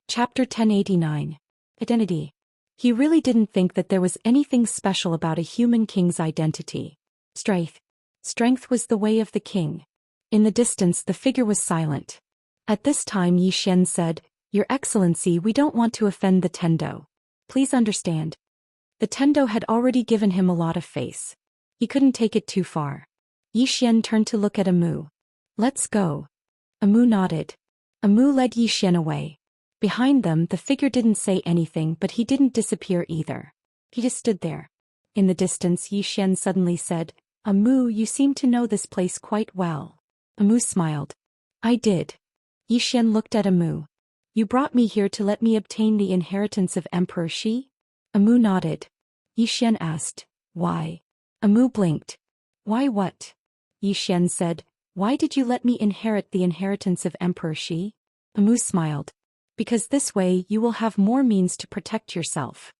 Chapter 1089. Identity. He really didn't think that there was anything special about a human king's identity. Strength. Strength was the way of the king. In the distance the figure was silent. At this time Zhou Xian said, "Your Excellency, we don't want to offend the Tendo. Please understand." The Tendo had already given him a lot of face. He couldn't take it too far. Zhou Xian turned to look at Amu. "Let's go." Amu nodded. Amu led Zhou Xian away. Behind them the figure didn't say anything, but he didn't disappear either. He just stood there. In the distance Zhou Xian suddenly said, "Amu, you seem to know this place quite well." Amu smiled. "I did." Zhou Xian looked at Amu. "You brought me here to let me obtain the inheritance of Emperor Shi?" Amu nodded. Zhou Xian asked, "Why?" Amu blinked. "Why what?" Zhou Xian said, "Why did you let me inherit the inheritance of Emperor Shi?" Amu smiled. "Because this way you will have more means to protect yourself."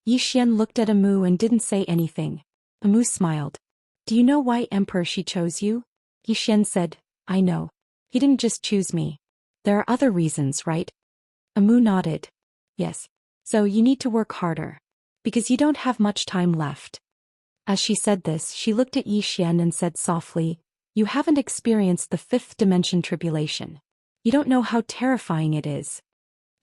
Zhou Xian looked at Amu and didn't say anything. Amu smiled. "Do you know why Emperor Shi chose you?" Zhou Xian said, "I know. He didn't just choose me. There are other reasons, right?" Amu nodded. "Yes. So you need to work harder. Because you don't have much time left." As she said this, she looked at Zhou Xian and said softly, "You haven't experienced the fifth dimension tribulation. You don't know how terrifying it is."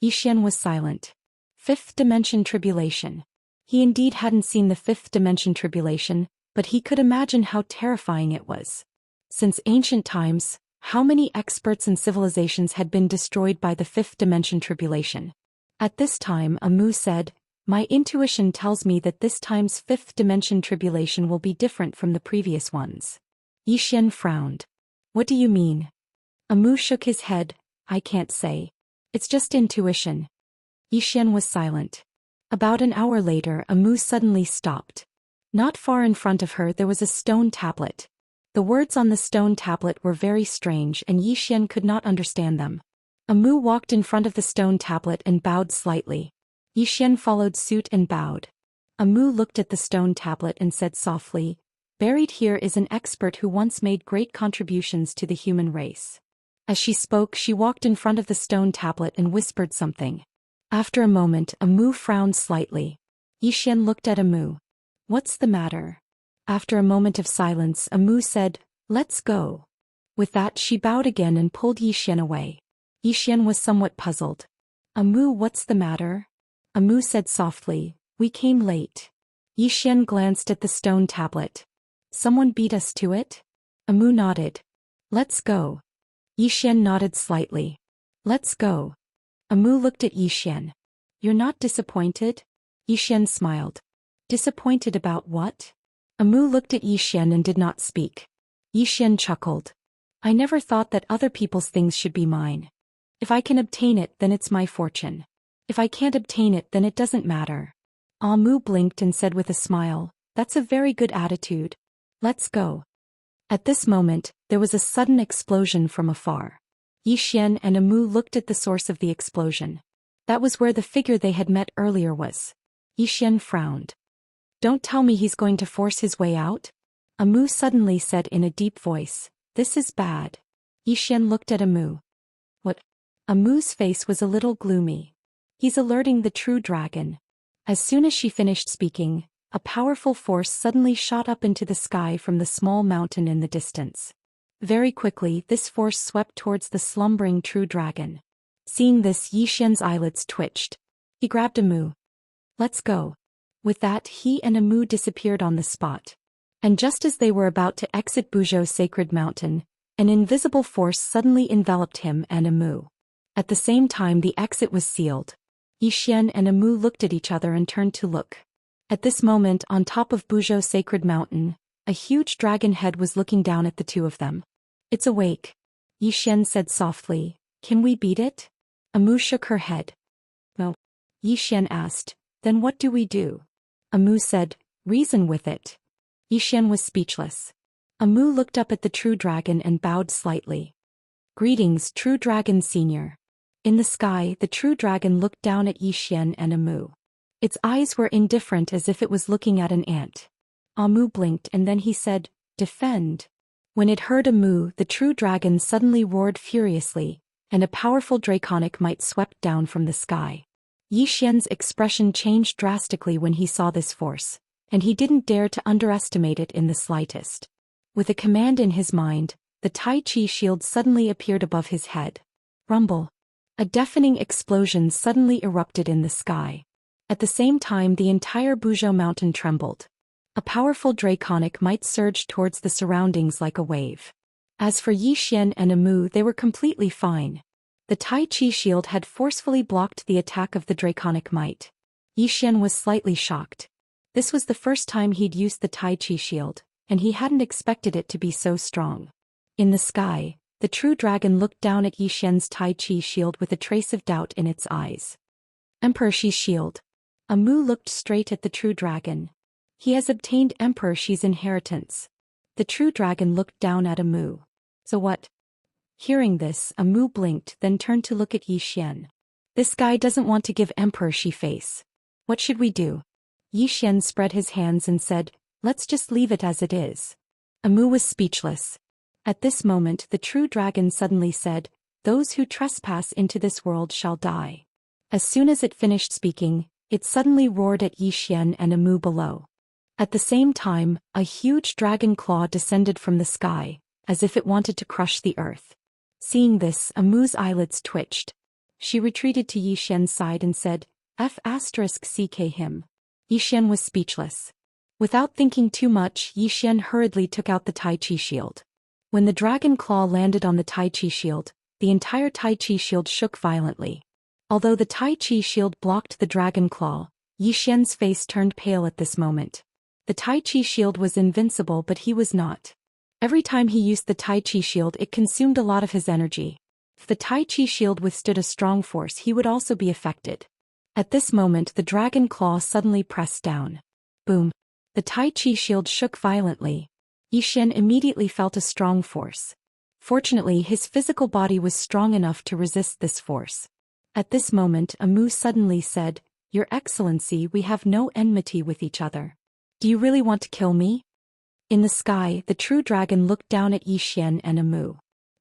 Zhou Xian was silent. Fifth dimension tribulation. He indeed hadn't seen the fifth dimension tribulation, but he could imagine how terrifying it was. Since ancient times, how many experts and civilizations had been destroyed by the fifth dimension tribulation? At this time Amu said, "My intuition tells me that this time's fifth dimension tribulation will be different from the previous ones." Zhou Xian frowned. "What do you mean?" Amu shook his head. "I can't say. It's just intuition." Zhou Xian was silent. About an hour later Amu suddenly stopped. Not far in front of her there was a stone tablet. The words on the stone tablet were very strange and Zhou Xian could not understand them. Amu walked in front of the stone tablet and bowed slightly. Zhou Xian followed suit and bowed. Amu looked at the stone tablet and said softly, "Buried here is an expert who once made great contributions to the human race." As she spoke, she walked in front of the stone tablet and whispered something. After a moment, Amu frowned slightly. Zhou Xian looked at Amu. "What's the matter?" After a moment of silence, Amu said, "Let's go." With that, she bowed again and pulled Zhou Xian away. Zhou Xian was somewhat puzzled. "Amu, what's the matter?" Amu said softly, "We came late." Zhou Xian glanced at the stone tablet. "Someone beat us to it?" Amu nodded. "Let's go." Zhou Xian nodded slightly. "Let's go." Amu looked at Zhou Xian. "You're not disappointed?" Zhou Xian smiled. "Disappointed about what?" Amu looked at Zhou Xian and did not speak. Zhou Xian chuckled. "I never thought that other people's things should be mine. If I can obtain it, then it's my fortune. If I can't obtain it, then it doesn't matter." Amu blinked and said with a smile, "That's a very good attitude. Let's go." At this moment, there was a sudden explosion from afar. Zhou Xian and Amu looked at the source of the explosion. That was where the figure they had met earlier was. Zhou Xian frowned. "Don't tell me he's going to force his way out?" Amu suddenly said in a deep voice, "This is bad." Zhou Xian looked at Amu. "What?" Amu's face was a little gloomy. "He's alerting the true dragon." As soon as she finished speaking, a powerful force suddenly shot up into the sky from the small mountain in the distance. Very quickly, this force swept towards the slumbering true dragon. Seeing this, Zhou Xian's eyelids twitched. He grabbed Amu. "Let's go." With that, he and Amu disappeared on the spot. And just as they were about to exit Buzhou's sacred mountain, an invisible force suddenly enveloped him and Amu. At the same time, the exit was sealed. Zhou Xian and Amu looked at each other and turned to look. At this moment, on top of Buzhou's sacred mountain, a huge dragon head was looking down at the two of them. "It's awake," Zhou Xian said softly. "Can we beat it?" Amu shook her head. "No." Zhou Xian asked, "Then what do we do?" Amu said, "Reason with it." Zhou Xian was speechless. Amu looked up at the true dragon and bowed slightly. "Greetings, true dragon senior." In the sky, the true dragon looked down at Zhou Xian and Amu. Its eyes were indifferent as if it was looking at an ant. Amu blinked and then he said, "Defend." When it heard Amu, the true dragon suddenly roared furiously, and a powerful draconic might swept down from the sky. Yi Xian's expression changed drastically when he saw this force, and he didn't dare to underestimate it in the slightest. With a command in his mind, the Tai Chi shield suddenly appeared above his head. Rumble. A deafening explosion suddenly erupted in the sky. At the same time, the entire Buzhou mountain trembled. A powerful draconic might surged towards the surroundings like a wave. As for Yi Xian and Amu, they were completely fine. The Tai Chi shield had forcefully blocked the attack of the draconic might. Yi Xian was slightly shocked. This was the first time he'd used the Tai Chi shield, and he hadn't expected it to be so strong. In the sky, the true dragon looked down at Yi Xian's Tai Chi shield with a trace of doubt in its eyes. Emperor Shi's shield. Amu looked straight at the true dragon. He has obtained Emperor Shi's inheritance. The true dragon looked down at Amu. So what? Hearing this, Amu blinked, then turned to look at Yi Xian. This guy doesn't want to give Emperor Shi face. What should we do? Yi Xian spread his hands and said, let's just leave it as it is. Amu was speechless. At this moment, the true dragon suddenly said, those who trespass into this world shall die. As soon as it finished speaking, it suddenly roared at Yi Xian and Amu below. At the same time, a huge dragon claw descended from the sky, as if it wanted to crush the earth. Seeing this, Amu's eyelids twitched. She retreated to Yi Xian's side and said, F***ck him. Yi Xian was speechless. Without thinking too much, Yi Xian hurriedly took out the Tai Chi shield. When the dragon claw landed on the Tai Chi shield, the entire Tai Chi shield shook violently. Although the Tai Chi shield blocked the dragon claw, Yi Xian's face turned pale at this moment. The Tai Chi shield was invincible, but he was not. Every time he used the Tai Chi shield, it consumed a lot of his energy. If the Tai Chi shield withstood a strong force, he would also be affected. At this moment, the dragon claw suddenly pressed down. Boom. The Tai Chi shield shook violently. Yi Xian immediately felt a strong force. Fortunately, his physical body was strong enough to resist this force. At this moment, Amu suddenly said, Your Excellency, we have no enmity with each other. Do you really want to kill me? In the sky, the true dragon looked down at Yi Xian and Amu.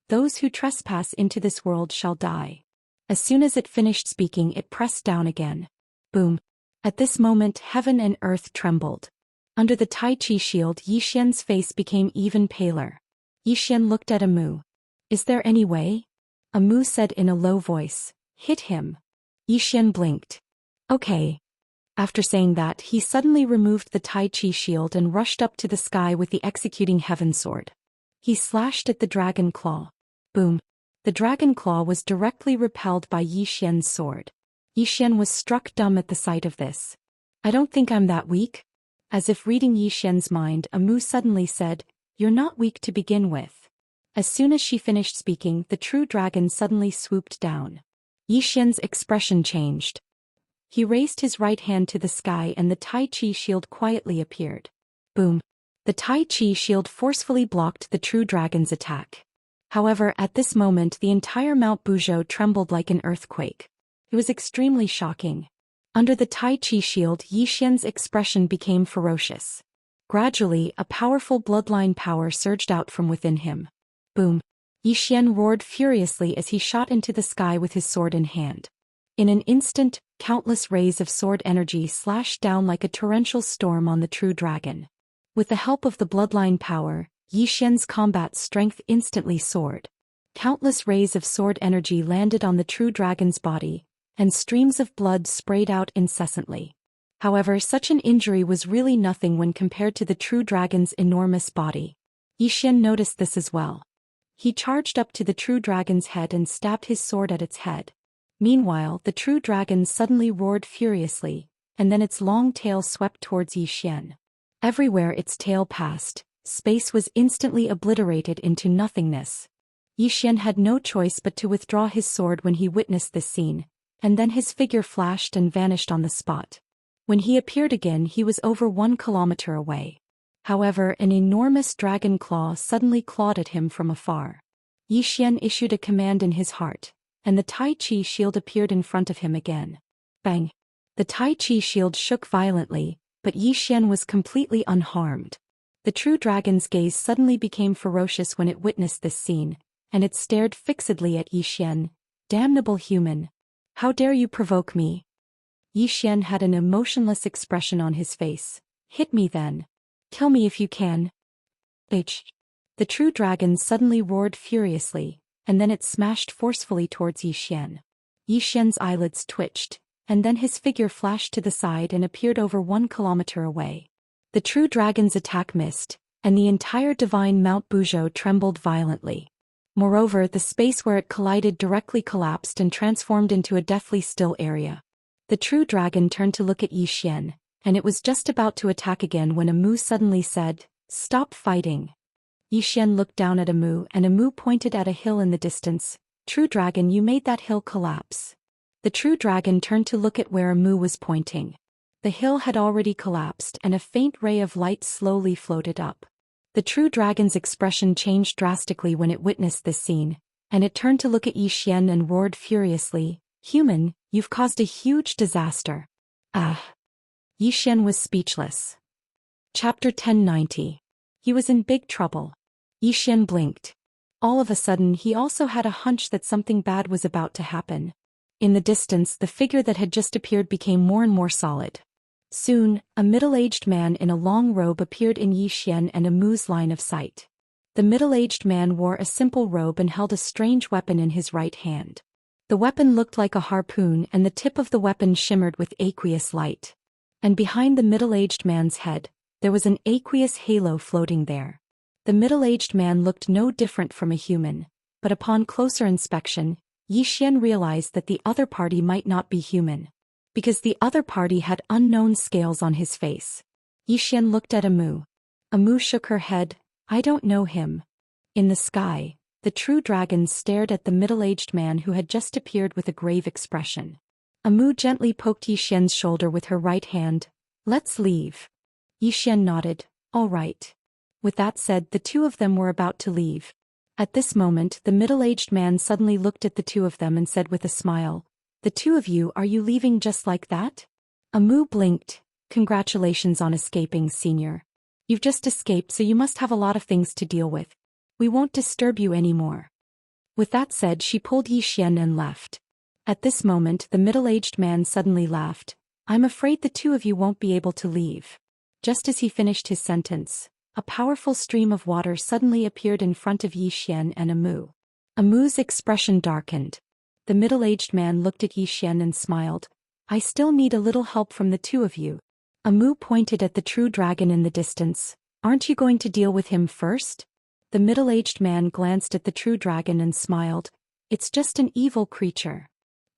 Those who trespass into this world shall die. As soon as it finished speaking, it pressed down again. Boom. At this moment, heaven and earth trembled. Under the Tai Chi shield, Yi Xian's face became even paler. Yi Xian looked at Amu. Is there any way? Amu said in a low voice, Hit him. Yi Xian blinked. Okay. After saying that, he suddenly removed the Tai Chi shield and rushed up to the sky with the executing heaven sword. He slashed at the dragon claw. Boom. The dragon claw was directly repelled by Yi Xian's sword. Yi Xian was struck dumb at the sight of this. I don't think I'm that weak. As if reading Yi Xian's mind, Amu suddenly said, You're not weak to begin with. As soon as she finished speaking, the true dragon suddenly swooped down. Yi Xian's expression changed. He raised his right hand to the sky and the Tai Chi shield quietly appeared. Boom. The Tai Chi shield forcefully blocked the true dragon's attack. However, at this moment the entire Mount Buzhou trembled like an earthquake. It was extremely shocking. Under the Tai Chi shield, Yi Xian's expression became ferocious. Gradually, a powerful bloodline power surged out from within him. Boom. Yi Xian roared furiously as he shot into the sky with his sword in hand. In an instant, countless rays of sword energy slashed down like a torrential storm on the true dragon. With the help of the bloodline power, Yi Xian's combat strength instantly soared. Countless rays of sword energy landed on the true dragon's body, and streams of blood sprayed out incessantly. However, such an injury was really nothing when compared to the true dragon's enormous body. Yi Xian noticed this as well. He charged up to the true dragon's head and stabbed his sword at its head. Meanwhile, the true dragon suddenly roared furiously, and then its long tail swept towards Yi Xian. Everywhere its tail passed, space was instantly obliterated into nothingness. Yi Xian had no choice but to withdraw his sword when he witnessed this scene, and then his figure flashed and vanished on the spot. When he appeared again, he was over 1 kilometer away. However, an enormous dragon claw suddenly clawed at him from afar. Yi Xian issued a command in his heart, and the Tai Chi shield appeared in front of him again. Bang! The Tai Chi shield shook violently, but Yi Xian was completely unharmed. The true dragon's gaze suddenly became ferocious when it witnessed this scene, and it stared fixedly at Yi Xian, Damnable human. How dare you provoke me? Yi Xian had an emotionless expression on his face. Hit me then. Kill me if you can. H. The true dragon suddenly roared furiously, and then it smashed forcefully towards Yi Xian. Yi Xian's eyelids twitched, and then his figure flashed to the side and appeared over 1 kilometer away. The true dragon's attack missed, and the entire divine Mount Buzhou trembled violently. Moreover, the space where it collided directly collapsed and transformed into a deathly still area. The true dragon turned to look at Yi Xian, and it was just about to attack again when Amu suddenly said, "Stop fighting." Yi Xian looked down at Amu, and Amu pointed at a hill in the distance. "True dragon, you made that hill collapse." The true dragon turned to look at where Amu was pointing. The hill had already collapsed and a faint ray of light slowly floated up. The true dragon's expression changed drastically when it witnessed this scene, and it turned to look at Yi Xian and roared furiously, "Human, you've caused a huge disaster." Ah! Yi Xian was speechless. Chapter 1090. He was in big trouble. Yi Xian blinked. All of a sudden he also had a hunch that something bad was about to happen. In the distance, the figure that had just appeared became more and more solid. Soon, a middle-aged man in a long robe appeared in Yi Xian and Amu's line of sight. The middle-aged man wore a simple robe and held a strange weapon in his right hand. The weapon looked like a harpoon, and the tip of the weapon shimmered with aqueous light. And behind the middle-aged man's head, there was an aqueous halo floating there. The middle-aged man looked no different from a human, but upon closer inspection, Yi Xian realized that the other party might not be human, because the other party had unknown scales on his face. Yi Xian looked at Amu. Amu shook her head. "I don't know him." In the sky, the true dragon stared at the middle-aged man who had just appeared with a grave expression. Amu gently poked Yi Xian's shoulder with her right hand. "Let's leave." Yi Xian nodded. "All right." With that said, the two of them were about to leave. At this moment, the middle-aged man suddenly looked at the two of them and said with a smile, "The two of you, are you leaving just like that?" Amu blinked. "Congratulations on escaping, senior. You've just escaped, so you must have a lot of things to deal with. We won't disturb you anymore." With that said, she pulled Yi Xian and left. At this moment, the middle-aged man suddenly laughed. "I'm afraid the two of you won't be able to leave." Just as he finished his sentence, a powerful stream of water suddenly appeared in front of Yi Xian and Amu. Amu's expression darkened. The middle-aged man looked at Yi Xian and smiled. "I still need a little help from the two of you." Amu pointed at the true dragon in the distance. "Aren't you going to deal with him first?" The middle-aged man glanced at the true dragon and smiled. "It's just an evil creature."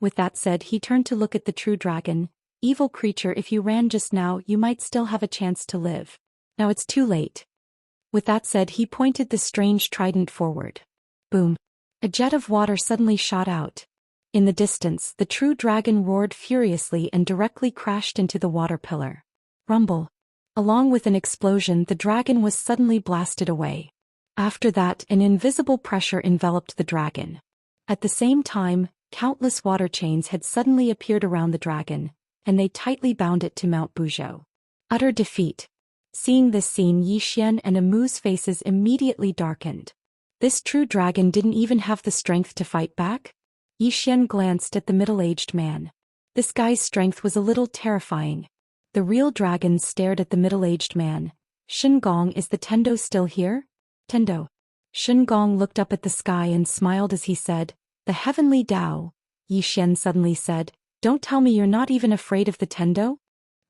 With that said, he turned to look at the true dragon. "Evil creature, if you ran just now, you might still have a chance to live. Now it's too late." With that said, he pointed the strange trident forward. Boom! A jet of water suddenly shot out. In the distance, the true dragon roared furiously and directly crashed into the water pillar. Rumble! Along with an explosion, the dragon was suddenly blasted away. After that, an invisible pressure enveloped the dragon. At the same time, countless water chains had suddenly appeared around the dragon, and they tightly bound it to Mount Buzhou. Utter defeat. Seeing this scene, Yi Xian and Amu's faces immediately darkened. This true dragon didn't even have the strength to fight back? Yi Xian glanced at the middle-aged man. This guy's strength was a little terrifying. The real dragon stared at the middle-aged man. "Shen Gong, is the Tendo still here?" "Tendo." Shen Gong looked up at the sky and smiled as he said, "The heavenly Tao." Yi Xian suddenly said, "Don't tell me you're not even afraid of the Tendo?"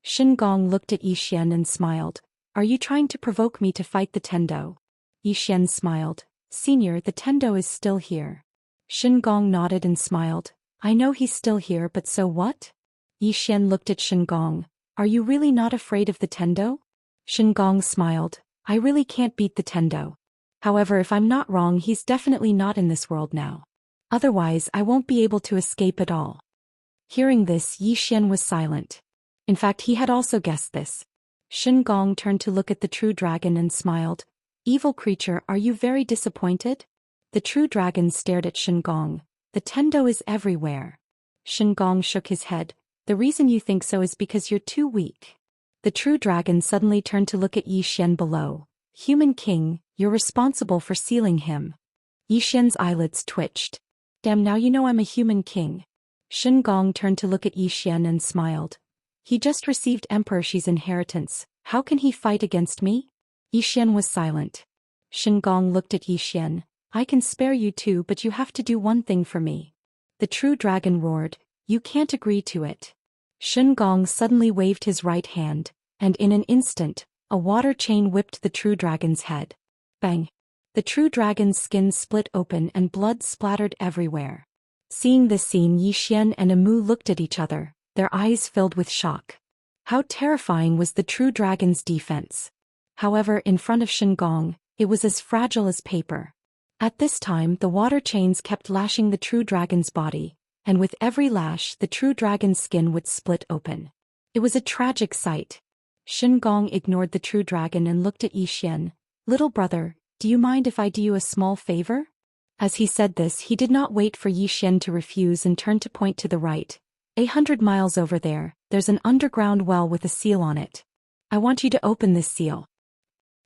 Shen Gong looked at Yi Xian and smiled. "Are you trying to provoke me to fight the Tendo?" Yi Xian smiled. "Senior, the Tendo is still here." Shen Gong nodded and smiled. "I know he's still here, but so what?" Yi Xian looked at Shen Gong. "Are you really not afraid of the Tendo?" Shen Gong smiled. "I really can't beat the Tendo. However, if I'm not wrong, he's definitely not in this world now. Otherwise, I won't be able to escape at all." Hearing this, Yi Xian was silent. In fact, he had also guessed this. Shen Gong turned to look at the true dragon and smiled. "Evil creature, are you very disappointed?" The true dragon stared at Shen Gong. "The Tendo is everywhere." Shen Gong shook his head. "The reason you think so is because you're too weak." The true dragon suddenly turned to look at Yi Xian below. "Human king, you're responsible for sealing him." Yi Xian's eyelids twitched. Damn, now you know I'm a human king. Shen Gong turned to look at Yi Xian and smiled. He just received Emperor Shi's inheritance, how can he fight against me? Yi Xian was silent. Shen Gong looked at Yi Xian. I can spare you too, but you have to do one thing for me. The true dragon roared. You can't agree to it. Shen Gong suddenly waved his right hand, and in an instant, a water chain whipped the true dragon's head. Bang! The true dragon's skin split open and blood splattered everywhere. Seeing this scene, Yi Xian and Amu looked at each other, their eyes filled with shock. How terrifying was the true dragon's defense. However, in front of Shen Gong, it was as fragile as paper. At this time, the water chains kept lashing the true dragon's body, and with every lash, the true dragon's skin would split open. It was a tragic sight. Shen Gong ignored the true dragon and looked at Yi Xian. Little brother, do you mind if I do you a small favor? As he said this, he did not wait for Yi Xian to refuse and turned to point to the right. 100 miles over there, there's an underground well with a seal on it. I want you to open this seal.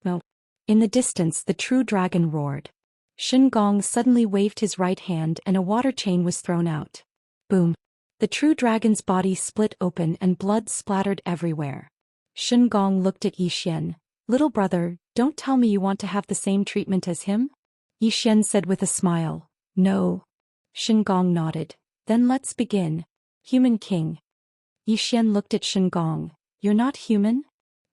No. In the distance, the true dragon roared. Shen Gong suddenly waved his right hand and a water chain was thrown out. Boom. The true dragon's body split open and blood splattered everywhere. Shen Gong looked at Yi Xian. Little brother, don't tell me you want to have the same treatment as him? Yi Xian said with a smile. No. Shen Gong nodded. Then let's begin. Human king. Yi Xian looked at Shen Gong. You're not human?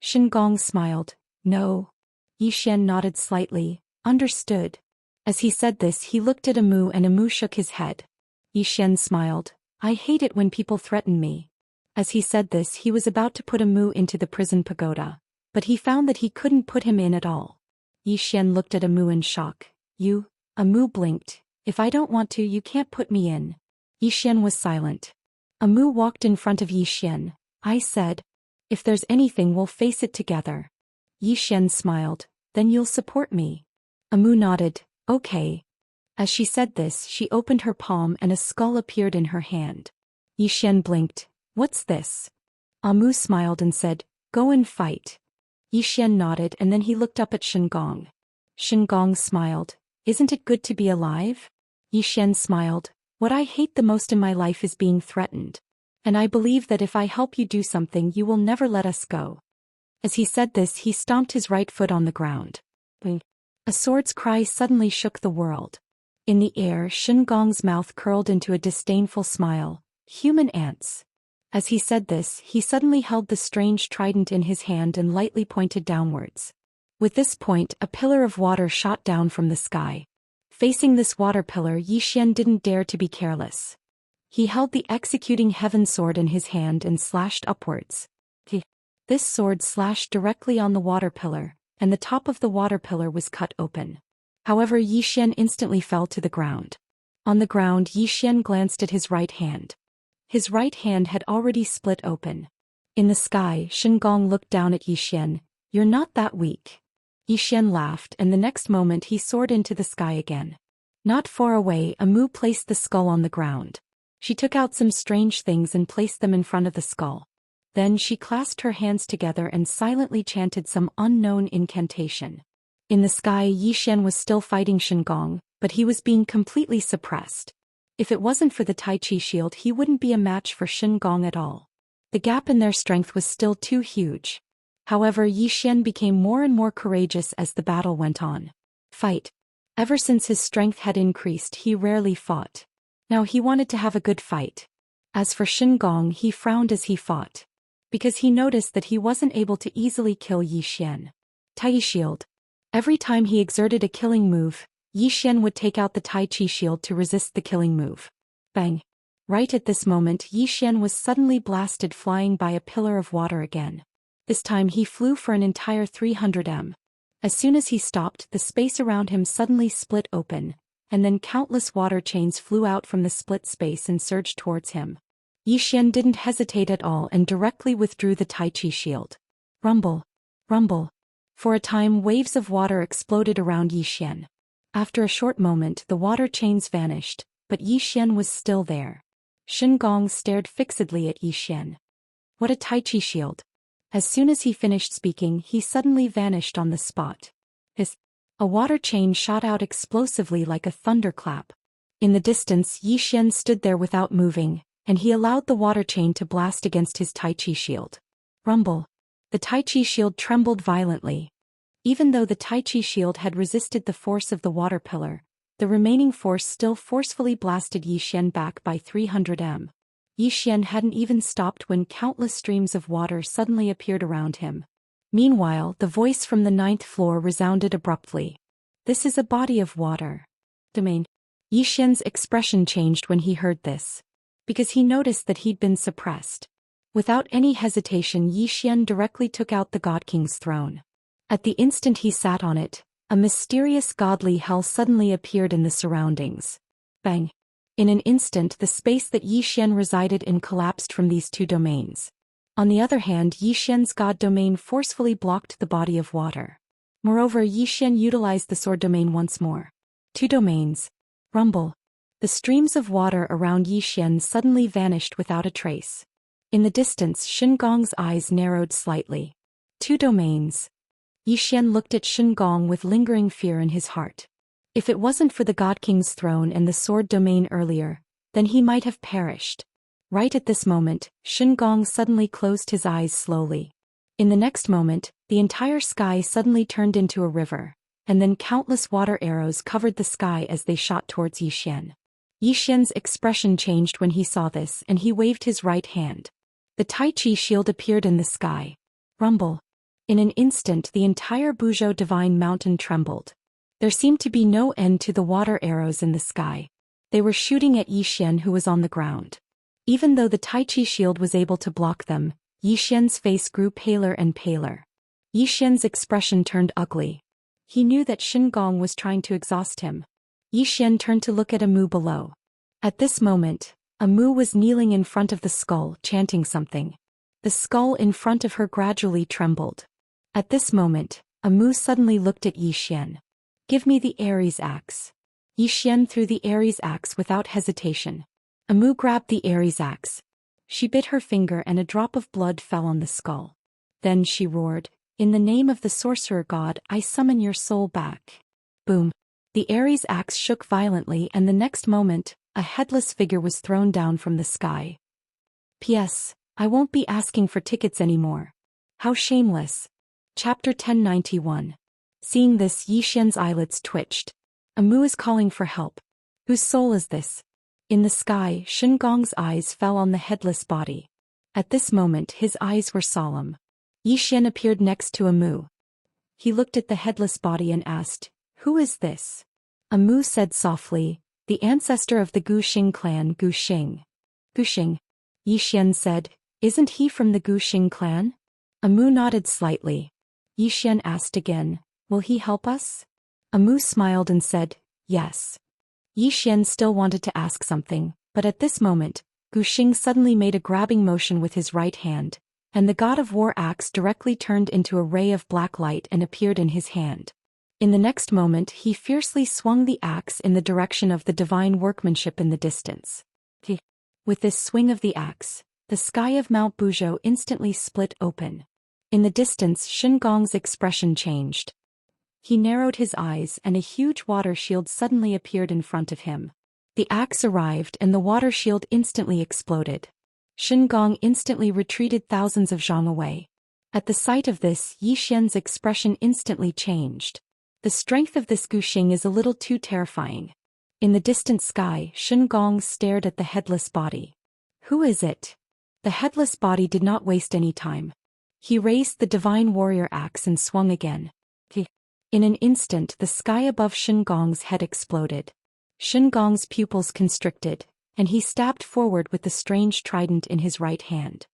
Shen Gong smiled. No. Yi Xian nodded slightly. Understood. As he said this, he looked at Amu and Amu shook his head. Yi Xian smiled. I hate it when people threaten me. As he said this, he was about to put Amu into the prison pagoda, but he found that he couldn't put him in at all. Yi Xian looked at Amu in shock. You? Amu blinked. If I don't want to, you can't put me in. Yi Xian was silent. Amu walked in front of Yi Xian. I said, if there's anything, we'll face it together. Yi Xian smiled. Then you'll support me. Amu nodded. Okay. As she said this, she opened her palm and a skull appeared in her hand. Yi Xian blinked. What's this? Amu smiled and said, go and fight. Yi Xian nodded and then he looked up at Shen Gong. Shen Gong smiled. Isn't it good to be alive? Yi Xian smiled. What I hate the most in my life is being threatened. And I believe that if I help you do something, you will never let us go. As he said this, he stomped his right foot on the ground. Boing. A sword's cry suddenly shook the world. In the air, Shen Gong's mouth curled into a disdainful smile. Human ants. As he said this, he suddenly held the strange trident in his hand and lightly pointed downwards. With this point, a pillar of water shot down from the sky. Facing this water pillar, Yi Xian didn't dare to be careless. He held the executing heaven sword in his hand and slashed upwards. This sword slashed directly on the water pillar, and the top of the water pillar was cut open. However, Yi Xian instantly fell to the ground. On the ground, Yi Xian glanced at his right hand. His right hand had already split open. In the sky, Shen Gong looked down at Yi Xian. You're not that weak. Yi Xian laughed and the next moment he soared into the sky again. Not far away, Amu placed the skull on the ground. She took out some strange things and placed them in front of the skull. Then she clasped her hands together and silently chanted some unknown incantation. In the sky, Yi Xian was still fighting Shen Gong, but he was being completely suppressed. If it wasn't for the Tai Chi shield, he wouldn't be a match for Shen Gong at all. The gap in their strength was still too huge. However, Yi Xian became more and more courageous as the battle went on. Fight. Ever since his strength had increased, he rarely fought. Now he wanted to have a good fight. As for Shen Gong, he frowned as he fought, because he noticed that he wasn't able to easily kill Yi Xian. Tai shield. Every time he exerted a killing move, Yi Xian would take out the Tai Chi shield to resist the killing move. Bang. Right at this moment, Yi Xian was suddenly blasted flying by a pillar of water again. This time he flew for an entire 300 m. As soon as he stopped, the space around him suddenly split open, and then countless water chains flew out from the split space and surged towards him. Yi Xian didn't hesitate at all and directly withdrew the Tai Chi shield. Rumble. Rumble. For a time, waves of water exploded around Yi Xian. After a short moment, the water chains vanished, but Yi Xian was still there. Shen Gong stared fixedly at Yi Xian. What a Tai Chi shield. As soon as he finished speaking, he suddenly vanished on the spot. A water chain shot out explosively like a thunderclap. In the distance, Yi Xian stood there without moving, and he allowed the water chain to blast against his Tai Chi shield. Rumble. The Tai Chi shield trembled violently. Even though the Tai Chi shield had resisted the force of the water pillar, the remaining force still forcefully blasted Yi Xian back by 300 m. Yi Xian hadn't even stopped when countless streams of water suddenly appeared around him. Meanwhile, the voice from the 9th floor resounded abruptly. "This is a body of water." Domain. Yi Xian's expression changed when he heard this, because he noticed that he'd been suppressed. Without any hesitation, Yi Xian directly took out the God King's throne. At the instant he sat on it, a mysterious godly hell suddenly appeared in the surroundings. Bang! In an instant, the space that Yi Xian resided in collapsed from these two domains. On the other hand, Yi Xian's god domain forcefully blocked the body of water. Moreover, Yi Xian utilized the sword domain once more. Two domains. Rumble. The streams of water around Yi Xian suddenly vanished without a trace. In the distance, Shen Gong's eyes narrowed slightly. Two domains. Yi Xian looked at Shen Gong with lingering fear in his heart. If it wasn't for the God King's throne and the sword domain earlier, then he might have perished. Right at this moment, Shen Gong suddenly closed his eyes slowly. In the next moment, the entire sky suddenly turned into a river, and then countless water arrows covered the sky as they shot towards Yi Xian. Yi Xian's expression changed when he saw this, and he waved his right hand. The Tai Chi shield appeared in the sky. Rumble. In an instant, the entire Buzhou Divine Mountain trembled. There seemed to be no end to the water arrows in the sky. They were shooting at Yi Xian, who was on the ground. Even though the Tai Chi shield was able to block them, Yi Xian's face grew paler and paler. Yi Xian's expression turned ugly. He knew that Shen Gong was trying to exhaust him. Yi Xian turned to look at a Mu below. At this moment, a Mu was kneeling in front of the skull, chanting something. The skull in front of her gradually trembled. At this moment, a Mu suddenly looked at Yi Xian. "Give me the Aries axe." Yi Xian threw the Aries axe without hesitation. A Mu grabbed the Aries axe. She bit her finger and a drop of blood fell on the skull. Then she roared, "In the name of the sorcerer god, I summon your soul back." Boom! The Aries axe shook violently, and the next moment, a headless figure was thrown down from the sky. P.S. I won't be asking for tickets anymore. How shameless. Chapter 1091. Seeing this, Yi Xian's eyelids twitched. A Mu is calling for help. Whose soul is this? In the sky, Shen Gong's eyes fell on the headless body. At this moment, his eyes were solemn. Yi Xian appeared next to a Mu. He looked at the headless body and asked, "Who is this?" A Mu said softly, "The ancestor of the Guxing clan, Guxing." Guxing. Yi Xian said, "Isn't he from the Guxing clan?" A Mu nodded slightly. Yi Xian asked again, "Will he help us?" A Mu smiled and said, "Yes." Yi Xian still wanted to ask something, but at this moment, Guxing suddenly made a grabbing motion with his right hand, and the god of war axe directly turned into a ray of black light and appeared in his hand. In the next moment, he fiercely swung the axe in the direction of the divine workmanship in the distance. With this swing of the axe, the sky of Mount Buzhou instantly split open. In the distance, Shen Gong's expression changed. He narrowed his eyes, and a huge water shield suddenly appeared in front of him. The axe arrived, and the water shield instantly exploded. Shen Gong instantly retreated thousands of zhang away. At the sight of this, Yi Xian's expression instantly changed. The strength of this Guxing is a little too terrifying. In the distant sky, Shen Gong stared at the headless body. Who is it? The headless body did not waste any time. He raised the divine warrior axe and swung again. In an instant, the sky above Shen Gong's head exploded. Shen Gong's pupils constricted, and he stabbed forward with the strange trident in his right hand.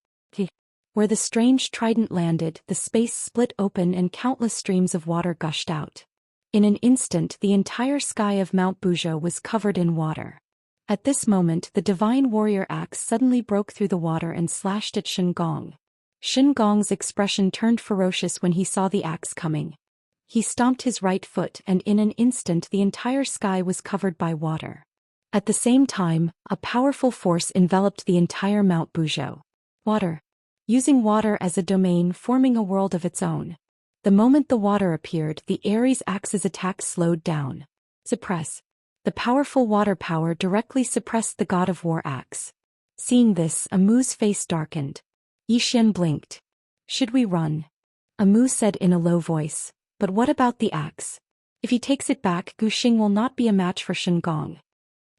Where the strange trident landed, the space split open and countless streams of water gushed out. In an instant, the entire sky of Mount Buzhou was covered in water. At this moment, the divine warrior axe suddenly broke through the water and slashed at Shen Gong. Shen Gong's expression turned ferocious when he saw the axe coming. He stomped his right foot, and in an instant the entire sky was covered by water. At the same time, a powerful force enveloped the entire Mount Buzhou. Water. Using water as a domain, forming a world of its own. The moment the water appeared, the Aries axe's attack slowed down. Suppress. The powerful water power directly suppressed the god of war axe. Seeing this, Amu's face darkened. Xian blinked. Should we run? Amu said in a low voice, but what about the axe? If he takes it back, Gu Xing will not be a match for Shen Gong.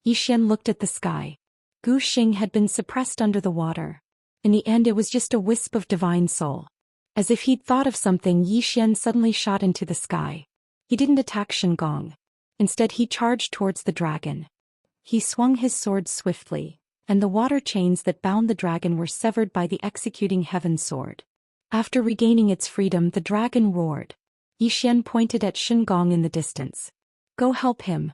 Xian looked at the sky. Gu Xing had been suppressed under the water. In the end it was just a wisp of divine soul. As if he'd thought of something, Xian suddenly shot into the sky. He didn't attack Shen Gong. Instead he charged towards the dragon. He swung his sword swiftly, and the water chains that bound the dragon were severed by the executing heaven sword. After regaining its freedom, the dragon roared. Xian pointed at Shen Gong in the distance. Go help him.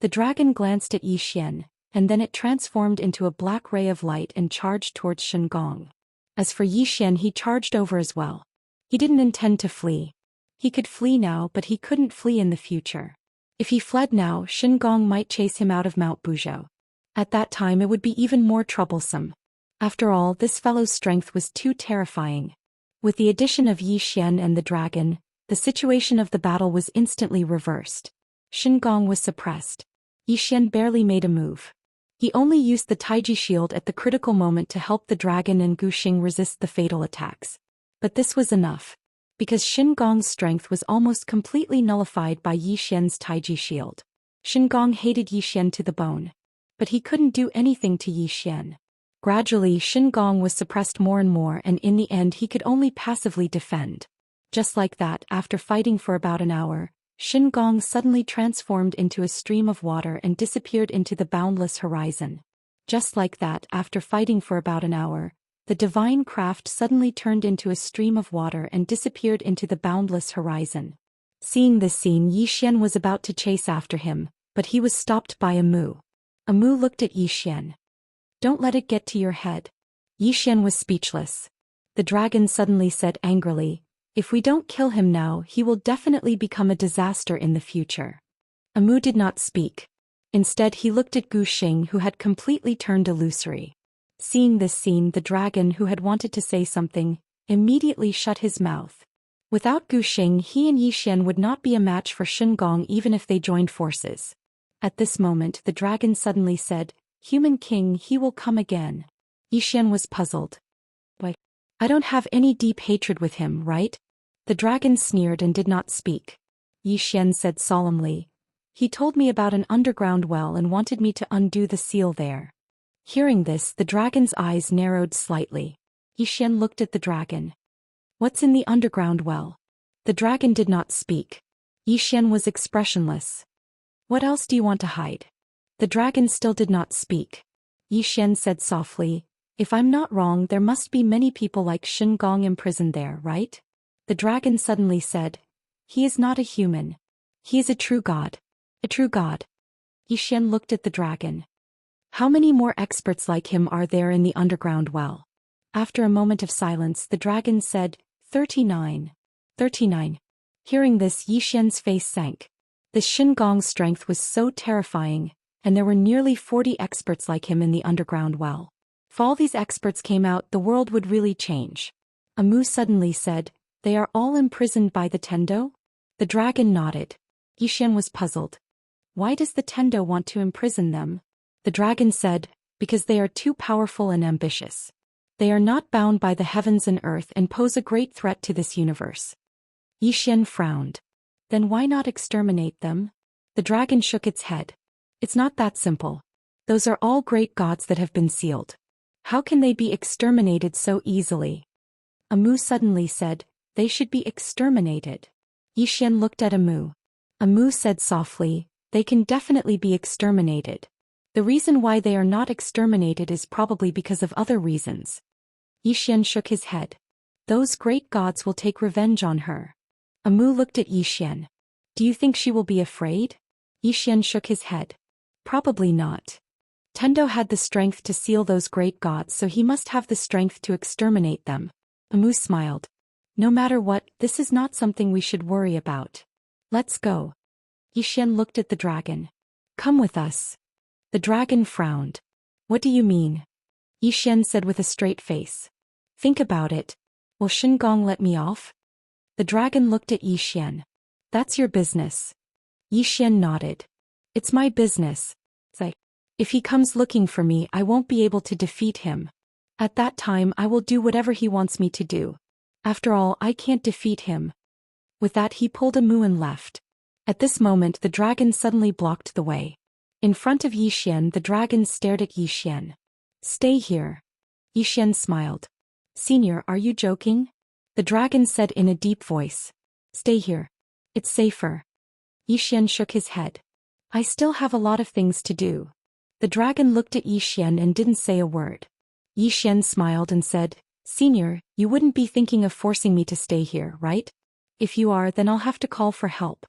The dragon glanced at Xian, and then it transformed into a black ray of light and charged towards Shen Gong. As for Xian, he charged over as well. He didn't intend to flee. He could flee now, but he couldn't flee in the future. If he fled now, Shen Gong might chase him out of Mount Buzhou. At that time it would be even more troublesome. After all, this fellow's strength was too terrifying. With the addition of Xian and the dragon, the situation of the battle was instantly reversed. Shen Gong was suppressed. Xian barely made a move. He only used the Taiji shield at the critical moment to help the dragon and Gu Xing resist the fatal attacks. But this was enough. Because Shen Gong's strength was almost completely nullified by Xian's Taiji shield. Shen Gong hated Xian to the bone. But he couldn't do anything to Xian. Gradually Shen Gong was suppressed more and more, and in the end he could only passively defend. Just like that, after fighting for about an hour, Shen Gong suddenly transformed into a stream of water and disappeared into the boundless horizon. Just like that, after fighting for about an hour, the divine craft suddenly turned into a stream of water and disappeared into the boundless horizon. Seeing this scene, Xian was about to chase after him, but he was stopped by Amu. Amu looked at Xian. Don't let it get to your head. Xian was speechless. The dragon suddenly said angrily, if we don't kill him now, he will definitely become a disaster in the future. Amu did not speak. Instead he looked at Gu Xing, who had completely turned illusory. Seeing this scene, the dragon, who had wanted to say something, immediately shut his mouth. Without Gu Xing, he and Xian would not be a match for Shen Gong even if they joined forces. At this moment the dragon suddenly said, Human King, he will come again. Xian was puzzled. Why? I don't have any deep hatred with him, right? The dragon sneered and did not speak. Xian said solemnly, he told me about an underground well and wanted me to undo the seal there. Hearing this, the dragon's eyes narrowed slightly. Xian looked at the dragon. What's in the underground well? The dragon did not speak. Xian was expressionless. What else do you want to hide? The dragon still did not speak. Xian said softly, if I'm not wrong, there must be many people like Shen Gong imprisoned there, right? The dragon suddenly said, he is not a human. He is a true god. A true god. Xian looked at the dragon. How many more experts like him are there in the underground well? After a moment of silence, the dragon said, 39. 39. Hearing this, Xian's face sank. This Shen Gong's strength was so terrifying, and there were nearly 40 experts like him in the underground well. If all these experts came out, the world would really change. Amu suddenly said, they are all imprisoned by the Tendo? The dragon nodded. Xian was puzzled. Why does the Tendo want to imprison them? The dragon said, because they are too powerful and ambitious. They are not bound by the heavens and earth and pose a great threat to this universe. Xian frowned. Then why not exterminate them? The dragon shook its head. It's not that simple. Those are all great gods that have been sealed. How can they be exterminated so easily? Amu suddenly said, they should be exterminated. Xian looked at Amu. Amu said softly, they can definitely be exterminated. The reason why they are not exterminated is probably because of other reasons. Xian shook his head. Those great gods will take revenge on her. Amu looked at Xian. Do you think she will be afraid? Xian shook his head. Probably not. Tendo had the strength to seal those great gods, so he must have the strength to exterminate them. Amu smiled. No matter what, this is not something we should worry about. Let's go. Xian looked at the dragon. Come with us. The dragon frowned. What do you mean? Xian said with a straight face. Think about it. Will Shen Gong let me off? The dragon looked at Xian. That's your business. Xian nodded. It's my business. Say, if he comes looking for me, I won't be able to defeat him. At that time I will do whatever he wants me to do. After all, I can't defeat him. With that he pulled a moo and left. At this moment the dragon suddenly blocked the way. In front of Zhou Xian the dragon stared at Zhou Xian. Stay here. Zhou Xian smiled. Senior, are you joking? The dragon said in a deep voice. Stay here. It's safer. Zhou Xian shook his head. I still have a lot of things to do. The dragon looked at Zhou Xian and didn't say a word. Zhou Xian smiled and said, Senior, you wouldn't be thinking of forcing me to stay here, right? If you are, then I'll have to call for help.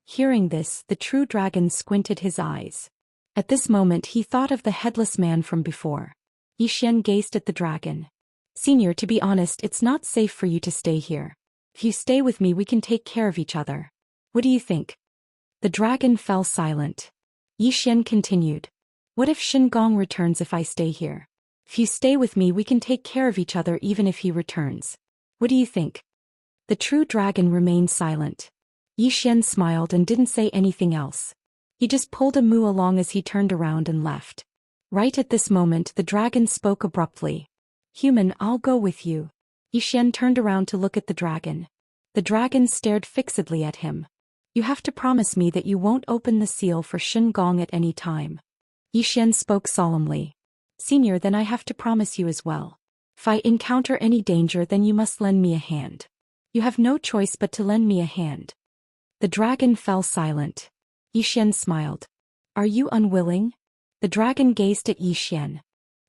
Hearing this, the true dragon squinted his eyes. At this moment he thought of the headless man from before. Zhou Xian gazed at the dragon. Senior, to be honest, it's not safe for you to stay here. If you stay with me, we can take care of each other. What do you think? The dragon fell silent. Zhou Xian continued. What if Xingong returns if I stay here? If you stay with me, we can take care of each other even if he returns. What do you think? The true dragon remained silent. Zhou Xian smiled and didn't say anything else. He just pulled a moo along as he turned around and left. Right at this moment the dragon spoke abruptly. Human, I'll go with you. Zhou Xian turned around to look at the dragon. The dragon stared fixedly at him. You have to promise me that you won't open the seal for Xingong at any time. Zhou Xian spoke solemnly. Senior, then I have to promise you as well. If I encounter any danger, then you must lend me a hand. You have no choice but to lend me a hand. The dragon fell silent. Zhou Xian smiled. Are you unwilling? The dragon gazed at Zhou Xian.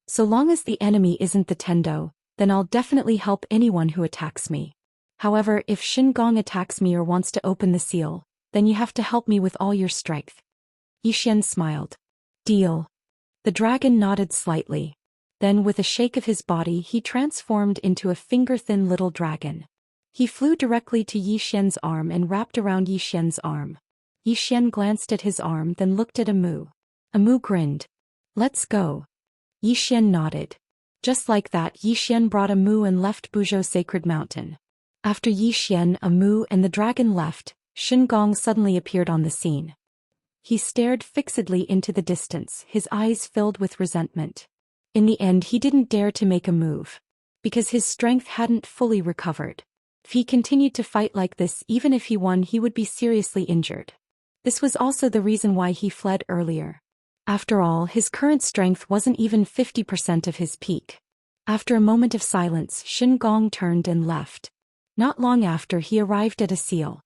So long as the enemy isn't the Tendo, then I'll definitely help anyone who attacks me. However, if Xingong attacks me or wants to open the seal, then you have to help me with all your strength. Zhou Xian smiled. Deal. The dragon nodded slightly. Then with a shake of his body he transformed into a finger-thin little dragon. He flew directly to Zhou Xian's arm and wrapped around Zhou Xian's arm. Zhou Xian glanced at his arm, then looked at Amu. Amu grinned. Let's go. Zhou Xian nodded. Just like that, Zhou Xian brought Amu and left Buzhou Sacred Mountain. After Zhou Xian, Amu, and the dragon left, Xingong suddenly appeared on the scene. He stared fixedly into the distance, his eyes filled with resentment. In the end he didn't dare to make a move. Because his strength hadn't fully recovered. If he continued to fight like this, even if he won, he would be seriously injured. This was also the reason why he fled earlier. After all, his current strength wasn't even 50% of his peak. After a moment of silence, Xingong turned and left. Not long after, he arrived at a seal.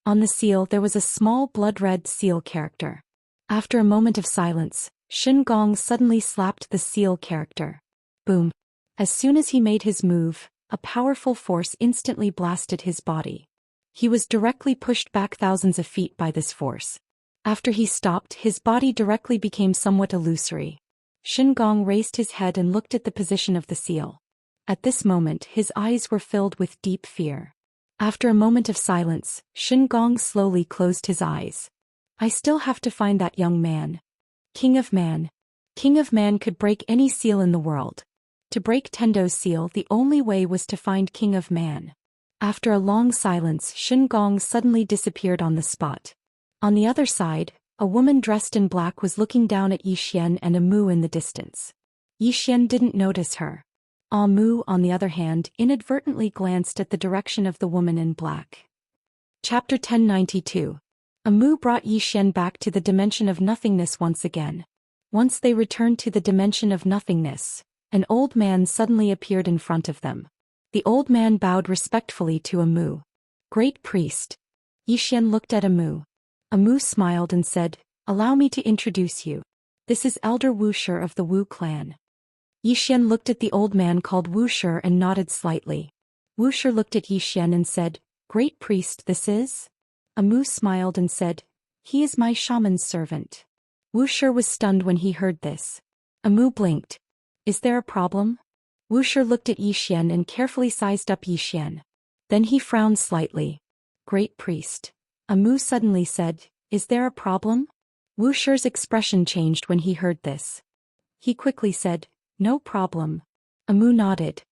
On the seal there was a small blood-red seal character. After a moment of silence, Xingong suddenly slapped the seal character. Boom. As soon as he made his move, a powerful force instantly blasted his body. He was directly pushed back thousands of feet by this force. After he stopped, his body directly became somewhat illusory. Xingong raised his head and looked at the position of the seal. At this moment his eyes were filled with deep fear. After a moment of silence, Xingong slowly closed his eyes. I still have to find that young man. King of Man. King of Man could break any seal in the world. To break Tendo's seal, the only way was to find King of Man. After a long silence, Xingong suddenly disappeared on the spot. On the other side, a woman dressed in black was looking down at Zhou Xian and Amu in the distance. Zhou Xian didn't notice her. Amu, on the other hand, inadvertently glanced at the direction of the woman in black. Chapter 1092. Amu brought Zhou Xian back to the dimension of nothingness once again. Once they returned to the dimension of nothingness, an old man suddenly appeared in front of them. The old man bowed respectfully to Amu. Great priest. Zhou Xian looked at Amu. Amu smiled and said, Allow me to introduce you. This is Elder Wuxia of the Wu clan. Zhou Xian looked at the old man called Wuxia and nodded slightly. Wuxia looked at Zhou Xian and said, Great priest this is? Amu smiled and said, He is my shaman's servant. Wuxia was stunned when he heard this. Amu blinked. Is there a problem? Wuxia looked at Zhou Xian and carefully sized up Zhou Xian. Then he frowned slightly. Great priest. Amu suddenly said, Is there a problem? Wuxia's expression changed when he heard this. He quickly said, No problem. Amu nodded.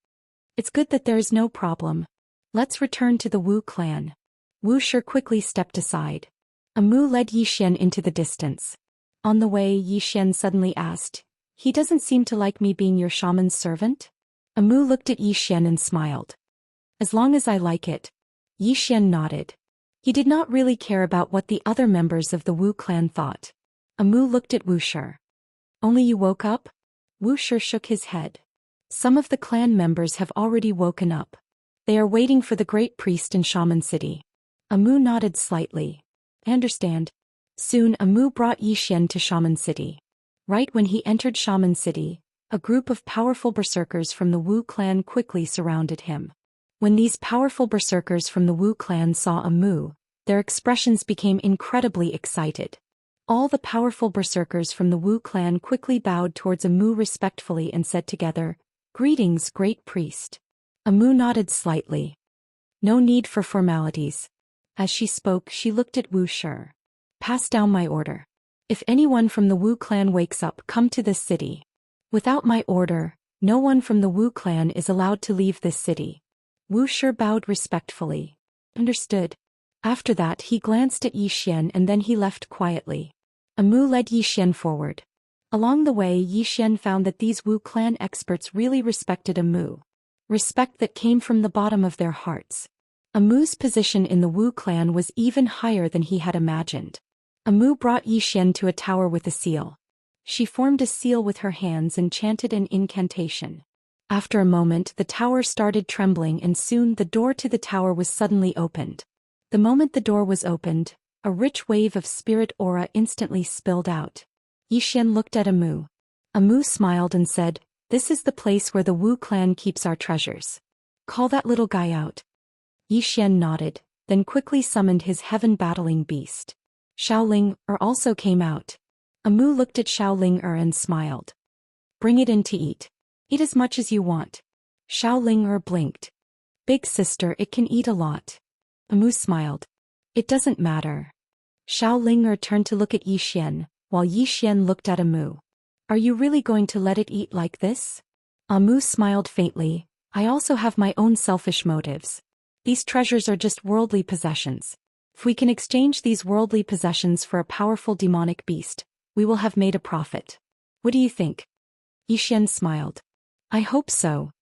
It's good that there is no problem. Let's return to the Wu clan. Wuxia quickly stepped aside. Amu led Zhou Xian into the distance. On the way, Yi Xian suddenly asked, "He doesn't seem to like me being your shaman's servant?" Amu looked at Yi Xian and smiled. "As long as I like it." Yi Xian nodded. He did not really care about what the other members of the Wu clan thought. Amu looked at Wuxia. "Only you woke up?" Wuxia shook his head. "Some of the clan members have already woken up. They are waiting for the great priest in Shaman City." Amu nodded slightly. "I understand." Soon Amu brought Yi Xian to Shaman City. Right when he entered Shaman City, a group of powerful berserkers from the Wu clan quickly surrounded him. When these powerful berserkers from the Wu clan saw Amu, their expressions became incredibly excited. All the powerful berserkers from the Wu clan quickly bowed towards Amu respectfully and said together, "Greetings, great priest." Amu nodded slightly. "No need for formalities." As she spoke, she looked at Wuxia. "Pass down my order. If anyone from the Wu clan wakes up, come to this city. Without my order, no one from the Wu clan is allowed to leave this city." Wuxia bowed respectfully. "Understood." After that he glanced at Yi Xian and then he left quietly. Amu led Yi Xian forward. Along the way, Yi Xian found that these Wu clan experts really respected Amu. Respect that came from the bottom of their hearts. Amu's position in the Wu clan was even higher than he had imagined. Amu brought Yi Xian to a tower with a seal. She formed a seal with her hands and chanted an incantation. After a moment, the tower started trembling and soon the door to the tower was suddenly opened. The moment the door was opened, a rich wave of spirit aura instantly spilled out. Yi Xian looked at Amu. Amu smiled and said, "This is the place where the Wu clan keeps our treasures. Call that little guy out." Yi Xian nodded, then quickly summoned his heaven-battling beast. Xiaoling also came out. Amu looked at Xiaoling and smiled. "Bring it in to eat. Eat as much as you want." Xiaoling blinked. "Big sister, it can eat a lot." Amu smiled. "It doesn't matter." Xiaoling turned to look at Yi Xian, while Yi Xian looked at Amu. "Are you really going to let it eat like this?" Amu smiled faintly. "I also have my own selfish motives. These treasures are just worldly possessions. If we can exchange these worldly possessions for a powerful demonic beast, we will have made a profit. What do you think?" Yi Xian smiled. "I hope so."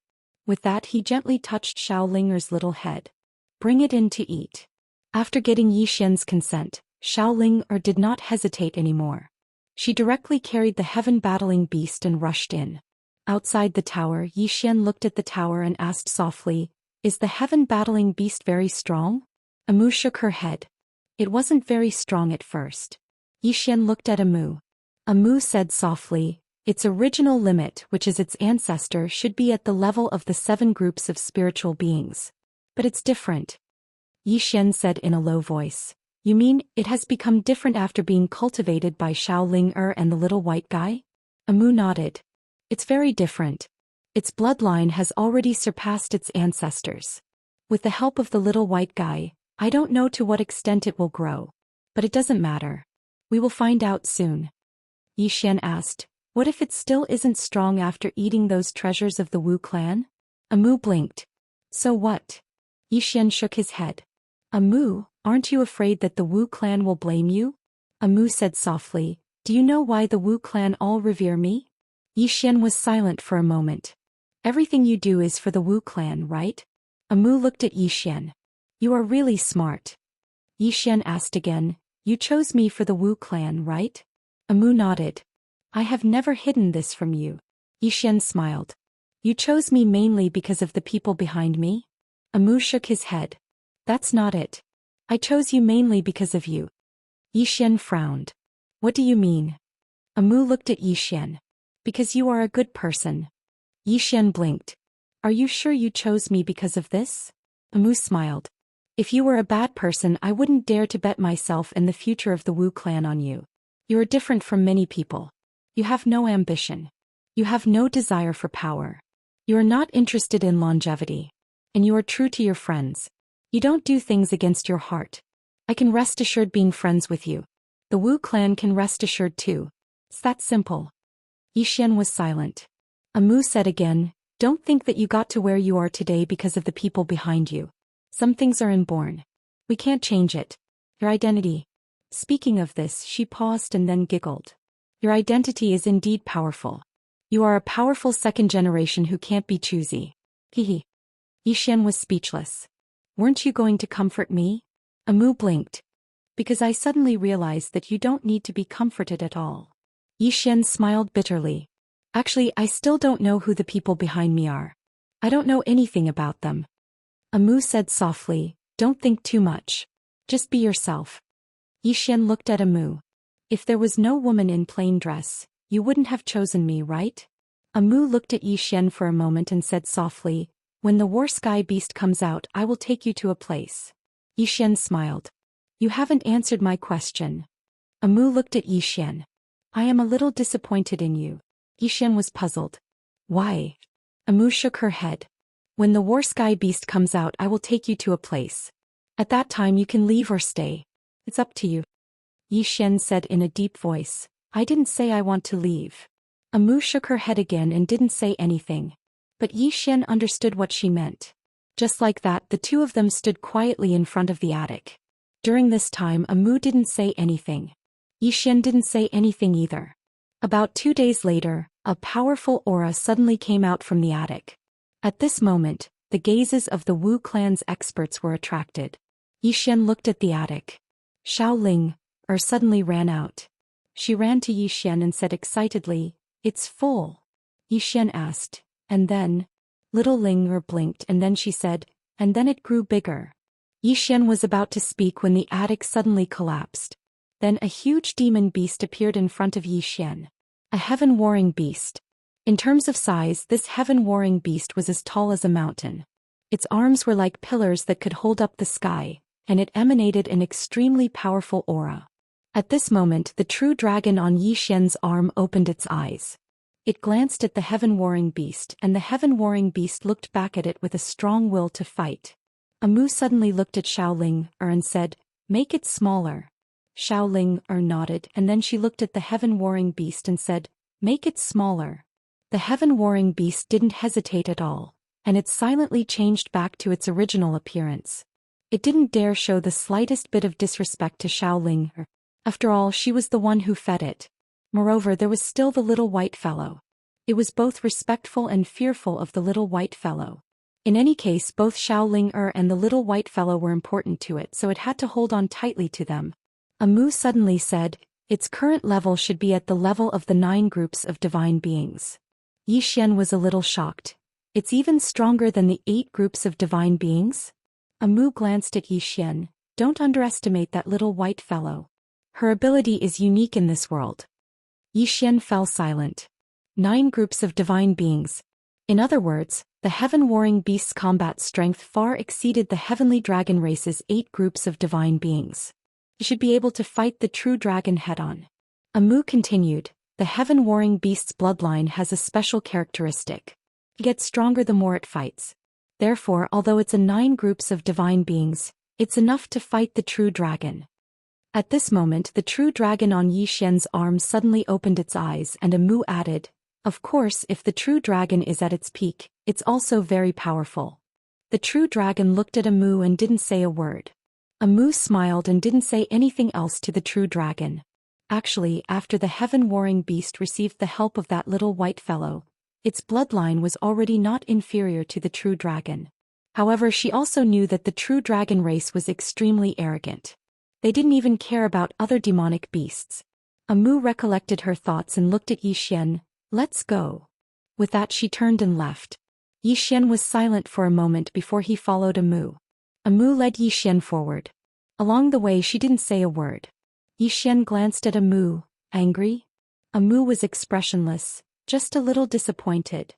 With that he gently touched Xiaoling's little head. "Bring it in to eat." After getting Yi Xian's consent, Xiaoling did not hesitate anymore. She directly carried the heaven-battling beast and rushed in. Outside the tower, Yi Xian looked at the tower and asked softly, "Is the heaven-battling beast very strong?" Amu shook her head. "It wasn't very strong at first." Yi Xian looked at Amu. Amu said softly, "Its original limit, which is its ancestor, should be at the level of the 7 groups of spiritual beings. But it's different." Yi Xian said in a low voice, "You mean, it has become different after being cultivated by Xiaoling and the little white guy?" Amu nodded. "It's very different. Its bloodline has already surpassed its ancestors. With the help of the little white guy, I don't know to what extent it will grow. But it doesn't matter. We will find out soon." Yi Xian asked, "What if it still isn't strong after eating those treasures of the Wu clan?" Amu blinked. "So what?" Yi Xian shook his head. "Amu, aren't you afraid that the Wu clan will blame you?" Amu said softly, "Do you know why the Wu clan all revere me?" Yi Xian was silent for a moment. "Everything you do is for the Wu clan, right?" Amu looked at Yi Xian. "You are really smart." Yi Xian asked again, "You chose me for the Wu clan, right?" Amu nodded. "I have never hidden this from you." Yi Xian smiled. "You chose me mainly because of the people behind me?" Amu shook his head. "That's not it. I chose you mainly because of you." Yi Xian frowned. "What do you mean?" Amu looked at Yi Xian. "Because you are a good person." Yi Xian blinked. "Are you sure you chose me because of this?" Amu smiled. "If you were a bad person, I wouldn't dare to bet myself and the future of the Wu clan on you. You are different from many people. You have no ambition. You have no desire for power. You are not interested in longevity. And you are true to your friends. You don't do things against your heart. I can rest assured being friends with you. The Wu clan can rest assured too. It's that simple." Yi Xian was silent. Amu said again, "Don't think that you got to where you are today because of the people behind you. Some things are inborn. We can't change it. Your identity." Speaking of this, she paused and then giggled. Your identity is indeed powerful. You are a powerful second generation who can't be choosy. Hehe. Xian was speechless. Weren't you going to comfort me? Amu blinked. Because I suddenly realized that you don't need to be comforted at all. Xian smiled bitterly. Actually, I still don't know who the people behind me are. I don't know anything about them. Amu said softly, don't think too much. Just be yourself. Xian looked at Amu. If there was no woman in plain dress, you wouldn't have chosen me, right? Amu looked at Xian for a moment and said softly, when the war sky beast comes out, I will take you to a place. Xian smiled. You haven't answered my question. Amu looked at Xian. I am a little disappointed in you. Xian was puzzled. Why? Amu shook her head. When the war sky beast comes out, I will take you to a place. At that time you can leave or stay. It's up to you. Xian said in a deep voice. I didn't say I want to leave. Amu shook her head again and didn't say anything. But Xian understood what she meant. Just like that, the two of them stood quietly in front of the attic. During this time, Amu didn't say anything. Xian didn't say anything either. About 2 days later, a powerful aura suddenly came out from the attic. At this moment, the gazes of the Wu clan's experts were attracted. Xian looked at the attic. Xiaoling, suddenly ran out. She ran to Xian and said excitedly, it's full. Xian asked, and then? Little Ling blinked and then she said, and then it grew bigger. Xian was about to speak when the attic suddenly collapsed. Then a huge demon beast appeared in front of Xian. A heaven-warring beast. In terms of size, this heaven-warring beast was as tall as a mountain. Its arms were like pillars that could hold up the sky, and it emanated an extremely powerful aura. At this moment, the true dragon on Xian's arm opened its eyes. It glanced at the heaven-warring beast, and the heaven-warring beast looked back at it with a strong will to fight. Amu suddenly looked at Xiaoling and said, make it smaller. Xiaoling nodded and then she looked at the heaven-warring beast and said, make it smaller. The heaven-warring beast didn't hesitate at all, and it silently changed back to its original appearance. It didn't dare show the slightest bit of disrespect to Xiaoling. After all, she was the one who fed it. Moreover, there was still the little white fellow. It was both respectful and fearful of the little white fellow. In any case, both Xiaoling and the little white fellow were important to it, so it had to hold on tightly to them. Amu suddenly said, its current level should be at the level of the 9 groups of divine beings. Xian was a little shocked. It's even stronger than the 8 groups of divine beings? Amu glanced at Xian. Don't underestimate that little white fellow. Her ability is unique in this world. Xian fell silent. 9 groups of divine beings. In other words, the heaven-warring beast's combat strength far exceeded the heavenly dragon race's 8 groups of divine beings. He should be able to fight the true dragon head-on. Amu continued, the heaven-warring beast's bloodline has a special characteristic. It gets stronger the more it fights. Therefore, although it's a 9 groups of divine beings, it's enough to fight the true dragon. At this moment, the true dragon on Xian's arm suddenly opened its eyes and Amu added, of course, if the true dragon is at its peak, it's also very powerful. The true dragon looked at Amu and didn't say a word. Amu smiled and didn't say anything else to the true dragon. Actually, after the heaven-warring beast received the help of that little white fellow, its bloodline was already not inferior to the true dragon. However, she also knew that the true dragon race was extremely arrogant. They didn't even care about other demonic beasts. Amu recollected her thoughts and looked at Xian. Let's go. With that she turned and left. Xian was silent for a moment before he followed Amu. Amu led Xian forward. Along the way she didn't say a word. Xian glanced at Amu, angry? Amu was expressionless, just a little disappointed.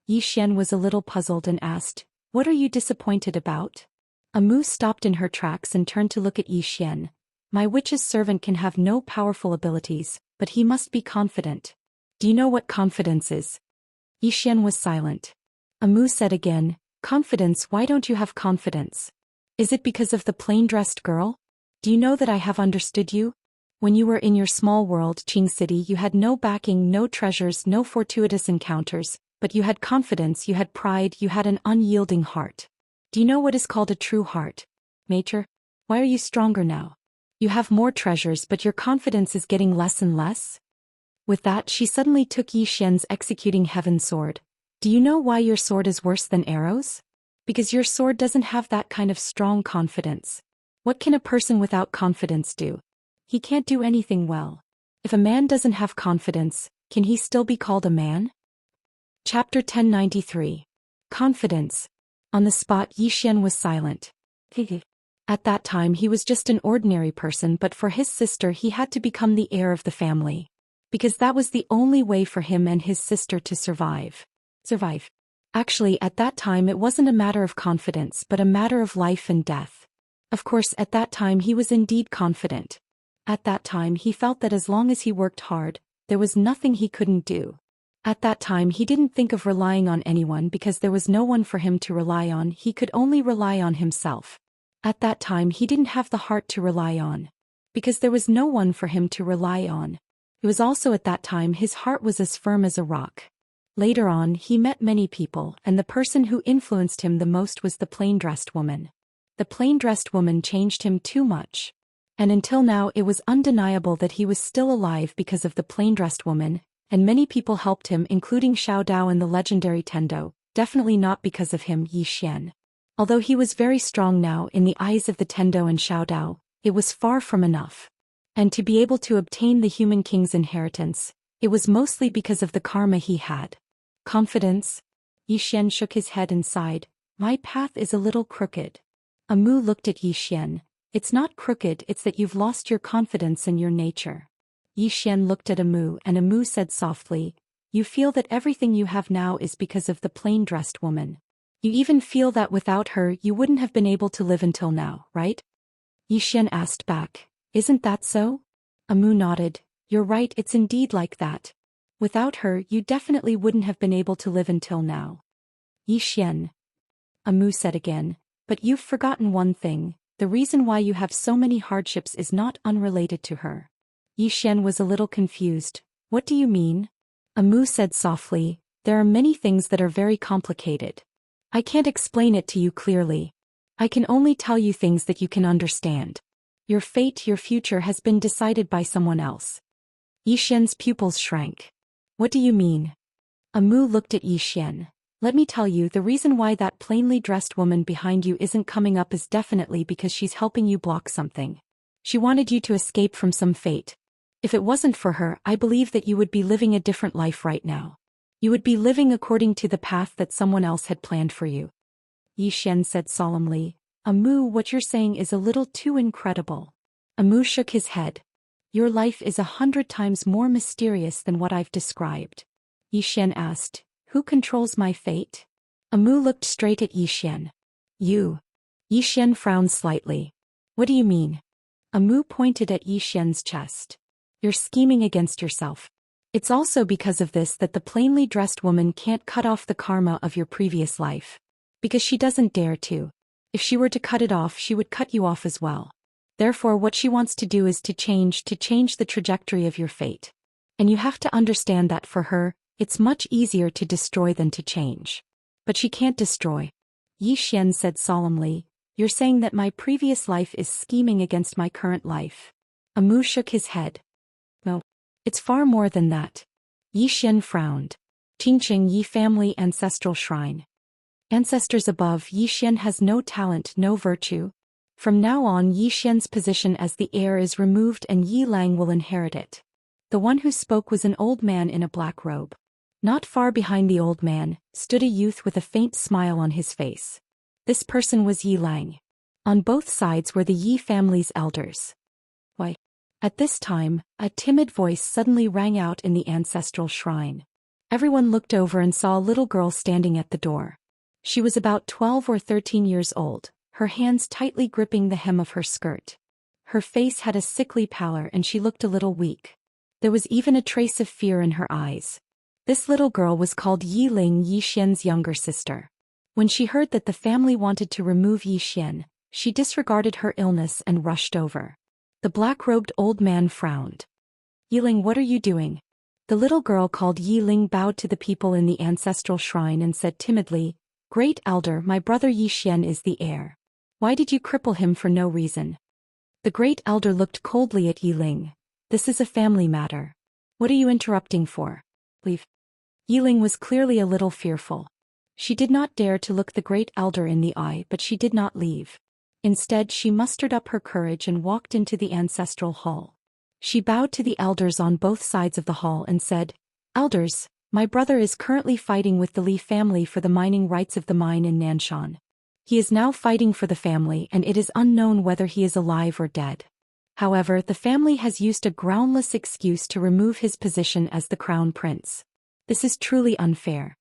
Xian was a little puzzled and asked, what are you disappointed about? Amu stopped in her tracks and turned to look at Xian. My witch's servant can have no powerful abilities, but he must be confident. Do you know what confidence is? Xian was silent. Amu said again, confidence, why don't you have confidence? Is it because of the plain-dressed girl? Do you know that I have understood you? When you were in your small world, Qing City, you had no backing, no treasures, no fortuitous encounters, but you had confidence, you had pride, you had an unyielding heart. Do you know what is called a true heart? Mater, why are you stronger now? You have more treasures, but your confidence is getting less and less? With that she suddenly took Yi Xian's executing heaven sword. Do you know why your sword is worse than arrows? Because your sword doesn't have that kind of strong confidence. What can a person without confidence do? He can't do anything well. If a man doesn't have confidence, can he still be called a man? Chapter 1093. Confidence. On the spot Yi Xian was silent. At that time he was just an ordinary person, but for his sister he had to become the heir of the family. Because that was the only way for him and his sister to survive. Actually, at that time it wasn't a matter of confidence but a matter of life and death. Of course, at that time he was indeed confident. At that time he felt that as long as he worked hard, there was nothing he couldn't do. At that time he didn't think of relying on anyone because there was no one for him to rely on, he could only rely on himself. At that time he didn't have the heart to rely on. Because there was no one for him to rely on. It was also at that time his heart was as firm as a rock. Later on he met many people, and the person who influenced him the most was the plain-dressed woman. The plain-dressed woman changed him too much. And until now it was undeniable that he was still alive because of the plain-dressed woman, and many people helped him including Xiao Dao and the legendary Tendo, definitely not because of him, Yi Xian. Although he was very strong now in the eyes of the Tendo and Xiao Dao, it was far from enough. And to be able to obtain the human king's inheritance, it was mostly because of the karma he had. Confidence? Yi Xian shook his head and sighed. My path is a little crooked. Amu looked at Yi Xian. It's not crooked, it's that you've lost your confidence in your nature. Yi Xian looked at Amu and Amu said softly, you feel that everything you have now is because of the plain-dressed woman. You even feel that without her you wouldn't have been able to live until now, right? Yi Xian asked back, isn't that so? Amu nodded, you're right, it's indeed like that. Without her you definitely wouldn't have been able to live until now. Yi Xian. Amu said again, but you've forgotten one thing, the reason why you have so many hardships is not unrelated to her. Yi Xian was a little confused. What do you mean? Amu said softly, there are many things that are very complicated. I can't explain it to you clearly. I can only tell you things that you can understand. Your fate, your future has been decided by someone else. Yi Xian's pupils shrank. What do you mean? Amu looked at Yi Xian. Let me tell you, the reason why that plainly dressed woman behind you isn't coming up is definitely because she's helping you block something. She wanted you to escape from some fate. If it wasn't for her, I believe that you would be living a different life right now. You would be living according to the path that someone else had planned for you. Yi Xian said solemnly, Amu, what you're saying is a little too incredible. Amu shook his head. Your life is 100 times more mysterious than what I've described. Yi Xian asked, who controls my fate? Amu looked straight at Yi Xian. You. Yi Xian frowned slightly. What do you mean? Amu pointed at Yi Xian's chest. You're scheming against yourself. It's also because of this that the plainly dressed woman can't cut off the karma of your previous life. Because she doesn't dare to. If she were to cut it off, she would cut you off as well. Therefore, what she wants to do is to change the trajectory of your fate. And you have to understand that for her, it's much easier to destroy than to change. But she can't destroy. Yi Xian said solemnly, you're saying that my previous life is scheming against my current life. Amu shook his head. No. It's far more than that. Yi Xian frowned. Qingqing Yi family ancestral shrine. Ancestors above, Yi Xian has no talent, no virtue. From now on Yi Xian's position as the heir is removed and Yi Lang will inherit it. The one who spoke was an old man in a black robe. Not far behind the old man, stood a youth with a faint smile on his face. This person was Yi Lang. On both sides were the Yi family's elders. Why? At this time, a timid voice suddenly rang out in the ancestral shrine. Everyone looked over and saw a little girl standing at the door. She was about 12 or 13 years old, her hands tightly gripping the hem of her skirt. Her face had a sickly pallor and she looked a little weak. There was even a trace of fear in her eyes. This little girl was called Yi Ling, Yi Xian's younger sister. When she heard that the family wanted to remove Yi Xian, she disregarded her illness and rushed over. The black-robed old man frowned. Yi Ling, what are you doing? The little girl called Yi Ling bowed to the people in the ancestral shrine and said timidly, Great Elder, my brother Yi Xian is the heir. Why did you cripple him for no reason? The Great Elder looked coldly at Yi Ling. This is a family matter. What are you interrupting for? Leave. Yiling was clearly a little fearful. She did not dare to look the great elder in the eye, but she did not leave. Instead, she mustered up her courage and walked into the ancestral hall. She bowed to the elders on both sides of the hall and said, "Elders, my brother is currently fighting with the Li family for the mining rights of the mine in Nanshan. He is now fighting for the family, and it is unknown whether he is alive or dead. However, the family has used a groundless excuse to remove his position as the crown prince. This is truly unfair.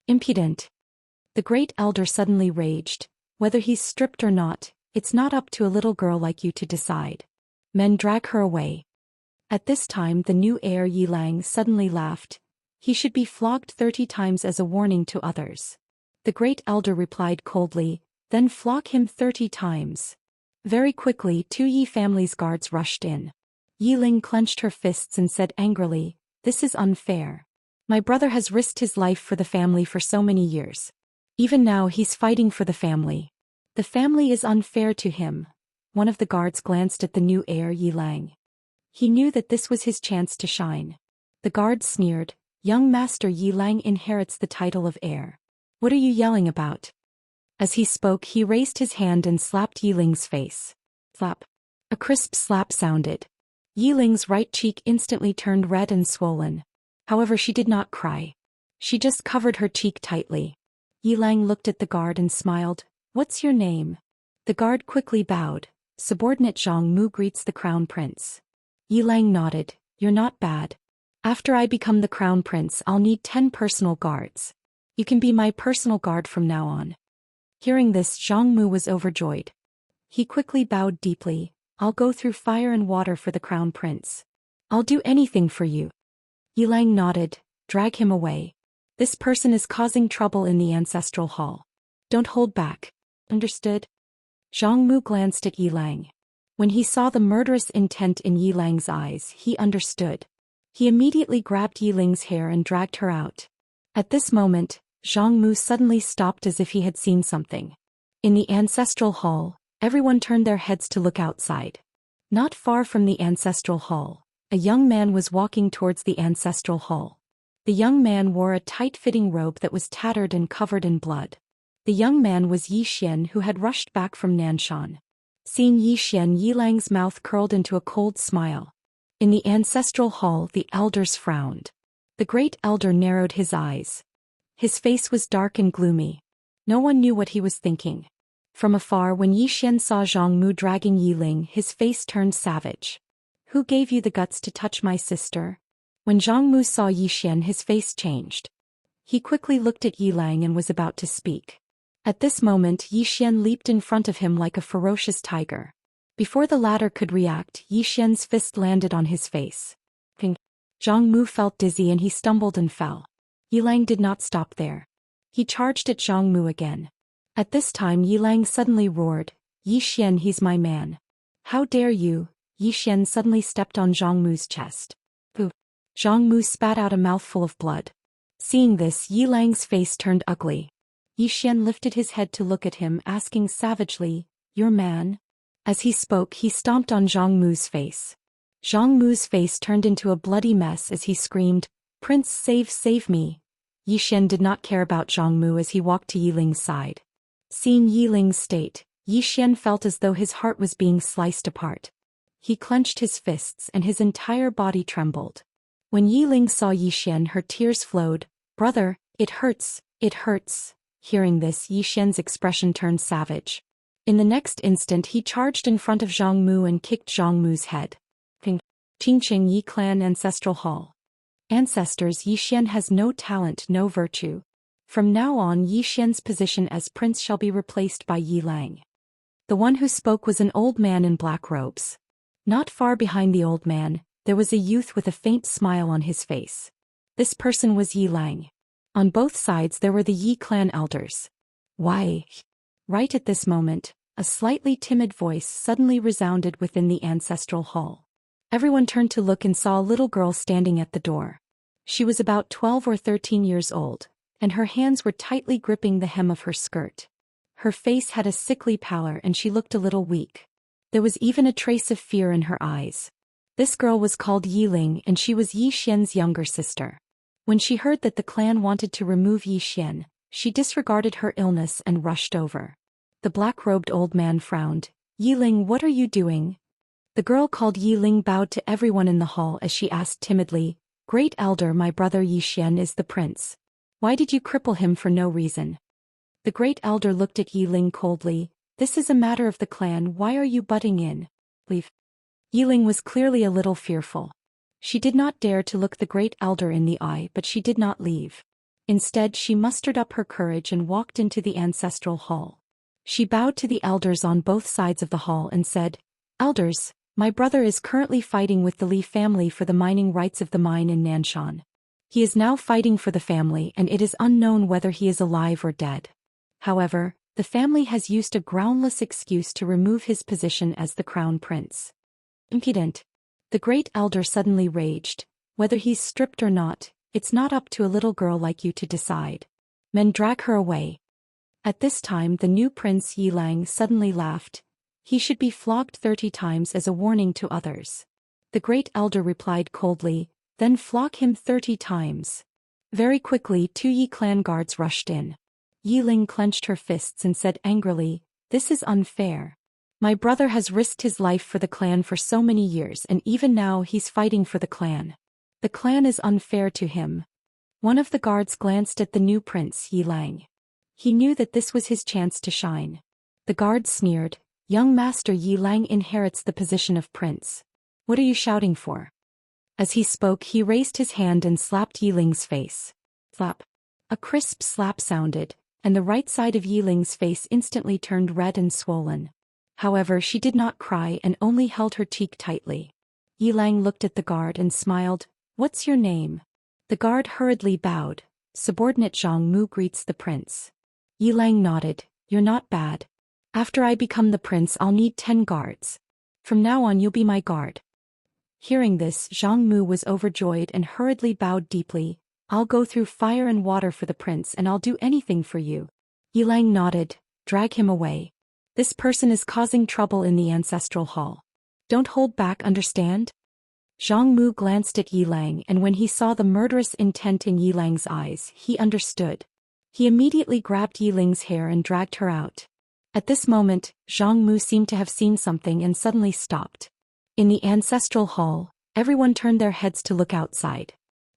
Impudent." The great elder suddenly raged. "Whether he's stripped or not, it's not up to a little girl like you to decide. Men, drag her away." At this time the new heir Yilang suddenly laughed. "He should be flogged 30 times as a warning to others." The great elder replied coldly, "Then flog him 30 times. Very quickly 2 Yi family's guards rushed in. Yiling clenched her fists and said angrily, "This is unfair. My brother has risked his life for the family for so many years. Even now he's fighting for the family. The family is unfair to him." One of the guards glanced at the new heir Yilang. He knew that this was his chance to shine. The guard sneered, "Young master Yilang inherits the title of heir. What are you yelling about?" As he spoke, he raised his hand and slapped Yiling's face. Slap. A crisp slap sounded. Yiling's right cheek instantly turned red and swollen. However, she did not cry. She just covered her cheek tightly. Yilang looked at the guard and smiled. "What's your name?" The guard quickly bowed. "Subordinate Zhang Mu greets the crown prince." Yilang nodded. "You're not bad. After I become the crown prince, I'll need 10 personal guards. You can be my personal guard from now on." Hearing this, Zhang Mu was overjoyed. He quickly bowed deeply. "I'll go through fire and water for the crown prince. I'll do anything for you." Yilang nodded. "Drag him away. This person is causing trouble in the ancestral hall. Don't hold back. Understood?" Zhang Mu glanced at Yilang. When he saw the murderous intent in Yilang's eyes, he understood. He immediately grabbed Yiling's hair and dragged her out. At this moment, Zhang Mu suddenly stopped as if he had seen something. In the ancestral hall, everyone turned their heads to look outside. Not far from the ancestral hall, a young man was walking towards the ancestral hall. The young man wore a tight-fitting robe that was tattered and covered in blood. The young man was Zhou Xian, who had rushed back from Nanshan. Seeing Zhou Xian, Yilang's mouth curled into a cold smile. In the ancestral hall, the elders frowned. The great elder narrowed his eyes. His face was dark and gloomy. No one knew what he was thinking. From afar, when Zhou Xian saw Zhang Mu dragging Yiling, his face turned savage. "Who gave you the guts to touch my sister?" When Zhang Mu saw Zhou Xian, his face changed. He quickly looked at Yilang and was about to speak. At this moment, Zhou Xian leaped in front of him like a ferocious tiger. Before the latter could react, Zhou Xian's fist landed on his face. Ping. Zhang Mu felt dizzy and he stumbled and fell. Yilang did not stop there. He charged at Zhang Mu again. At this time, Yilang suddenly roared, "Zhou Xian, he's my man. How dare you?" Zhou Xian suddenly stepped on Zhang Mu's chest. Pooh. Zhang Mu spat out a mouthful of blood. Seeing this, Yilang's face turned ugly. Zhou Xian lifted his head to look at him, asking savagely, "Your man?" As he spoke, he stomped on Zhang Mu's face. Zhang Mu's face turned into a bloody mess as he screamed, "Prince, save me." Zhou Xian did not care about Zhang Mu as he walked to Yiling's side. Seeing Yiling's state, Zhou Xian felt as though his heart was being sliced apart. He clenched his fists and his entire body trembled. When Yiling saw Zhou Xian, her tears flowed. "Brother, it hurts, it hurts." Hearing this, Zhou Xian's expression turned savage. In the next instant, he charged in front of Zhang Mu and kicked Zhang Mu's head. Ping. Qingqing Yi Clan Ancestral Hall. Ancestors, Zhou Xian has no talent, no virtue. From now on, Zhou Xian's position as prince shall be replaced by Yilang. The one who spoke was an old man in black robes. Not far behind the old man, there was a youth with a faint smile on his face. This person was Yilang. On both sides there were the Yi clan elders. "Why?" Right at this moment, a slightly timid voice suddenly resounded within the ancestral hall. Everyone turned to look and saw a little girl standing at the door. She was about 12 or 13 years old, and her hands were tightly gripping the hem of her skirt. Her face had a sickly pallor and she looked a little weak. There was even a trace of fear in her eyes. This girl was called Yiling and she was Yi Xian's younger sister. When she heard that the clan wanted to remove Yi Xian, she disregarded her illness and rushed over. The black-robed old man frowned. Yiling, what are you doing? The girl called Yiling bowed to everyone in the hall as she asked timidly, Great Elder, my brother Yi Xian is the prince. Why did you cripple him for no reason? The Great Elder looked at Yiling coldly. This is a matter of the clan, why are you butting in? Leave. Yiling was clearly a little fearful. She did not dare to look the Great Elder in the eye, but she did not leave. Instead, she mustered up her courage and walked into the ancestral hall. She bowed to the elders on both sides of the hall and said, Elders, my brother is currently fighting with the Li family for the mining rights of the mine in Nanshan. He is now fighting for the family and it is unknown whether he is alive or dead. However, the family has used a groundless excuse to remove his position as the crown prince. Impudent. The Great Elder suddenly raged. Whether he's stripped or not, it's not up to a little girl like you to decide. Men, drag her away. At this time the new prince Yilang suddenly laughed. He should be flogged 30 times as a warning to others. The Great Elder replied coldly, then flog him 30 times. Very quickly 2 Yi clan guards rushed in. Yiling clenched her fists and said angrily, This is unfair. My brother has risked his life for the clan for so many years and even now he's fighting for the clan. The clan is unfair to him. One of the guards glanced at the new prince Yilang. He knew that this was his chance to shine. The guard sneered, Young Master Yilang inherits the position of prince. What are you shouting for? As he spoke he raised his hand and slapped Yiling's face. Slap. A crisp slap sounded, and the right side of Yiling's face instantly turned red and swollen. However, she did not cry and only held her cheek tightly. Yilang looked at the guard and smiled, What's your name? The guard hurriedly bowed. Subordinate Zhang Mu greets the prince. Yilang nodded, You're not bad. After I become the prince I'll need 10 guards. From now on you'll be my guard. Hearing this, Zhang Mu was overjoyed and hurriedly bowed deeply. I'll go through fire and water for the prince and I'll do anything for you. Yilang nodded, Drag him away. This person is causing trouble in the ancestral hall. Don't hold back, understand? Zhang Mu glanced at Yilang and when he saw the murderous intent in Yilang's eyes, he understood. He immediately grabbed Yiling's hair and dragged her out. At this moment, Zhang Mu seemed to have seen something and suddenly stopped. In the ancestral hall, everyone turned their heads to look outside.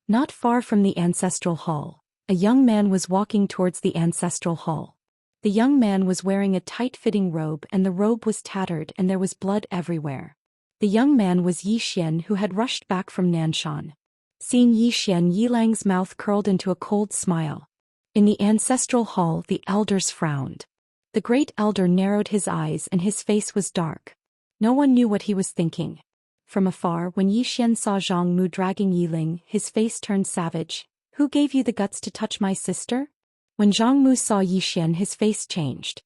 Not far from the ancestral hall, a young man was walking towards the ancestral hall. The young man was wearing a tight-fitting robe and the robe was tattered and there was blood everywhere. The young man was Yi Xian who had rushed back from Nanshan. Seeing Yi Xian, Yilang's mouth curled into a cold smile. In the ancestral hall the elders frowned. The Great Elder narrowed his eyes and his face was dark. No one knew what he was thinking. From afar, when Yi Xian saw Zhang Mu dragging Yiling, his face turned savage. Who gave you the guts to touch my sister? When Zhang Mu saw Yi Xian, his face changed.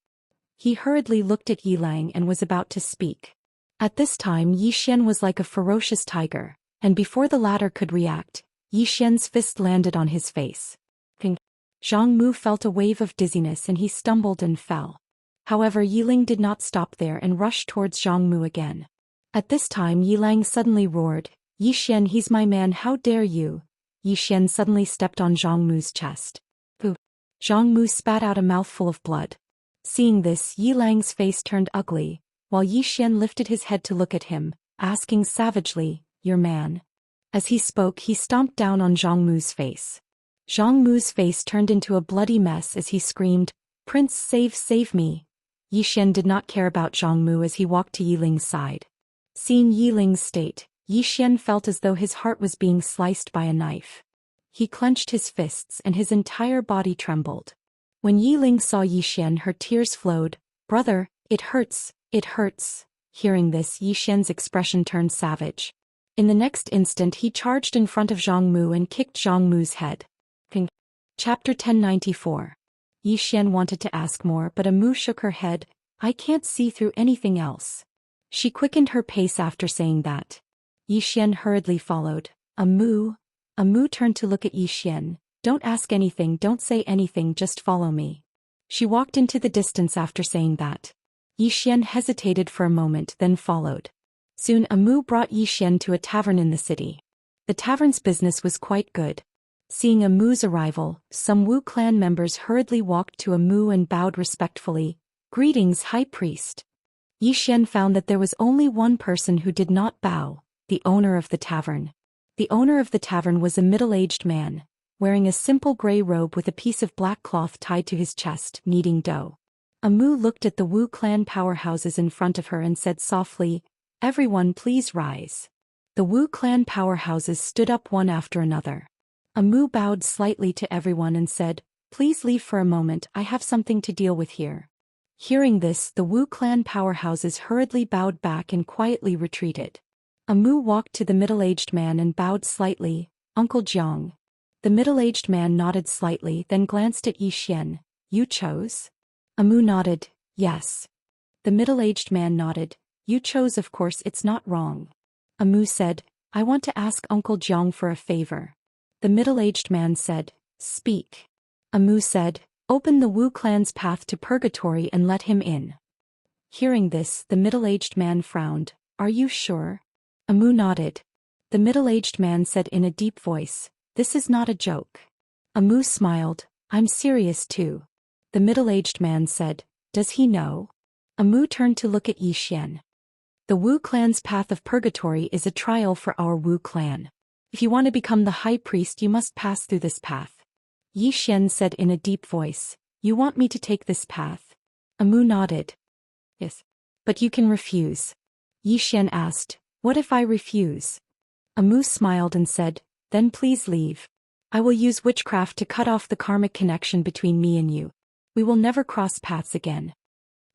He hurriedly looked at Yilang and was about to speak. At this time Yi Xian was like a ferocious tiger, and before the latter could react, Yi Xian's fist landed on his face. Ping. Zhang Mu felt a wave of dizziness and he stumbled and fell. However, Yiling did not stop there and rushed towards Zhang Mu again. At this time Yilang suddenly roared, Yi Xian, he's my man, how dare you? Yi Xian suddenly stepped on Zhang Mu's chest. Pooh. Zhang Mu spat out a mouthful of blood. Seeing this, Yilang's face turned ugly, while Yi Xian lifted his head to look at him, asking savagely, your man? As he spoke he stomped down on Zhang Mu's face. Zhang Mu's face turned into a bloody mess as he screamed, Prince, save me. Yi Xian did not care about Zhang Mu as he walked to Yiling's side. Seeing Yiling's state, Yi Xian felt as though his heart was being sliced by a knife. He clenched his fists and his entire body trembled. When Yiling saw Yi Xian, her tears flowed. Brother, it hurts, it hurts. Hearing this, Yi Xian's expression turned savage. In the next instant he charged in front of Zhang Mu and kicked Zhang Mu's head. Ping. Chapter 1094. Yi Xian wanted to ask more but Amu shook her head. I can't see through anything else. She quickened her pace after saying that. Yi Xian hurriedly followed. Amu turned to look at Yi Xian. Don't ask anything, don't say anything, just follow me. She walked into the distance after saying that. Yi Xian hesitated for a moment then followed. Soon Amu brought Yi Xian to a tavern in the city. The tavern's business was quite good. Seeing Amu's arrival, some Wu clan members hurriedly walked to Amu and bowed respectfully. "Greetings, High Priest." Yi Xian found that there was only one person who did not bow, the owner of the tavern. The owner of the tavern was a middle-aged man, wearing a simple gray robe with a piece of black cloth tied to his chest, kneading dough. Amu looked at the Wu clan powerhouses in front of her and said softly, "Everyone please rise." The Wu clan powerhouses stood up one after another. Amu bowed slightly to everyone and said, "Please leave for a moment, I have something to deal with here." Hearing this, the Wu clan powerhouses hurriedly bowed back and quietly retreated. Amu walked to the middle-aged man and bowed slightly, "Uncle Jiang." The middle-aged man nodded slightly, then glanced at Yi Xian. "You chose?" Amu nodded, "Yes." The middle-aged man nodded, "You chose, of course, it's not wrong." Amu said, "I want to ask Uncle Jiang for a favor." The middle-aged man said, "Speak." Amu said, "Open the Wu clan's path to purgatory and let him in." Hearing this, the middle-aged man frowned, "Are you sure?" Amu nodded. The middle-aged man said in a deep voice, "This is not a joke." Amu smiled, "I'm serious too." The middle-aged man said, "Does he know?" Amu turned to look at Yi Xian. "The Wu clan's path of purgatory is a trial for our Wu clan. If you want to become the high priest, you must pass through this path." Yi Xian said in a deep voice, "You want me to take this path?" Amu nodded. "Yes. But you can refuse." Yi Xian asked, "What if I refuse?" Amu smiled and said, "Then please leave. I will use witchcraft to cut off the karmic connection between me and you. We will never cross paths again."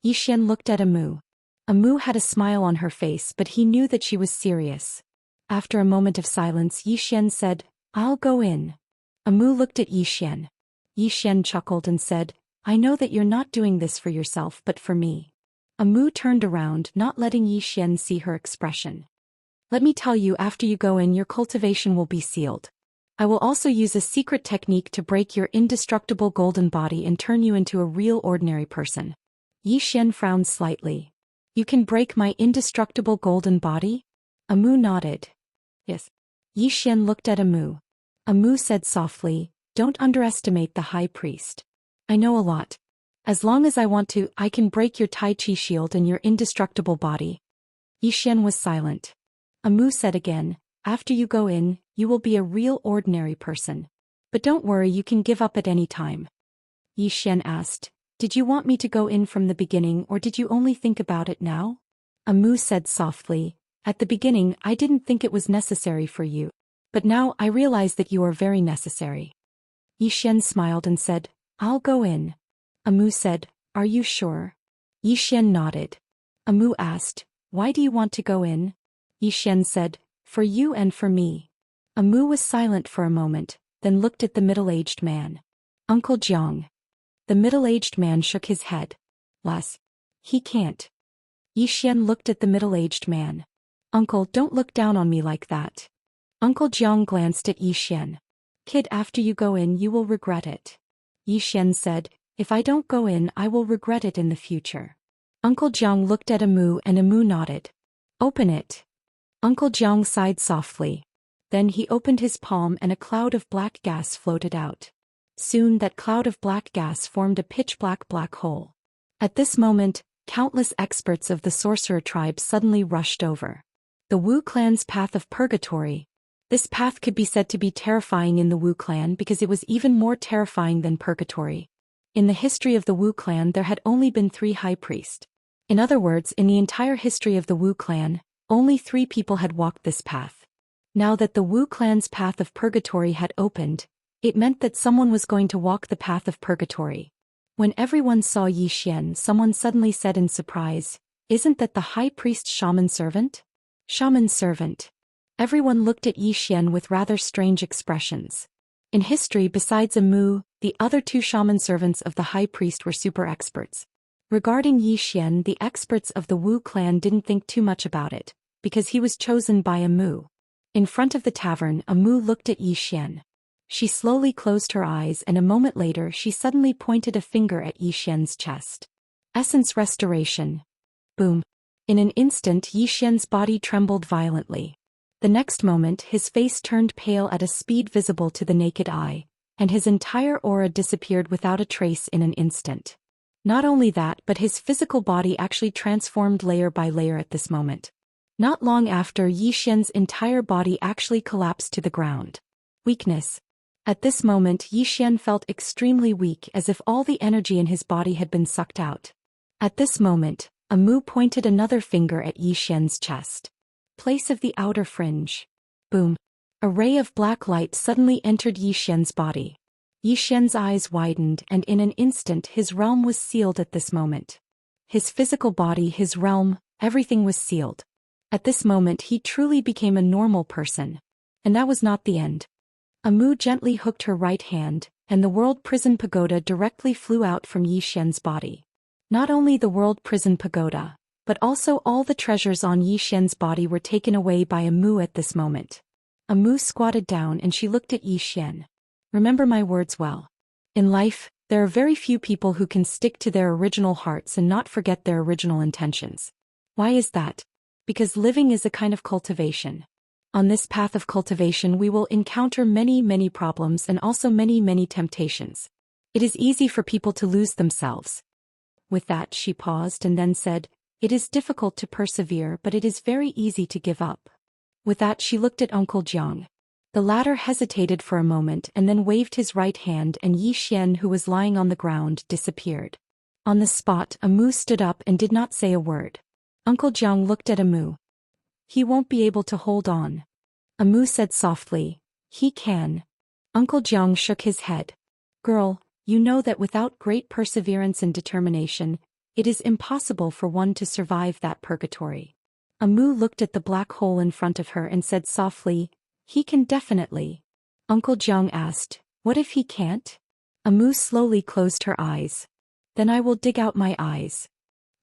Yi Xian looked at Amu. Amu had a smile on her face, but he knew that she was serious. After a moment of silence, Yi Xian said, "I'll go in." Amu looked at Yi Xian. Yi Xian chuckled and said, "I know that you're not doing this for yourself but for me." Amu turned around, not letting Yi Xian see her expression. "Let me tell you, after you go in, your cultivation will be sealed. I will also use a secret technique to break your indestructible golden body and turn you into a real ordinary person." Yi Xian frowned slightly. "You can break my indestructible golden body?" Amu nodded. "Yes." Yi Xian looked at Amu. Amu said softly, "Don't underestimate the high priest. I know a lot. As long as I want to, I can break your Tai Chi shield and your indestructible body." Yi Xian was silent. Amu said again, "After you go in, you will be a real ordinary person. But don't worry, you can give up at any time." Yi Xian asked, "Did you want me to go in from the beginning, or did you only think about it now?" Amu said softly, "At the beginning, I didn't think it was necessary for you. But now I realize that you are very necessary." Yi Xian smiled and said, "I'll go in." Amu said, "Are you sure?" Yi Xian nodded. Amu asked, "Why do you want to go in?" Yi Xian said, "For you and for me." Amu was silent for a moment, then looked at the middle-aged man. "Uncle Jiang." The middle-aged man shook his head. "Les. He can't." Yi Xian looked at the middle-aged man. "Uncle, don't look down on me like that." Uncle Jiang glanced at Yi Xian. "Kid, after you go in, you will regret it." Yi Xian said, "If I don't go in, I will regret it in the future." Uncle Jiang looked at Amu and Amu nodded. "Open it." Uncle Jiang sighed softly. Then he opened his palm and a cloud of black gas floated out. Soon that cloud of black gas formed a pitch-black black hole. At this moment, countless experts of the sorcerer tribe suddenly rushed over. The Wu clan's path of purgatory. This path could be said to be terrifying in the Wu clan because it was even more terrifying than purgatory. In the history of the Wu clan, there had only been 3 high priests. In other words, in the entire history of the Wu clan, only 3 people had walked this path. Now that the Wu clan's path of purgatory had opened, it meant that someone was going to walk the path of purgatory. When everyone saw Yi Xian, someone suddenly said in surprise, "Isn't that the high priest's shaman servant?" Shaman servant. Everyone looked at Yi Xian with rather strange expressions. In history, besides Amu, the other 2 shaman servants of the high priest were super experts. Regarding Yi Xian, the experts of the Wu clan didn't think too much about it, because he was chosen by Amu. In front of the tavern, Amu looked at Yi Xian. She slowly closed her eyes and a moment later she suddenly pointed a finger at Yi Xian's chest. Essence restoration. Boom. In an instant Yi Xian's body trembled violently. The next moment his face turned pale at a speed visible to the naked eye, and his entire aura disappeared without a trace in an instant. Not only that, but his physical body actually transformed layer by layer at this moment. Not long after, Yi Xian's entire body actually collapsed to the ground. Weakness. At this moment Yi Xian felt extremely weak, as if all the energy in his body had been sucked out. At this moment, Amu pointed another finger at Yi Xian's chest. Place of the outer fringe. Boom. A ray of black light suddenly entered Yi Xian's body. Yi Xian's eyes widened, and in an instant his realm was sealed at this moment. His physical body, his realm, everything was sealed. At this moment he truly became a normal person. And that was not the end. Amu gently hooked her right hand, and the World Prison Pagoda directly flew out from Yi Xian's body. Not only the World Prison Pagoda, but also all the treasures on Yi Xian's body were taken away by Amu at this moment. Amu squatted down and she looked at Yi Xian. Remember my words well. In life, there are very few people who can stick to their original hearts and not forget their original intentions. Why is that? Because living is a kind of cultivation. On this path of cultivation we will encounter many problems and also many temptations. It is easy for people to lose themselves. With that she paused and then said, "It is difficult to persevere, but it is very easy to give up." With that she looked at Uncle Jiang. The latter hesitated for a moment and then waved his right hand, and Yi Xian, who was lying on the ground, disappeared. On the spot Amu stood up and did not say a word. Uncle Jiang looked at Amu. "He won't be able to hold on." Amu said softly, "He can." Uncle Jiang shook his head. "Girl, you know that without great perseverance and determination, it is impossible for one to survive that purgatory." Amu looked at the black hole in front of her and said softly, "He can definitely." Uncle Jiang asked, "What if he can't?" Amu slowly closed her eyes. "Then I will dig out my eyes."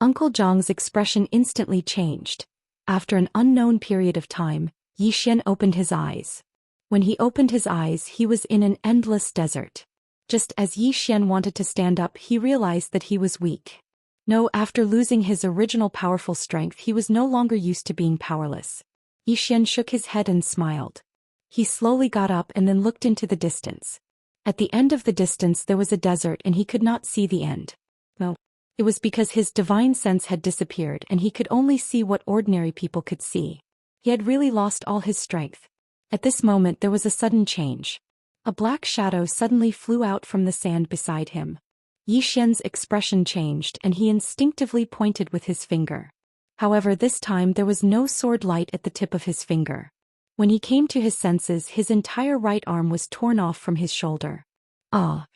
Uncle Jiang's expression instantly changed. After an unknown period of time, Yi Xian opened his eyes. When he opened his eyes he was in an endless desert. Just as Yi Xian wanted to stand up, he realized that he was weak. No, after losing his original powerful strength he was no longer used to being powerless. Yi Xian shook his head and smiled. He slowly got up and then looked into the distance. At the end of the distance there was a desert and he could not see the end. No. It was because his divine sense had disappeared and he could only see what ordinary people could see. He had really lost all his strength. At this moment there was a sudden change. A black shadow suddenly flew out from the sand beside him. Yi Xian's expression changed and he instinctively pointed with his finger. However, this time there was no sword light at the tip of his finger. When he came to his senses, his entire right arm was torn off from his shoulder. Ah!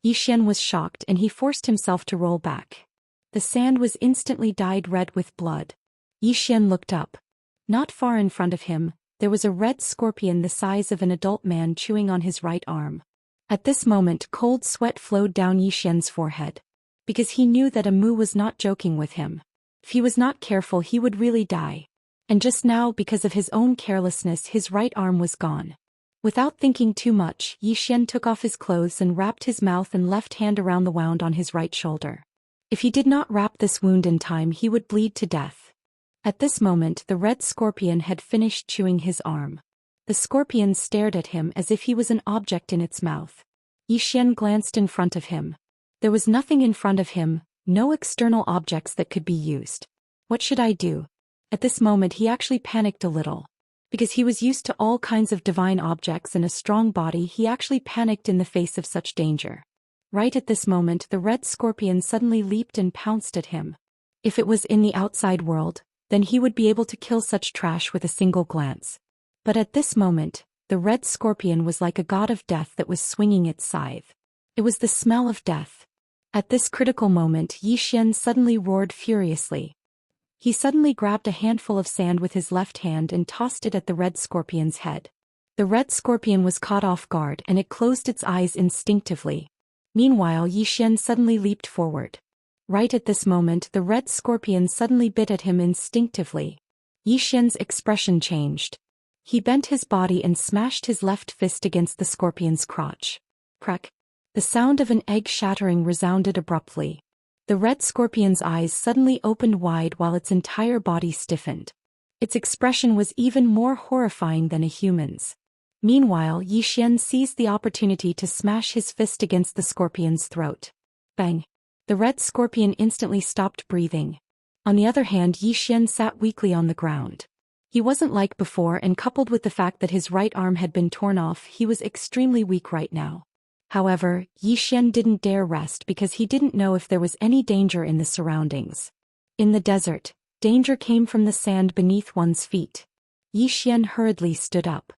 Yi Xian was shocked and he forced himself to roll back. The sand was instantly dyed red with blood. Yi Xian looked up. Not far in front of him, there was a red scorpion the size of an adult man chewing on his right arm. At this moment cold sweat flowed down Yi Xian's forehead. Because he knew that Amu was not joking with him. If he was not careful he would really die. And just now, because of his own carelessness, his right arm was gone. Without thinking too much, Yi Xian took off his clothes and wrapped his mouth and left hand around the wound on his right shoulder. If he did not wrap this wound in time he would bleed to death. At this moment the red scorpion had finished chewing his arm. The scorpion stared at him as if he was an object in its mouth. Yi Xian glanced in front of him. There was nothing in front of him, no external objects that could be used. What should I do? At this moment he actually panicked a little. Because he was used to all kinds of divine objects and a strong body, he actually panicked in the face of such danger. Right at this moment the red scorpion suddenly leaped and pounced at him. If it was in the outside world, then he would be able to kill such trash with a single glance. But at this moment, the red scorpion was like a god of death that was swinging its scythe. It was the smell of death. At this critical moment Yi Xian suddenly roared furiously. He suddenly grabbed a handful of sand with his left hand and tossed it at the red scorpion's head. The red scorpion was caught off guard and it closed its eyes instinctively. Meanwhile Yi Xian suddenly leaped forward. Right at this moment the red scorpion suddenly bit at him instinctively. Yi Xian's expression changed. He bent his body and smashed his left fist against the scorpion's crotch. Crack! The sound of an egg shattering resounded abruptly. The red scorpion's eyes suddenly opened wide while its entire body stiffened. Its expression was even more horrifying than a human's. Meanwhile, Zhou Xian seized the opportunity to smash his fist against the scorpion's throat. Bang! The red scorpion instantly stopped breathing. On the other hand, Zhou Xian sat weakly on the ground. He wasn't like before, and coupled with the fact that his right arm had been torn off, he was extremely weak right now. However, Zhou Xian didn't dare rest because he didn't know if there was any danger in the surroundings. In the desert, danger came from the sand beneath one's feet. Zhou Xian hurriedly stood up.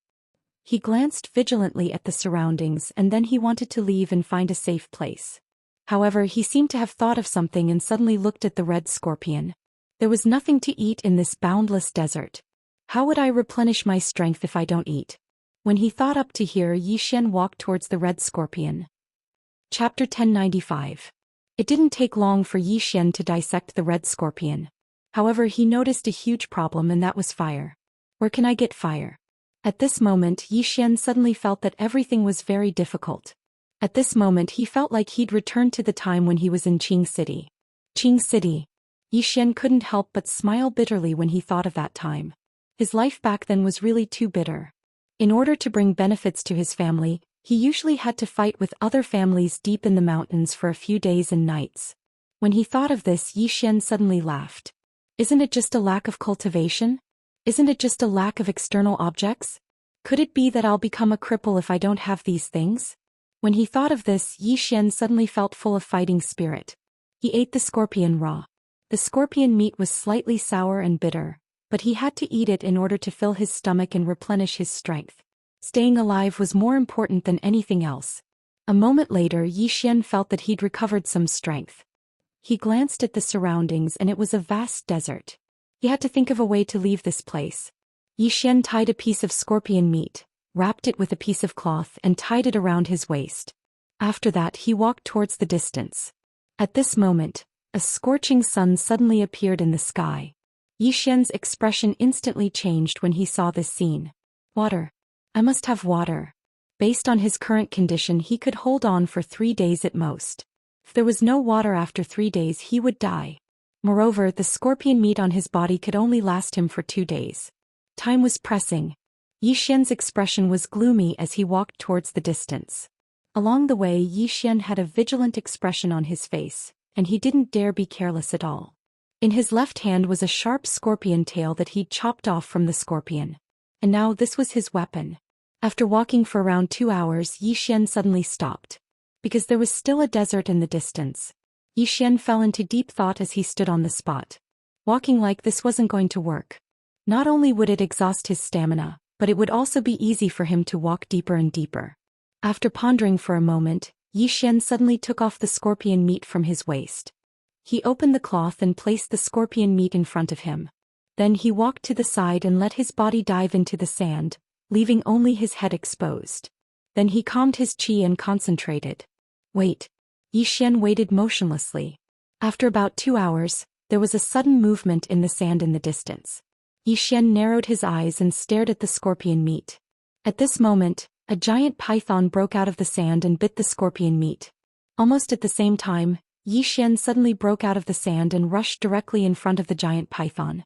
He glanced vigilantly at the surroundings and then he wanted to leave and find a safe place. However, he seemed to have thought of something and suddenly looked at the red scorpion. There was nothing to eat in this boundless desert. How would I replenish my strength if I don't eat? When he thought up to here, Zhou Xian walked towards the red scorpion. Chapter 1095. It didn't take long for Zhou Xian to dissect the red scorpion. However, he noticed a huge problem, and that was fire. Where can I get fire? At this moment, Zhou Xian suddenly felt that everything was very difficult. At this moment he felt like he'd returned to the time when he was in Qing City. Qing City. Zhou Xian couldn't help but smile bitterly when he thought of that time. His life back then was really too bitter. In order to bring benefits to his family, he usually had to fight with other families deep in the mountains for a few days and nights. When he thought of this, Zhou Xian suddenly laughed. Isn't it just a lack of cultivation? Isn't it just a lack of external objects? Could it be that I'll become a cripple if I don't have these things? When he thought of this, Zhou Xian suddenly felt full of fighting spirit. He ate the scorpion raw. The scorpion meat was slightly sour and bitter, but he had to eat it in order to fill his stomach and replenish his strength. Staying alive was more important than anything else. A moment later, Zhou Xian felt that he'd recovered some strength. He glanced at the surroundings and it was a vast desert. He had to think of a way to leave this place. Zhou Xian tied a piece of scorpion meat, wrapped it with a piece of cloth and tied it around his waist. After that he walked towards the distance. At this moment, a scorching sun suddenly appeared in the sky. Zhou Xian's expression instantly changed when he saw this scene. Water. I must have water. Based on his current condition, he could hold on for 3 days at most. If there was no water after 3 days, he would die. Moreover, the scorpion meat on his body could only last him for 2 days. Time was pressing. Zhou Xian's expression was gloomy as he walked towards the distance. Along the way, Zhou Xian had a vigilant expression on his face, and he didn't dare be careless at all. In his left hand was a sharp scorpion tail that he'd chopped off from the scorpion. And now this was his weapon. After walking for around 2 hours, Zhou Xian suddenly stopped. Because there was still a desert in the distance. Zhou Xian fell into deep thought as he stood on the spot. Walking like this wasn't going to work. Not only would it exhaust his stamina, but it would also be easy for him to walk deeper and deeper. After pondering for a moment, Zhou Xian suddenly took off the scorpion meat from his waist. He opened the cloth and placed the scorpion meat in front of him. Then he walked to the side and let his body dive into the sand, leaving only his head exposed. Then he calmed his qi and concentrated. Wait. Zhou Xian waited motionlessly. After about 2 hours, there was a sudden movement in the sand in the distance. Zhou Xian narrowed his eyes and stared at the scorpion meat. At this moment, a giant python broke out of the sand and bit the scorpion meat. Almost at the same time, Zhou Xian suddenly broke out of the sand and rushed directly in front of the giant python.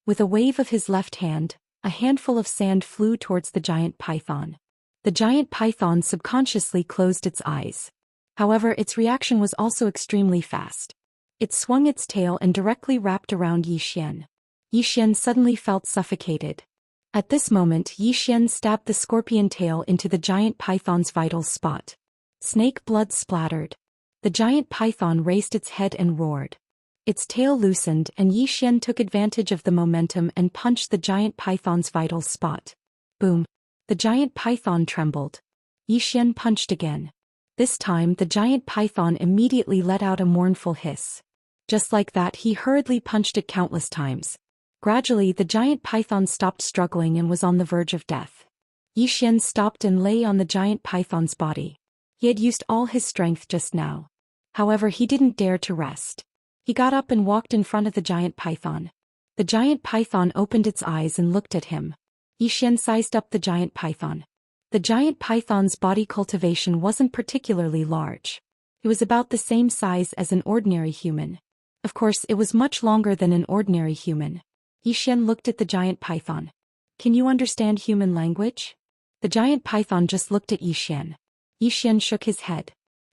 With a wave of his left hand, a handful of sand flew towards the giant python. The giant python subconsciously closed its eyes. However, its reaction was also extremely fast. It swung its tail and directly wrapped around Zhou Xian. Zhou Xian suddenly felt suffocated. At this moment, Zhou Xian stabbed the scorpion tail into the giant python's vital spot. Snake blood splattered. The giant python raised its head and roared. Its tail loosened and Zhou Xian took advantage of the momentum and punched the giant python's vital spot. Boom! The giant python trembled. Zhou Xian punched again. This time the giant python immediately let out a mournful hiss. Just like that, he hurriedly punched it countless times. Gradually the giant python stopped struggling and was on the verge of death. Zhou Xian stopped and lay on the giant python's body. He had used all his strength just now. However, he didn't dare to rest. He got up and walked in front of the giant python. The giant python opened its eyes and looked at him. Zhou Xian sized up the giant python. The giant python's body cultivation wasn't particularly large. It was about the same size as an ordinary human. Of course, it was much longer than an ordinary human. Yi Xian looked at the giant python. Can you understand human language? The giant python just looked at Yi Xian. Yi Xian shook his head.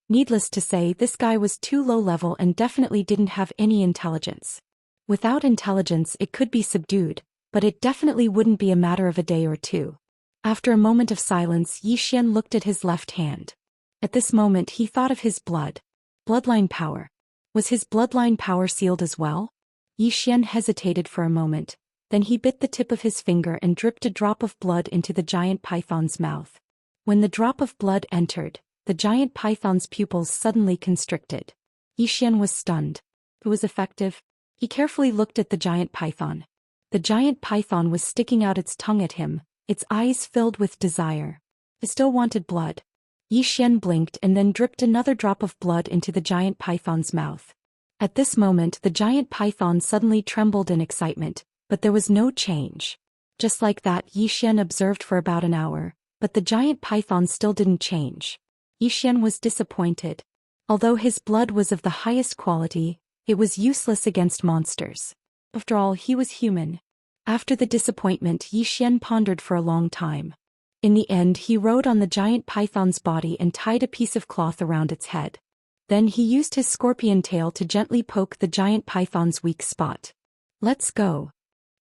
Needless to say, this guy was too low level and definitely didn't have any intelligence. Without intelligence, it could be subdued, but it definitely wouldn't be a matter of a day or two. After a moment of silence, Yi Xian looked at his left hand. At this moment he thought of his bloodline power. Was his bloodline power sealed as well? Yi Xian hesitated for a moment, then he bit the tip of his finger and dripped a drop of blood into the giant python's mouth. When the drop of blood entered, the giant python's pupils suddenly constricted. Yi Xian was stunned. It was effective. He carefully looked at the giant python. The giant python was sticking out its tongue at him, its eyes filled with desire. It still wanted blood. Yi Xian blinked and then dripped another drop of blood into the giant python's mouth. At this moment the giant python suddenly trembled in excitement, but there was no change. Just like that, Yi Xian observed for about an hour, but the giant python still didn't change. Yi Xian was disappointed. Although his blood was of the highest quality, it was useless against monsters. After all, he was human. After the disappointment, Yi Xian pondered for a long time. In the end, he rode on the giant python's body and tied a piece of cloth around its head. Then he used his scorpion tail to gently poke the giant python's weak spot. Let's go.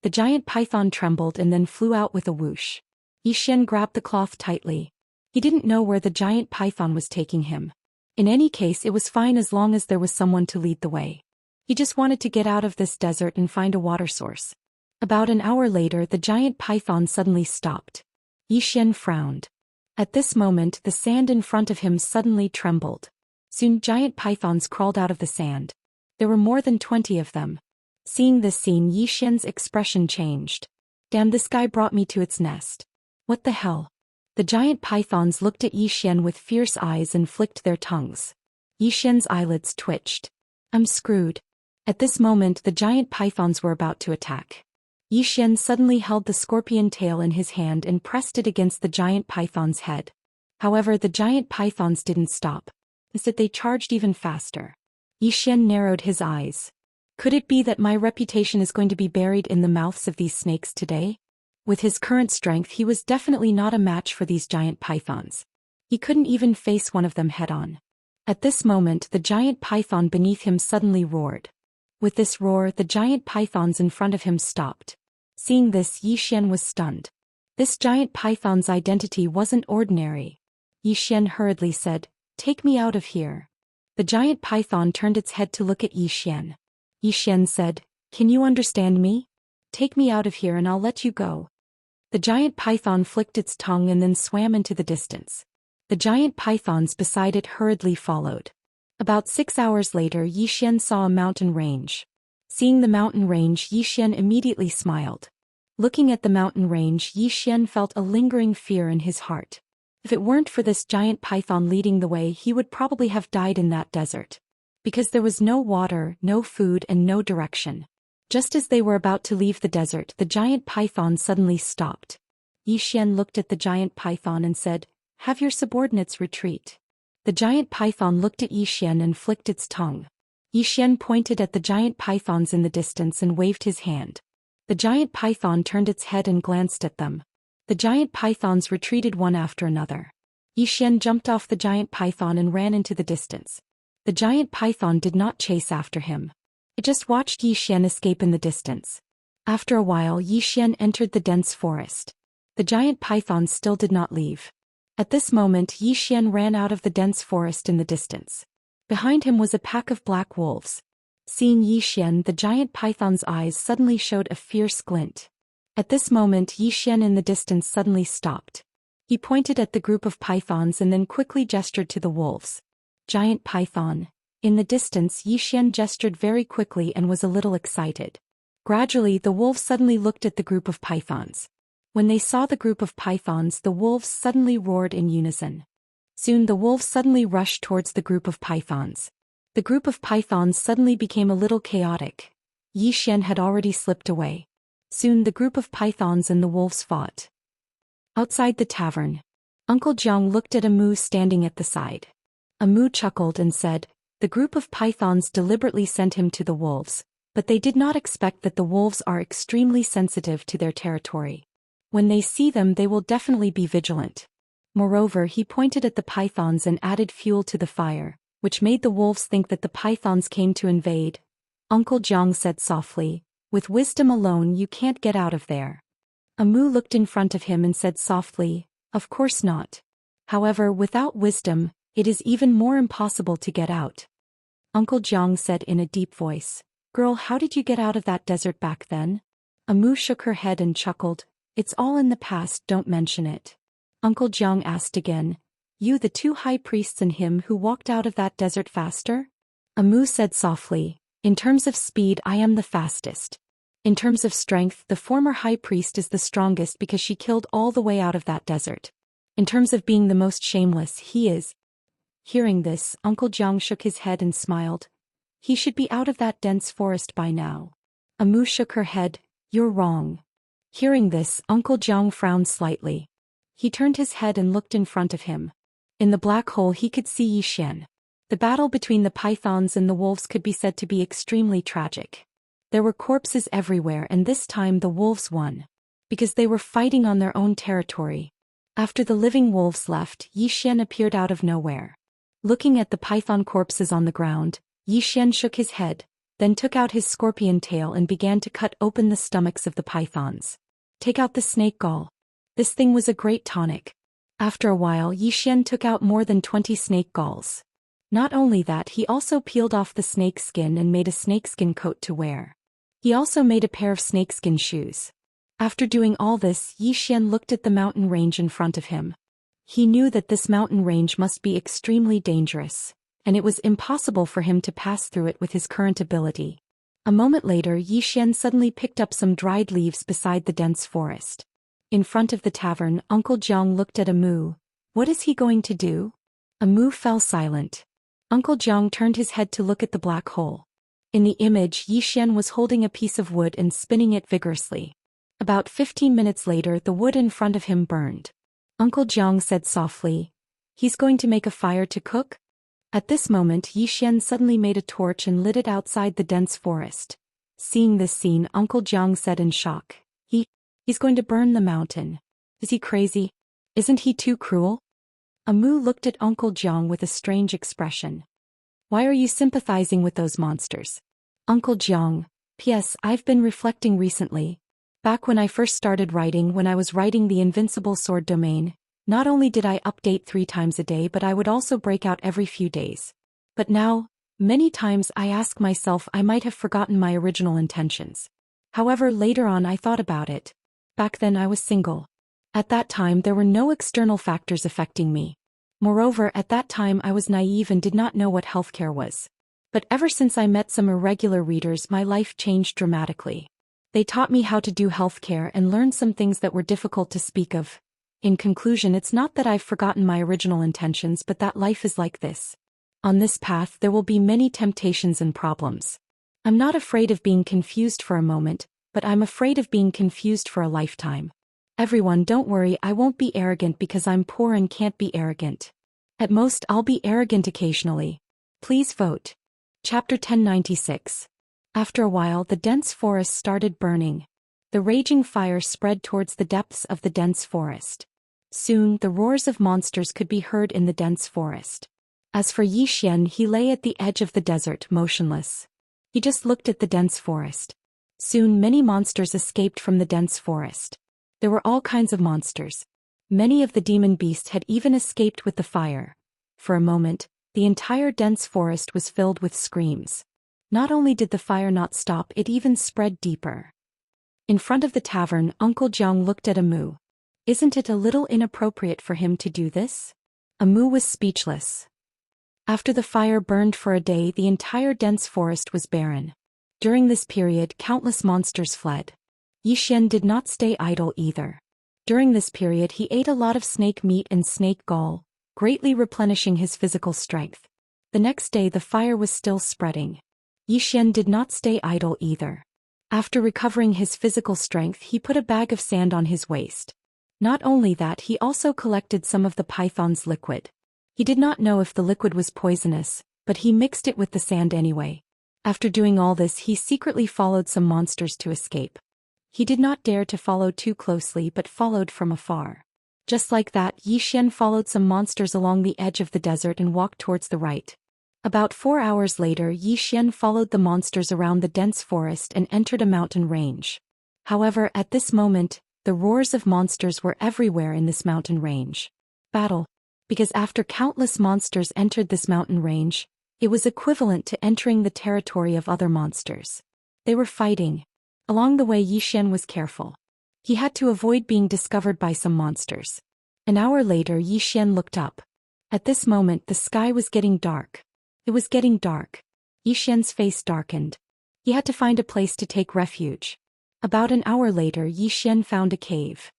The giant python trembled and then flew out with a whoosh. Yi Xian grabbed the cloth tightly. He didn't know where the giant python was taking him. In any case, it was fine as long as there was someone to lead the way. He just wanted to get out of this desert and find a water source. About an hour later, the giant python suddenly stopped. Yi Xian frowned. At this moment, the sand in front of him suddenly trembled. Soon giant pythons crawled out of the sand. There were more than 20 of them. Seeing this scene, Yi Xian's expression changed. Damn, this guy brought me to its nest. What the hell? The giant pythons looked at Yi Xian with fierce eyes and flicked their tongues. Yi Xian's eyelids twitched. I'm screwed. At this moment the giant pythons were about to attack. Yi Xian suddenly held the scorpion tail in his hand and pressed it against the giant python's head. However, the giant pythons didn't stop. Instead, they charged even faster. Yi Xian narrowed his eyes. Could it be that my reputation is going to be buried in the mouths of these snakes today? With his current strength, he was definitely not a match for these giant pythons. He couldn't even face one of them head-on. At this moment, the giant python beneath him suddenly roared. With this roar, the giant pythons in front of him stopped. Seeing this, Yi Xian was stunned. This giant python's identity wasn't ordinary. Yi Xian hurriedly said, "Take me out of here." The giant python turned its head to look at Yi Xian. Yi Xian said, "Can you understand me? Take me out of here and I'll let you go." The giant python flicked its tongue and then swam into the distance. The giant pythons beside it hurriedly followed. About 6 hours later, Yi Xian saw a mountain range. Seeing the mountain range, Yi Xian immediately smiled. Looking at the mountain range, Yi Xian felt a lingering fear in his heart. If it weren't for this giant python leading the way, he would probably have died in that desert. Because there was no water, no food, and no direction. Just as they were about to leave the desert, the giant python suddenly stopped. Yi Xian looked at the giant python and said, "Have your subordinates retreat." The giant python looked at Yi Xian and flicked its tongue. Yi Xian pointed at the giant pythons in the distance and waved his hand. The giant python turned its head and glanced at them. The giant pythons retreated one after another. Yi Xian jumped off the giant python and ran into the distance. The giant python did not chase after him. It just watched Yi Xian escape in the distance. After a while, Yi Xian entered the dense forest. The giant python still did not leave. At this moment, Yi Xian ran out of the dense forest in the distance. Behind him was a pack of black wolves. Seeing Yi Xian, the giant python's eyes suddenly showed a fierce glint. At this moment, Yi Xian in the distance suddenly stopped. He pointed at the group of pythons and then quickly gestured to the wolves. Giant python. In the distance, Yi Xian gestured very quickly and was a little excited. Gradually, the wolves suddenly looked at the group of pythons. When they saw the group of pythons, the wolves suddenly roared in unison. Soon the wolves suddenly rushed towards the group of pythons. The group of pythons suddenly became a little chaotic. Yi Xian had already slipped away. Soon the group of pythons and the wolves fought. Outside the tavern, Uncle Jiang looked at a moose standing at the side. Amu chuckled and said, "The group of pythons deliberately sent him to the wolves, but they did not expect that the wolves are extremely sensitive to their territory. When they see them, they will definitely be vigilant." Moreover, he pointed at the pythons and added fuel to the fire, which made the wolves think that the pythons came to invade. Uncle Jiang said softly, "With wisdom alone you can't get out of there." Amu looked in front of him and said softly, "Of course not. However, without wisdom, it is even more impossible to get out." Uncle Jiang said in a deep voice, "Girl, how did you get out of that desert back then?" Amu shook her head and chuckled, "It's all in the past, don't mention it." Uncle Jiang asked again, "You, the two high priests and him who walked out of that desert faster?" Amu said softly, "In terms of speed, I am the fastest. In terms of strength, the former high priest is the strongest because she killed all the way out of that desert. In terms of being the most shameless, he is." Hearing this, Uncle Jiang shook his head and smiled. "He should be out of that dense forest by now." Amu shook her head, "You're wrong." Hearing this, Uncle Jiang frowned slightly. He turned his head and looked in front of him. In the black hole he could see Zhou Xian. The battle between the pythons and the wolves could be said to be extremely tragic. There were corpses everywhere, and this time the wolves won. Because they were fighting on their own territory. After the living wolves left, Zhou Xian appeared out of nowhere. Looking at the python corpses on the ground, Zhou Xian shook his head, then took out his scorpion tail and began to cut open the stomachs of the pythons. "Take out the snake gall." This thing was a great tonic. After a while, Zhou Xian took out more than 20 snake galls. Not only that, he also peeled off the snake skin and made a snakeskin coat to wear. He also made a pair of snakeskin shoes. After doing all this, Zhou Xian looked at the mountain range in front of him. He knew that this mountain range must be extremely dangerous, and it was impossible for him to pass through it with his current ability. A moment later, Zhou Xian suddenly picked up some dried leaves beside the dense forest. In front of the tavern, Uncle Jiang looked at Amu. What is he going to do? Amu fell silent. Uncle Jiang turned his head to look at the black hole. In the image, Zhou Xian was holding a piece of wood and spinning it vigorously. About 15 minutes later, the wood in front of him burned. Uncle Jiang said softly, "He's going to make a fire to cook?" At this moment, Zhou Xian suddenly made a torch and lit it outside the dense forest. Seeing this scene, Uncle Jiang said in shock, He's going to burn the mountain. Is he crazy? Isn't he too cruel?" Amu looked at Uncle Jiang with a strange expression. "Why are you sympathizing with those monsters?" Uncle Jiang, "P.S. I've been reflecting recently. Back when I first started writing, when I was writing the Invincible Sword domain, not only did I update 3 times a day, but I would also break out every few days. But now, many times I ask myself I might have forgotten my original intentions. However, later on I thought about it. Back then I was single. At that time there were no external factors affecting me. Moreover, at that time I was naive and did not know what healthcare was. But ever since I met some irregular readers, my life changed dramatically. They taught me how to do healthcare and learned some things that were difficult to speak of. In conclusion, it's not that I've forgotten my original intentions, but that life is like this. On this path there will be many temptations and problems. I'm not afraid of being confused for a moment, but I'm afraid of being confused for a lifetime. Everyone, don't worry, I won't be arrogant because I'm poor and can't be arrogant. At most, I'll be arrogant occasionally. Please vote." Chapter 1096. After a while, the dense forest started burning. The raging fire spread towards the depths of the dense forest. Soon, the roars of monsters could be heard in the dense forest. As for Zhou Xian, he lay at the edge of the desert, motionless. He just looked at the dense forest. Soon many monsters escaped from the dense forest. There were all kinds of monsters. Many of the demon beasts had even escaped with the fire. For a moment, the entire dense forest was filled with screams. Not only did the fire not stop, it even spread deeper. In front of the tavern, Uncle Jiang looked at Amu. Isn't it a little inappropriate for him to do this? Amu was speechless. After the fire burned for a day, the entire dense forest was barren. During this period, countless monsters fled. Zhou Xian did not stay idle either. During this period, he ate a lot of snake meat and snake gall, greatly replenishing his physical strength. The next day, the fire was still spreading. Zhou Xian did not stay idle either. After recovering his physical strength, he put a bag of sand on his waist. Not only that, he also collected some of the python's liquid. He did not know if the liquid was poisonous, but he mixed it with the sand anyway. After doing all this, he secretly followed some monsters to escape. He did not dare to follow too closely but followed from afar. Just like that, Zhou Xian followed some monsters along the edge of the desert and walked towards the right. About 4 hours later, Zhou Xian followed the monsters around the dense forest and entered a mountain range. However, at this moment, the roars of monsters were everywhere in this mountain range. Battle. Because after countless monsters entered this mountain range, it was equivalent to entering the territory of other monsters. They were fighting. Along the way, Zhou Xian was careful. He had to avoid being discovered by some monsters. An hour later, Zhou Xian looked up. At this moment, the sky was getting dark. It was getting dark. Zhou Xian's face darkened. He had to find a place to take refuge. About an hour later, Zhou Xian found a cave.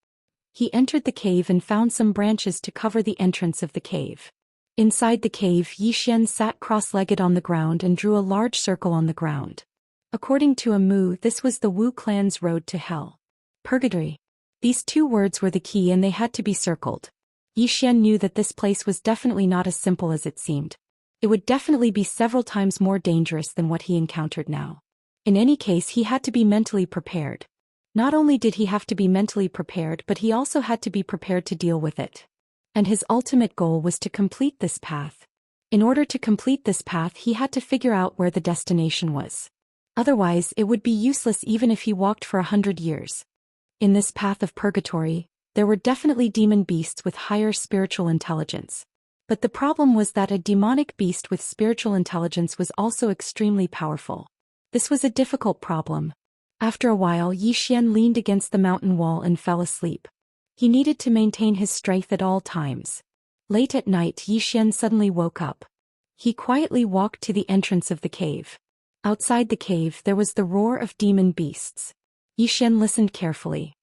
He entered the cave and found some branches to cover the entrance of the cave. Inside the cave, Zhou Xian sat cross-legged on the ground and drew a large circle on the ground. According to Amu, this was the Wu clan's road to hell. Purgatory. These 2 words were the key and they had to be circled. Zhou Xian knew that this place was definitely not as simple as it seemed. It would definitely be several times more dangerous than what he encountered now. In any case, he had to be mentally prepared. Not only did he have to be mentally prepared, but he also had to be prepared to deal with it. And his ultimate goal was to complete this path. In order to complete this path, he had to figure out where the destination was. Otherwise, it would be useless even if he walked for 100 years. In this path of purgatory, there were definitely demon beasts with higher spiritual intelligence. But the problem was that a demonic beast with spiritual intelligence was also extremely powerful. This was a difficult problem. After a while, Zhou Xian leaned against the mountain wall and fell asleep. He needed to maintain his strength at all times. Late at night, Zhou Xian suddenly woke up. He quietly walked to the entrance of the cave. Outside the cave, there was the roar of demon beasts. Zhou Xian listened carefully.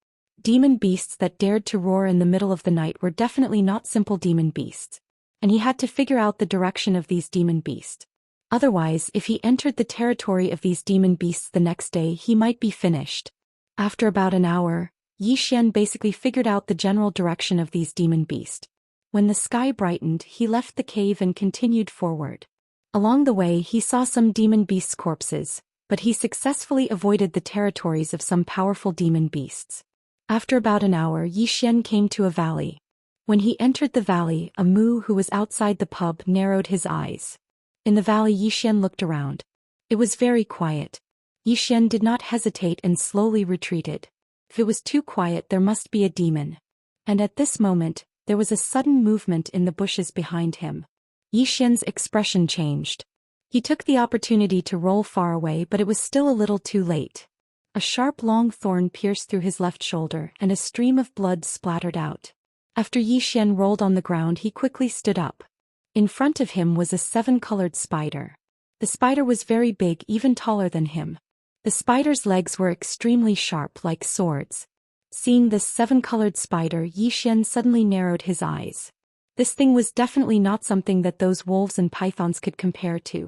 Demon beasts that dared to roar in the middle of the night were definitely not simple demon beasts. And he had to figure out the direction of these demon beasts. Otherwise, if he entered the territory of these demon beasts the next day, he might be finished. After about an hour, Zhou Xian basically figured out the general direction of these demon beasts. When the sky brightened, he left the cave and continued forward. Along the way, he saw some demon beasts' corpses, but he successfully avoided the territories of some powerful demon beasts. After about an hour, Zhou Xian came to a valley. When he entered the valley, Amu, who was outside the pub, narrowed his eyes. In the valley, Zhou Xian looked around. It was very quiet. Zhou Xian did not hesitate and slowly retreated. If it was too quiet, there must be a demon. And at this moment, there was a sudden movement in the bushes behind him. Zhou Xian's expression changed. He took the opportunity to roll far away, but it was still a little too late. A sharp long thorn pierced through his left shoulder and a stream of blood splattered out. After Zhou Xian rolled on the ground, he quickly stood up. In front of him was a 7-colored spider. The spider was very big, even taller than him. The spider's legs were extremely sharp, like swords. Seeing this 7-colored spider, Zhou Xian suddenly narrowed his eyes. This thing was definitely not something that those wolves and pythons could compare to.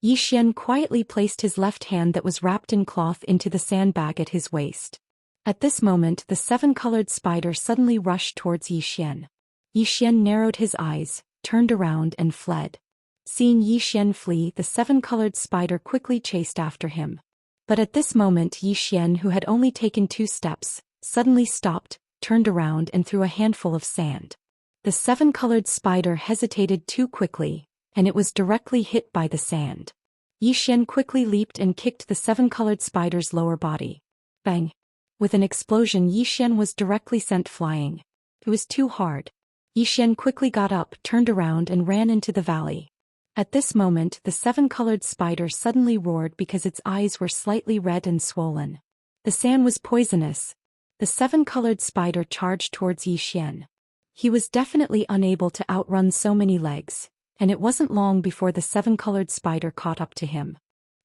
Zhou Xian quietly placed his left hand that was wrapped in cloth into the sandbag at his waist. At this moment, the 7-colored spider suddenly rushed towards Zhou Xian. Zhou Xian narrowed his eyes, turned around and fled. Seeing Zhou Xian flee, the 7-colored spider quickly chased after him. But at this moment, Zhou Xian, who had only taken 2 steps, suddenly stopped, turned around and threw a handful of sand. The 7-colored spider hesitated too quickly, and it was directly hit by the sand. Zhou Xian quickly leaped and kicked the 7-colored spider's lower body. Bang! With an explosion, Zhou Xian was directly sent flying. It was too hard. Zhou Xian quickly got up, turned around and ran into the valley. At this moment, the 7-colored spider suddenly roared because its eyes were slightly red and swollen. The sand was poisonous. The 7-colored spider charged towards Zhou Xian. He was definitely unable to outrun so many legs, and it wasn't long before the 7-colored spider caught up to him.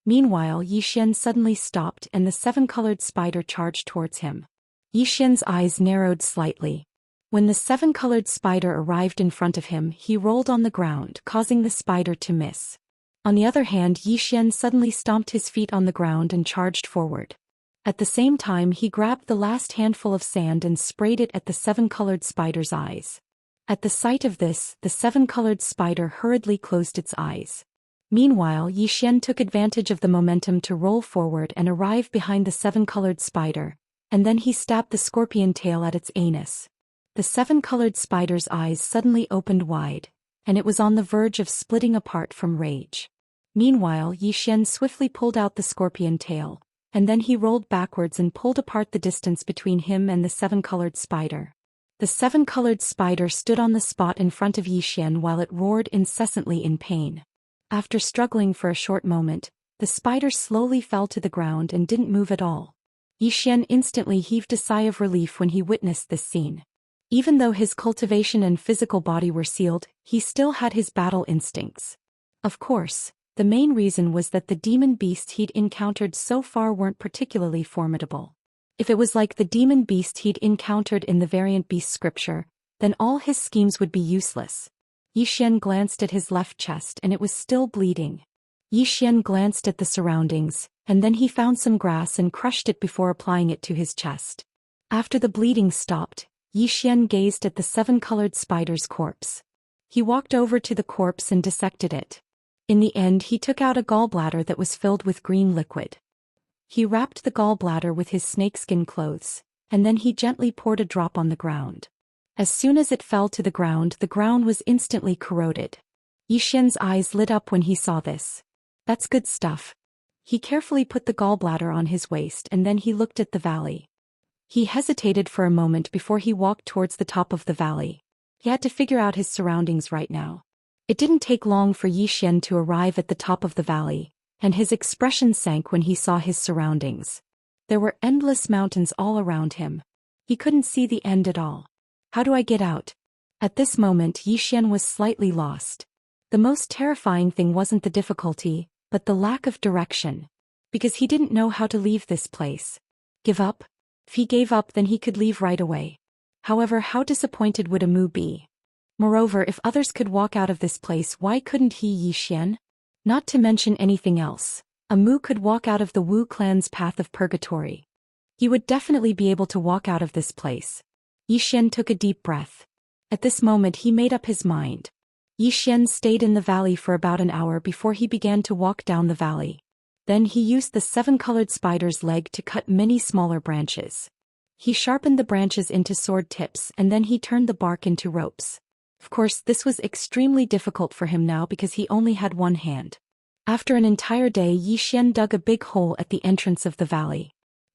Meanwhile, Zhou Xian suddenly stopped and the 7-colored spider charged towards him. Zhou Xian's eyes narrowed slightly. When the 7-colored spider arrived in front of him, he rolled on the ground, causing the spider to miss. On the other hand, Zhou Xian suddenly stomped his feet on the ground and charged forward. At the same time, he grabbed the last handful of sand and sprayed it at the 7-colored spider's eyes. At the sight of this, the seven-colored spider hurriedly closed its eyes. Meanwhile, Yi Xian took advantage of the momentum to roll forward and arrive behind the seven-colored spider, and then he stabbed the scorpion tail at its anus. The seven-colored spider's eyes suddenly opened wide, and it was on the verge of splitting apart from rage. Meanwhile, Yi Xian swiftly pulled out the scorpion tail, and then he rolled backwards and pulled apart the distance between him and the seven-colored spider. The seven-colored spider stood on the spot in front of Yi Xian while it roared incessantly in pain. After struggling for a short moment, the spider slowly fell to the ground and didn't move at all. Yi Xian instantly heaved a sigh of relief when he witnessed this scene. Even though his cultivation and physical body were sealed, he still had his battle instincts. Of course, the main reason was that the demon beasts he'd encountered so far weren't particularly formidable. If it was like the demon beast he'd encountered in the variant beast scripture, then all his schemes would be useless. Yi Xian glanced at his left chest and it was still bleeding. Yi Xian glanced at the surroundings, and then he found some grass and crushed it before applying it to his chest. After the bleeding stopped, Yi Xian gazed at the seven-colored spider's corpse. He walked over to the corpse and dissected it. In the end, he took out a gallbladder that was filled with green liquid. He wrapped the gallbladder with his snakeskin clothes, and then he gently poured a drop on the ground. As soon as it fell to the ground was instantly corroded. Yi Xian's eyes lit up when he saw this. That's good stuff. He carefully put the gallbladder on his waist and then he looked at the valley. He hesitated for a moment before he walked towards the top of the valley. He had to figure out his surroundings right now. It didn't take long for Yi Xian to arrive at the top of the valley, and his expression sank when he saw his surroundings. There were endless mountains all around him. He couldn't see the end at all. How do I get out? At this moment, Yi Xian was slightly lost. The most terrifying thing wasn't the difficulty, but the lack of direction. Because he didn't know how to leave this place. Give up? If he gave up, then he could leave right away. However, how disappointed would Amu be? Moreover, if others could walk out of this place, why couldn't he, Yi Xian? Not to mention anything else, Amu could walk out of the Wu clan's path of purgatory. He would definitely be able to walk out of this place. Yi Xian took a deep breath. At this moment he made up his mind. Yi Xian stayed in the valley for about an hour before he began to walk down the valley. Then he used the seven-colored spider's leg to cut many smaller branches. He sharpened the branches into sword tips and then he turned the bark into ropes. Of course, this was extremely difficult for him now because he only had one hand. After an entire day, Yi Xian dug a big hole at the entrance of the valley.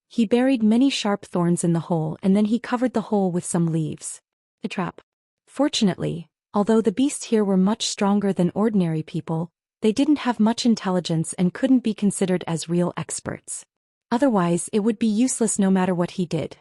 He buried many sharp thorns in the hole and then he covered the hole with some leaves. A trap. Fortunately, although the beasts here were much stronger than ordinary people, they didn't have much intelligence and couldn't be considered as real experts. Otherwise, it would be useless no matter what he did.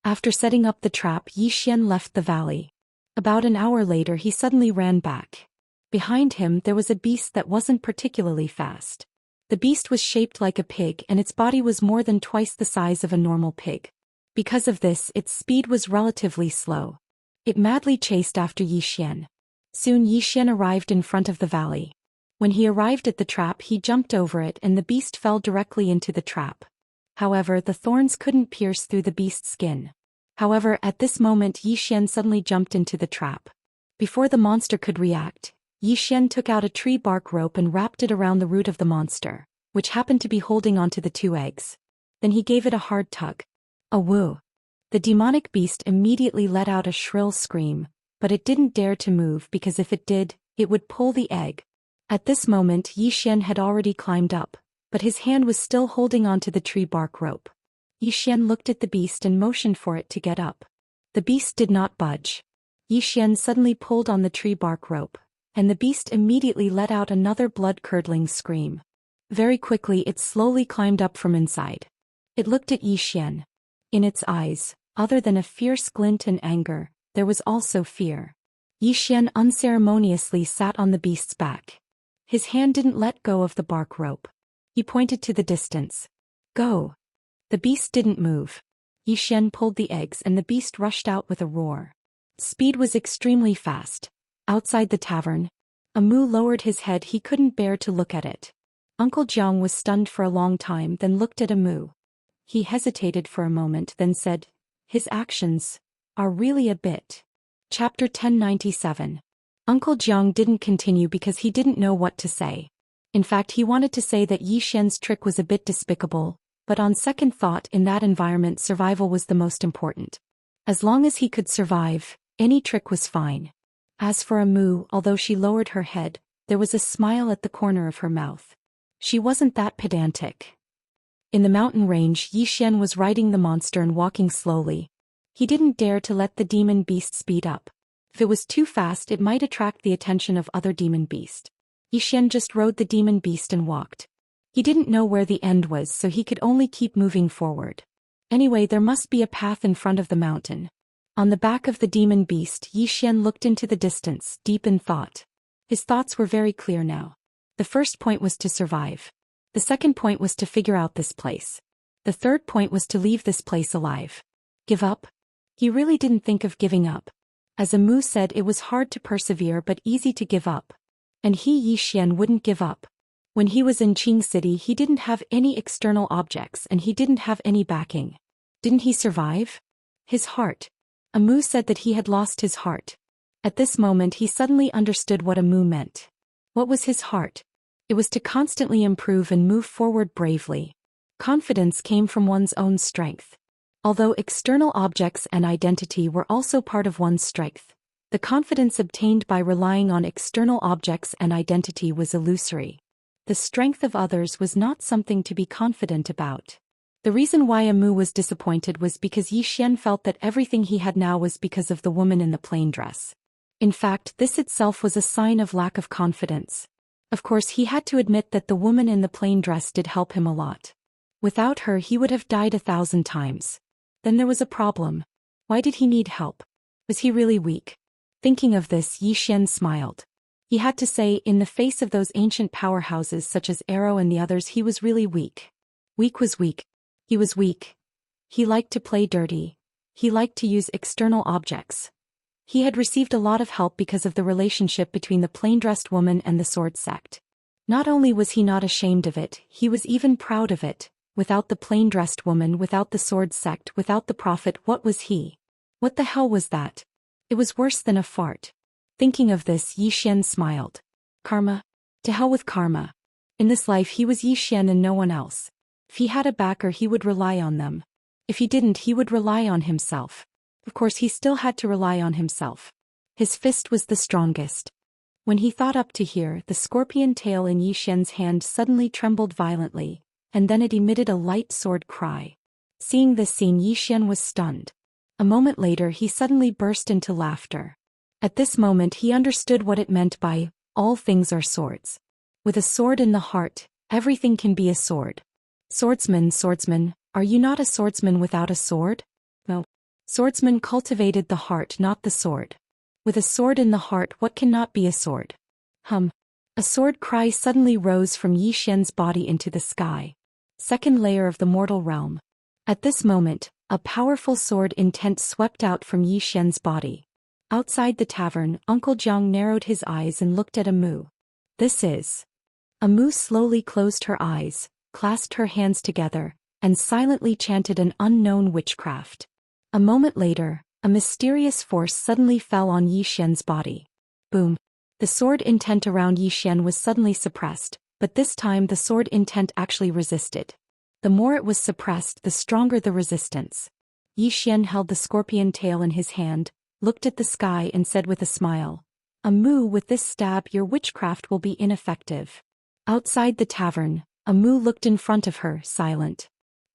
After setting up the trap, Yi Xian left the valley. About an hour later he suddenly ran back. Behind him there was a beast that wasn't particularly fast. The beast was shaped like a pig and its body was more than twice the size of a normal pig. Because of this, its speed was relatively slow. It madly chased after Yi Xian. Soon Yi Xian arrived in front of the valley. When he arrived at the trap, he jumped over it and the beast fell directly into the trap. However, the thorns couldn't pierce through the beast's skin. However, at this moment Yi Xian suddenly jumped into the trap. Before the monster could react, Yi Xian took out a tree bark rope and wrapped it around the root of the monster, which happened to be holding onto the two eggs. Then he gave it a hard tug. A woo! The demonic beast immediately let out a shrill scream, but it didn't dare to move because if it did, it would pull the egg. At this moment Yi Xian had already climbed up, but his hand was still holding onto the tree bark rope. Yi Xian looked at the beast and motioned for it to get up. The beast did not budge. Yi Xian suddenly pulled on the tree bark rope, and the beast immediately let out another blood-curdling scream. Very quickly it slowly climbed up from inside. It looked at Yi Xian. In its eyes, other than a fierce glint and anger, there was also fear. Yi Xian unceremoniously sat on the beast's back. His hand didn't let go of the bark rope. He pointed to the distance. Go! The beast didn't move. Yi Xian pulled the eggs and the beast rushed out with a roar. Speed was extremely fast. Outside the tavern, Amu lowered his head. He couldn't bear to look at it. Uncle Jiang was stunned for a long time, then looked at Amu. He hesitated for a moment, then said, "His actions are really a bit Chapter 1097. Uncle Jiang didn't continue because he didn't know what to say. In fact, he wanted to say that Yi Xian's trick was a bit despicable, but on second thought, in that environment survival was the most important. As long as he could survive, any trick was fine. As for Amu, although she lowered her head, there was a smile at the corner of her mouth. She wasn't that pedantic. In the mountain range, Yi Xian was riding the monster and walking slowly. He didn't dare to let the demon beast speed up. If it was too fast, it might attract the attention of other demon beast. Yi Xian just rode the demon beast and walked. He didn't know where the end was, so he could only keep moving forward. Anyway, there must be a path in front of the mountain. On the back of the demon beast, Yi Xian looked into the distance, deep in thought. His thoughts were very clear now. The first point was to survive. The second point was to figure out this place. The third point was to leave this place alive. Give up? He really didn't think of giving up. As Amu said, it was hard to persevere but easy to give up. And he, Yi Xian, wouldn't give up. When he was in Qing City, he didn't have any external objects and he didn't have any backing. Didn't he survive? His heart. Amu said that he had lost his heart. At this moment he suddenly understood what Amu meant. What was his heart? It was to constantly improve and move forward bravely. Confidence came from one's own strength. Although external objects and identity were also part of one's strength, the confidence obtained by relying on external objects and identity was illusory. The strength of others was not something to be confident about. The reason why Amu was disappointed was because Yi Xian felt that everything he had now was because of the woman in the plain dress. In fact, this itself was a sign of lack of confidence. Of course, he had to admit that the woman in the plain dress did help him a lot. Without her, he would have died 1,000 times. Then there was a problem. Why did he need help? Was he really weak? Thinking of this, Yi Xian smiled. He had to say, in the face of those ancient powerhouses such as Arrow and the others, he was really weak. Weak was weak. He was weak. He liked to play dirty. He liked to use external objects. He had received a lot of help because of the relationship between the plain-dressed woman and the sword sect. Not only was he not ashamed of it, he was even proud of it. Without the plain-dressed woman, without the sword sect, without the prophet, what was he? What the hell was that? It was worse than a fart. Thinking of this, Yi Xian smiled. Karma? To hell with karma. In this life he was Yi Xian and no one else. If he had a backer, he would rely on them. If he didn't, he would rely on himself. Of course, he still had to rely on himself. His fist was the strongest. When he thought up to here, the scorpion tail in Yi Xian's hand suddenly trembled violently, and then it emitted a light sword cry. Seeing this scene, Yi Xian was stunned. A moment later, he suddenly burst into laughter. At this moment, he understood what it meant by, all things are swords. With a sword in the heart, everything can be a sword. Swordsman, are you not a swordsman without a sword? No. Swordsman cultivated the heart, not the sword. With a sword in the heart, what cannot be a sword? A sword cry suddenly rose from Yi Xian's body into the sky. Second layer of the mortal realm. At this moment, a powerful sword intent swept out from Yi Xian's body. Outside the tavern, Uncle Jiang narrowed his eyes and looked at Amu. This is. Amu slowly closed her eyes, clasped her hands together, and silently chanted an unknown witchcraft. A moment later, a mysterious force suddenly fell on Yi Xian's body. Boom. The sword intent around Yi Xian was suddenly suppressed, but this time the sword intent actually resisted. The more it was suppressed, the stronger the resistance. Yi Xian held the scorpion tail in his hand, looked at the sky and said with a smile, Amu, with this stab your witchcraft will be ineffective. Outside the tavern, Amu looked in front of her, silent.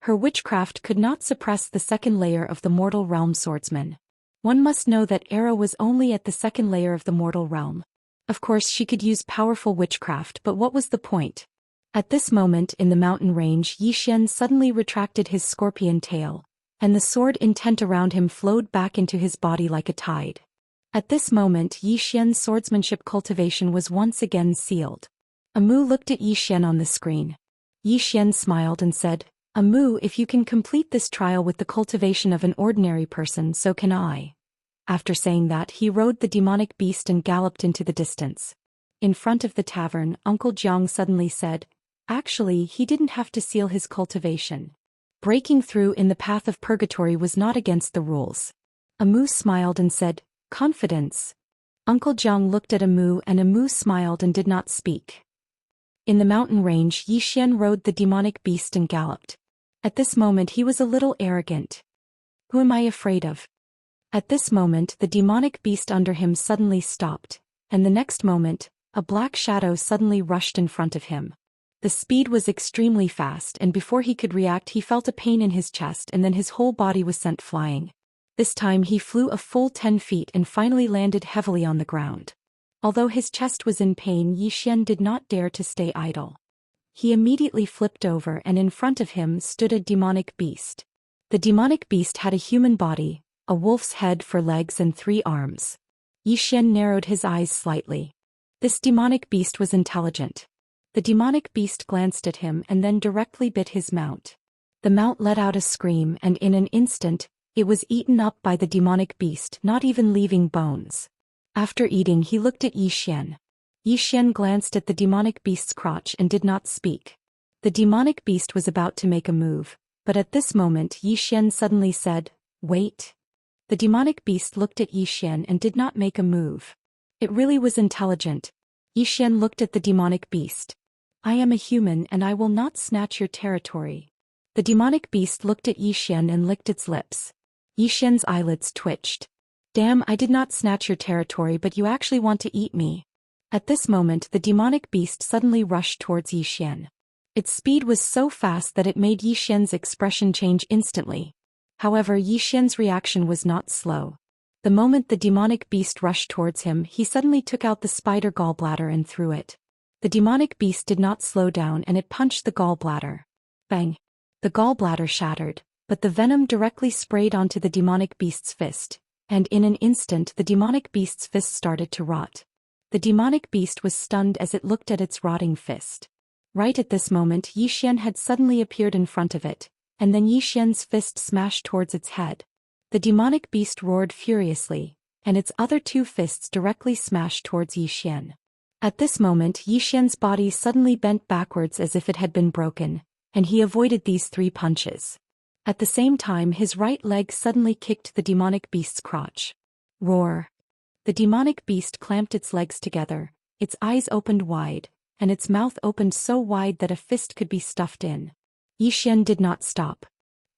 Her witchcraft could not suppress the second layer of the mortal realm swordsman. One must know that Arrow was only at the second layer of the mortal realm. Of course she could use powerful witchcraft, but what was the point? At this moment in the mountain range, Yi Xian suddenly retracted his scorpion tail, and the sword intent around him flowed back into his body like a tide. At this moment Yi Xian's swordsmanship cultivation was once again sealed. Amu looked at Yi Xian on the screen. Yi Xian smiled and said, Amu, if you can complete this trial with the cultivation of an ordinary person, so can I. After saying that, he rode the demonic beast and galloped into the distance. In front of the tavern, Uncle Jiang suddenly said, actually, he didn't have to seal his cultivation. Breaking through in the path of purgatory was not against the rules. Amu smiled and said, Confidence. Uncle Jiang looked at Amu and Amu smiled and did not speak. In the mountain range, Yi Xian rode the demonic beast and galloped. At this moment he was a little arrogant. Who am I afraid of? At this moment the demonic beast under him suddenly stopped, and the next moment, a black shadow suddenly rushed in front of him. The speed was extremely fast, and before he could react he felt a pain in his chest and then his whole body was sent flying. This time he flew a full 10 feet and finally landed heavily on the ground. Although his chest was in pain, Yi Xian did not dare to stay idle. He immediately flipped over and in front of him stood a demonic beast. The demonic beast had a human body, a wolf's head for legs and 3 arms. Yi Xian narrowed his eyes slightly. This demonic beast was intelligent. The demonic beast glanced at him and then directly bit his mount. The mount let out a scream and in an instant, it was eaten up by the demonic beast, not even leaving bones. After eating, he looked at Yi Xian. Yi Xian glanced at the demonic beast's crotch and did not speak. The demonic beast was about to make a move, but at this moment Yi Xian suddenly said, "Wait." The demonic beast looked at Yi Xian and did not make a move. It really was intelligent. Yi Xian looked at the demonic beast. "I am a human and I will not snatch your territory." The demonic beast looked at Yi Xian and licked its lips. Yi Xian's eyelids twitched. "Damn, I did not snatch your territory, but you actually want to eat me." At this moment the demonic beast suddenly rushed towards Yi Xian. Its speed was so fast that it made Yi Xian's expression change instantly. However, Yi Xian's reaction was not slow. The moment the demonic beast rushed towards him, he suddenly took out the spider gallbladder and threw it. The demonic beast did not slow down and it punched the gallbladder. Bang! The gallbladder shattered, but the venom directly sprayed onto the demonic beast's fist, and in an instant the demonic beast's fist started to rot. The demonic beast was stunned as it looked at its rotting fist. Right at this moment Yi Xian had suddenly appeared in front of it, and then Yi Xian's fist smashed towards its head. The demonic beast roared furiously, and its other 2 fists directly smashed towards Yi Xian. At this moment Yi Xian's body suddenly bent backwards as if it had been broken, and he avoided these 3 punches. At the same time his right leg suddenly kicked the demonic beast's crotch. Roar! The demonic beast clamped its legs together, its eyes opened wide, and its mouth opened so wide that a fist could be stuffed in. Yi Xian did not stop.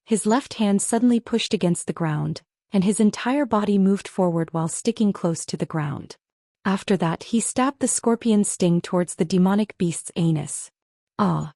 His left hand suddenly pushed against the ground, and his entire body moved forward while sticking close to the ground. After that he stabbed the scorpion sting towards the demonic beast's anus. Ah!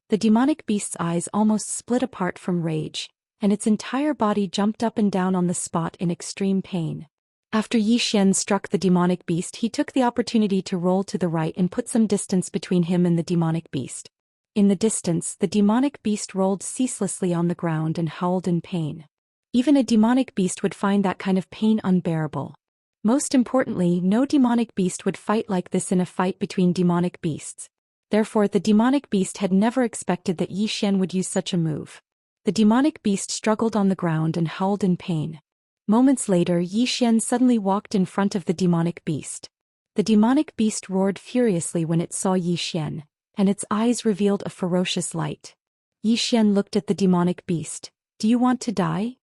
The demonic beast's eyes almost split apart from rage, and its entire body jumped up and down on the spot in extreme pain. After Yi Xian struck the demonic beast, he took the opportunity to roll to the right and put some distance between him and the demonic beast. In the distance, the demonic beast rolled ceaselessly on the ground and howled in pain. Even a demonic beast would find that kind of pain unbearable. Most importantly, no demonic beast would fight like this in a fight between demonic beasts. Therefore, the demonic beast had never expected that Yi Xian would use such a move. The demonic beast struggled on the ground and howled in pain. Moments later, Yi Xian suddenly walked in front of the demonic beast. The demonic beast roared furiously when it saw Yi Xian, and its eyes revealed a ferocious light. Yi Xian looked at the demonic beast. "Do you want to die?"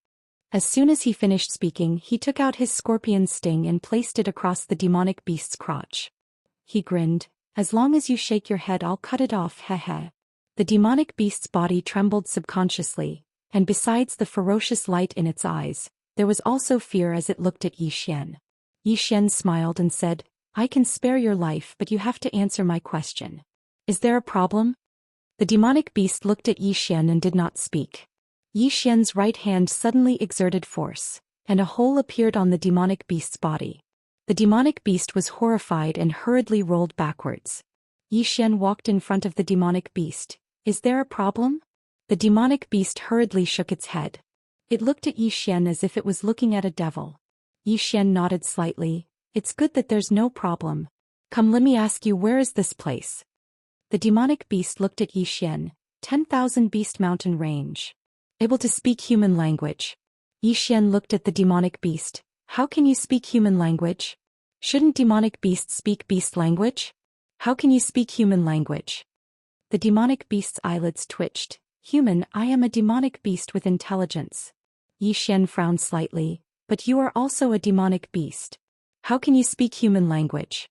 As soon as he finished speaking, he took out his scorpion sting and placed it across the demonic beast's crotch. He grinned. "As long as you shake your head, I'll cut it off, heh." The demonic beast's body trembled subconsciously, and besides the ferocious light in its eyes, there was also fear as it looked at Yi Xian. Yi Xian smiled and said, "I can spare your life, but you have to answer my question. Is there a problem?" The demonic beast looked at Yi Xian and did not speak. Yi Xian's right hand suddenly exerted force, and a hole appeared on the demonic beast's body. The demonic beast was horrified and hurriedly rolled backwards. Yi Xian walked in front of the demonic beast. "Is there a problem?" The demonic beast hurriedly shook its head. It looked at Yi Xian as if it was looking at a devil. Yi Xian nodded slightly. "It's good that there's no problem. Come, let me ask you, where is this place?" The demonic beast looked at Yi Xian. 10,000 Beast Mountain Range. Able to speak human language. Yi Xian looked at the demonic beast. "How can you speak human language? Shouldn't demonic beasts speak beast language? How can you speak human language?" The demonic beast's eyelids twitched. "Human, I am a demonic beast with intelligence." Yi Xian frowned slightly. But you are also a demonic beast. How can you speak human language?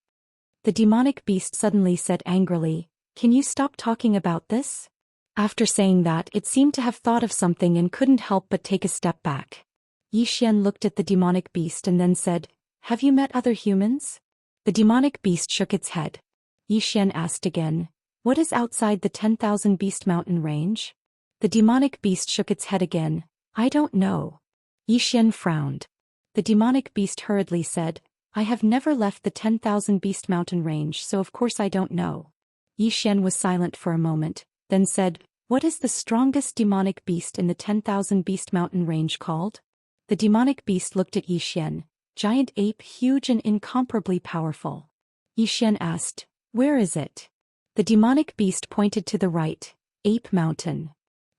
The demonic beast suddenly said angrily, "Can you stop talking about this?" After saying that, it seemed to have thought of something and couldn't help but take a step back. Xian looked at the demonic beast and then said, "Have you met other humans?" The demonic beast shook its head. Xian asked again, "What is outside the 10,000 Beast Mountain range?" The demonic beast shook its head again, "I don't know." Xian frowned. The demonic beast hurriedly said, "I have never left the 10,000 Beast Mountain range, so of course I don't know." Xian was silent for a moment, then said, "What is the strongest demonic beast in the 10,000 Beast Mountain range called?" The demonic beast looked at Xian, "Giant ape, huge and incomparably powerful." Xian asked, "Where is it?" The demonic beast pointed to the right, Ape Mountain.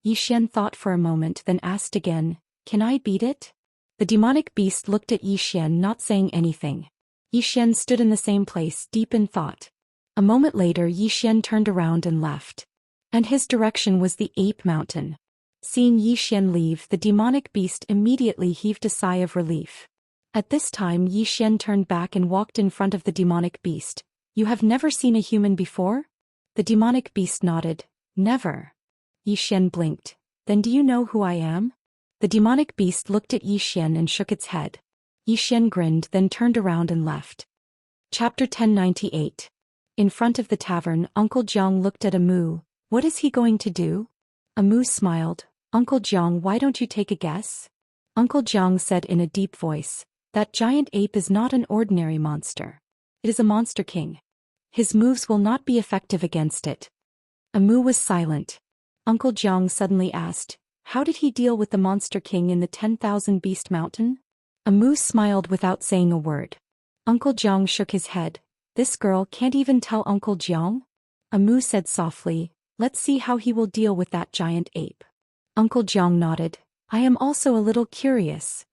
Xian thought for a moment, then asked again, "Can I beat it?" The demonic beast looked at Xian, not saying anything. Xian stood in the same place, deep in thought. A moment later Xian turned around and left. And his direction was the Ape Mountain. Seeing Xian leave, the demonic beast immediately heaved a sigh of relief. At this time Xian turned back and walked in front of the demonic beast. "You have never seen a human before?" The demonic beast nodded. "Never." Xian blinked. "Then do you know who I am?" The demonic beast looked at Xian and shook its head. Xian grinned, then turned around and left. Chapter 1098. In front of the tavern, Uncle Jiang looked at Amu. "What is he going to do?" Amu smiled. "Uncle Jiang, why don't you take a guess?" Uncle Jiang said in a deep voice, "That giant ape is not an ordinary monster. It is a monster king. His moves will not be effective against it." Amu was silent. Uncle Jiang suddenly asked, "How did he deal with the monster king in the 10,000 Beast Mountain?" Amu smiled without saying a word. Uncle Jiang shook his head. "This girl can't even tell Uncle Jiang?" Amu said softly, "Let's see how he will deal with that giant ape." Uncle Jiang nodded. "I am also a little curious."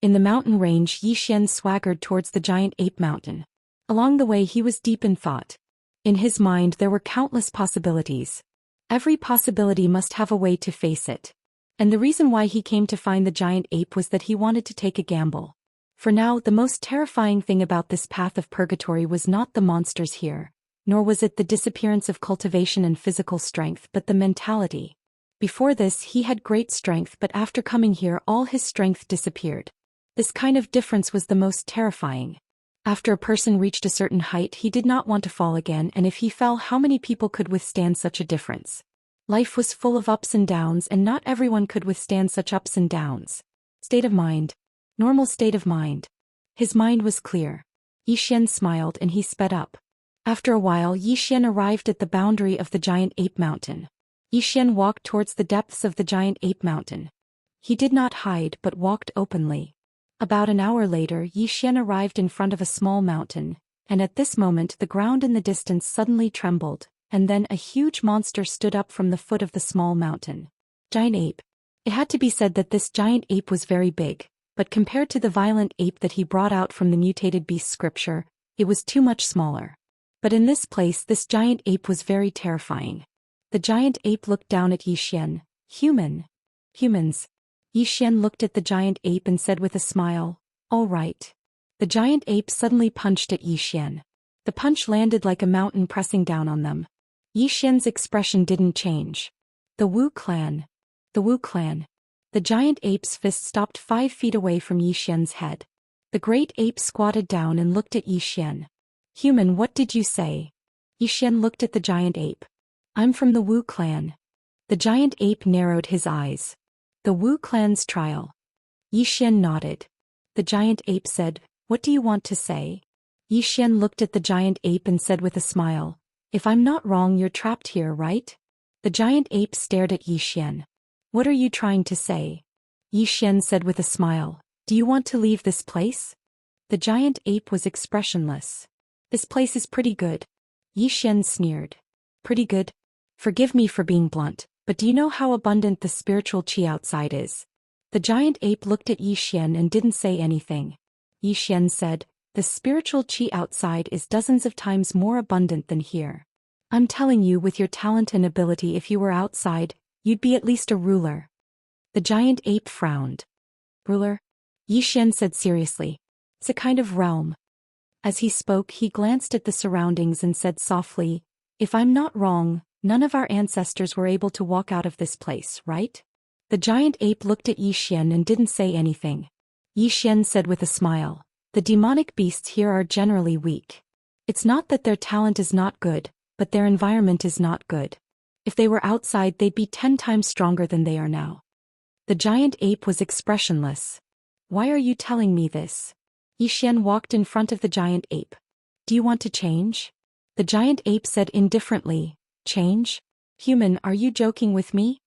In the mountain range, Xian swaggered towards the giant ape mountain. Along the way he was deep in thought. In his mind there were countless possibilities. Every possibility must have a way to face it. And the reason why he came to find the giant ape was that he wanted to take a gamble. For now, the most terrifying thing about this path of purgatory was not the monsters here, nor was it the disappearance of cultivation and physical strength, but the mentality. Before this he had great strength, but after coming here all his strength disappeared. This kind of difference was the most terrifying. After a person reached a certain height he did not want to fall again, and if he fell, how many people could withstand such a difference? Life was full of ups and downs, and not everyone could withstand such ups and downs. State of mind. Normal state of mind. His mind was clear. Xian smiled and he sped up. After a while Xian arrived at the boundary of the giant ape mountain. Xian walked towards the depths of the giant ape mountain. He did not hide but walked openly. About an hour later Xian arrived in front of a small mountain, and at this moment the ground in the distance suddenly trembled, and then a huge monster stood up from the foot of the small mountain. Giant ape. It had to be said that this giant ape was very big, but compared to the violent ape that he brought out from the mutated beast scripture, it was too much smaller. But in this place this giant ape was very terrifying. The giant ape looked down at Xian. Humans. Xian looked at the giant ape and said with a smile, "All right." The giant ape suddenly punched at Xian. The punch landed like a mountain pressing down on them. Xian's expression didn't change. The Wu clan. The Wu clan. The giant ape's fist stopped 5 feet away from Xian's head. The great ape squatted down and looked at Xian. "Human, what did you say?" Xian looked at the giant ape. "I'm from the Wu clan." The giant ape narrowed his eyes. "The Wu clan's trial." Xian nodded. The giant ape said, "What do you want to say?" Xian looked at the giant ape and said with a smile, "If I'm not wrong, you're trapped here, right?" The giant ape stared at Xian. "What are you trying to say?" Xian said with a smile, "Do you want to leave this place?" The giant ape was expressionless. "This place is pretty good." Xian sneered. "Pretty good? Forgive me for being blunt, but do you know how abundant the spiritual qi outside is?" The giant ape looked at Xian and didn't say anything. Xian said, "The spiritual qi outside is dozens of times more abundant than here. I'm telling you, with your talent and ability, if you were outside, you'd be at least a ruler." The giant ape frowned. "Ruler?" Xian said seriously. It's a kind of realm. As he spoke, he glanced at the surroundings and said softly, if I'm not wrong, none of our ancestors were able to walk out of this place, right? The giant ape looked at Xian and didn't say anything. Xian said with a smile, the demonic beasts here are generally weak. It's not that their talent is not good, but their environment is not good. If they were outside, they'd be 10 times stronger than they are now. The giant ape was expressionless. Why are you telling me this? Xian walked in front of the giant ape. Do you want to change? The giant ape said indifferently, change? Human, are you joking with me?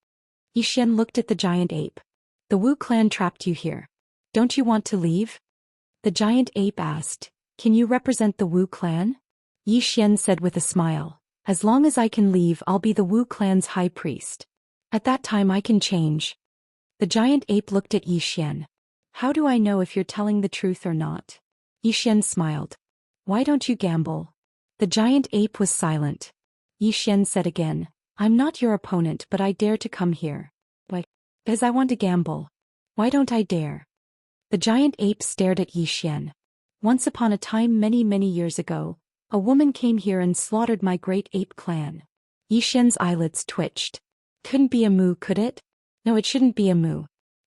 Xian looked at the giant ape. The Wu clan trapped you here. Don't you want to leave? The giant ape asked, can you represent the Wu clan? Xian said with a smile, as long as I can leave, I'll be the Wu clan's high priest. At that time I can change. The giant ape looked at Xian. How do I know if you're telling the truth or not? Xian smiled. Why don't you gamble? The giant ape was silent. Xian said again, I'm not your opponent, but I dare to come here. Why? Because I want to gamble. Why don't I dare? The giant ape stared at Xian. Once upon a time, many years ago, a woman came here and slaughtered my great ape clan. Xian's eyelids twitched. Couldn't be a Mu, could it? No, it shouldn't be a Mu.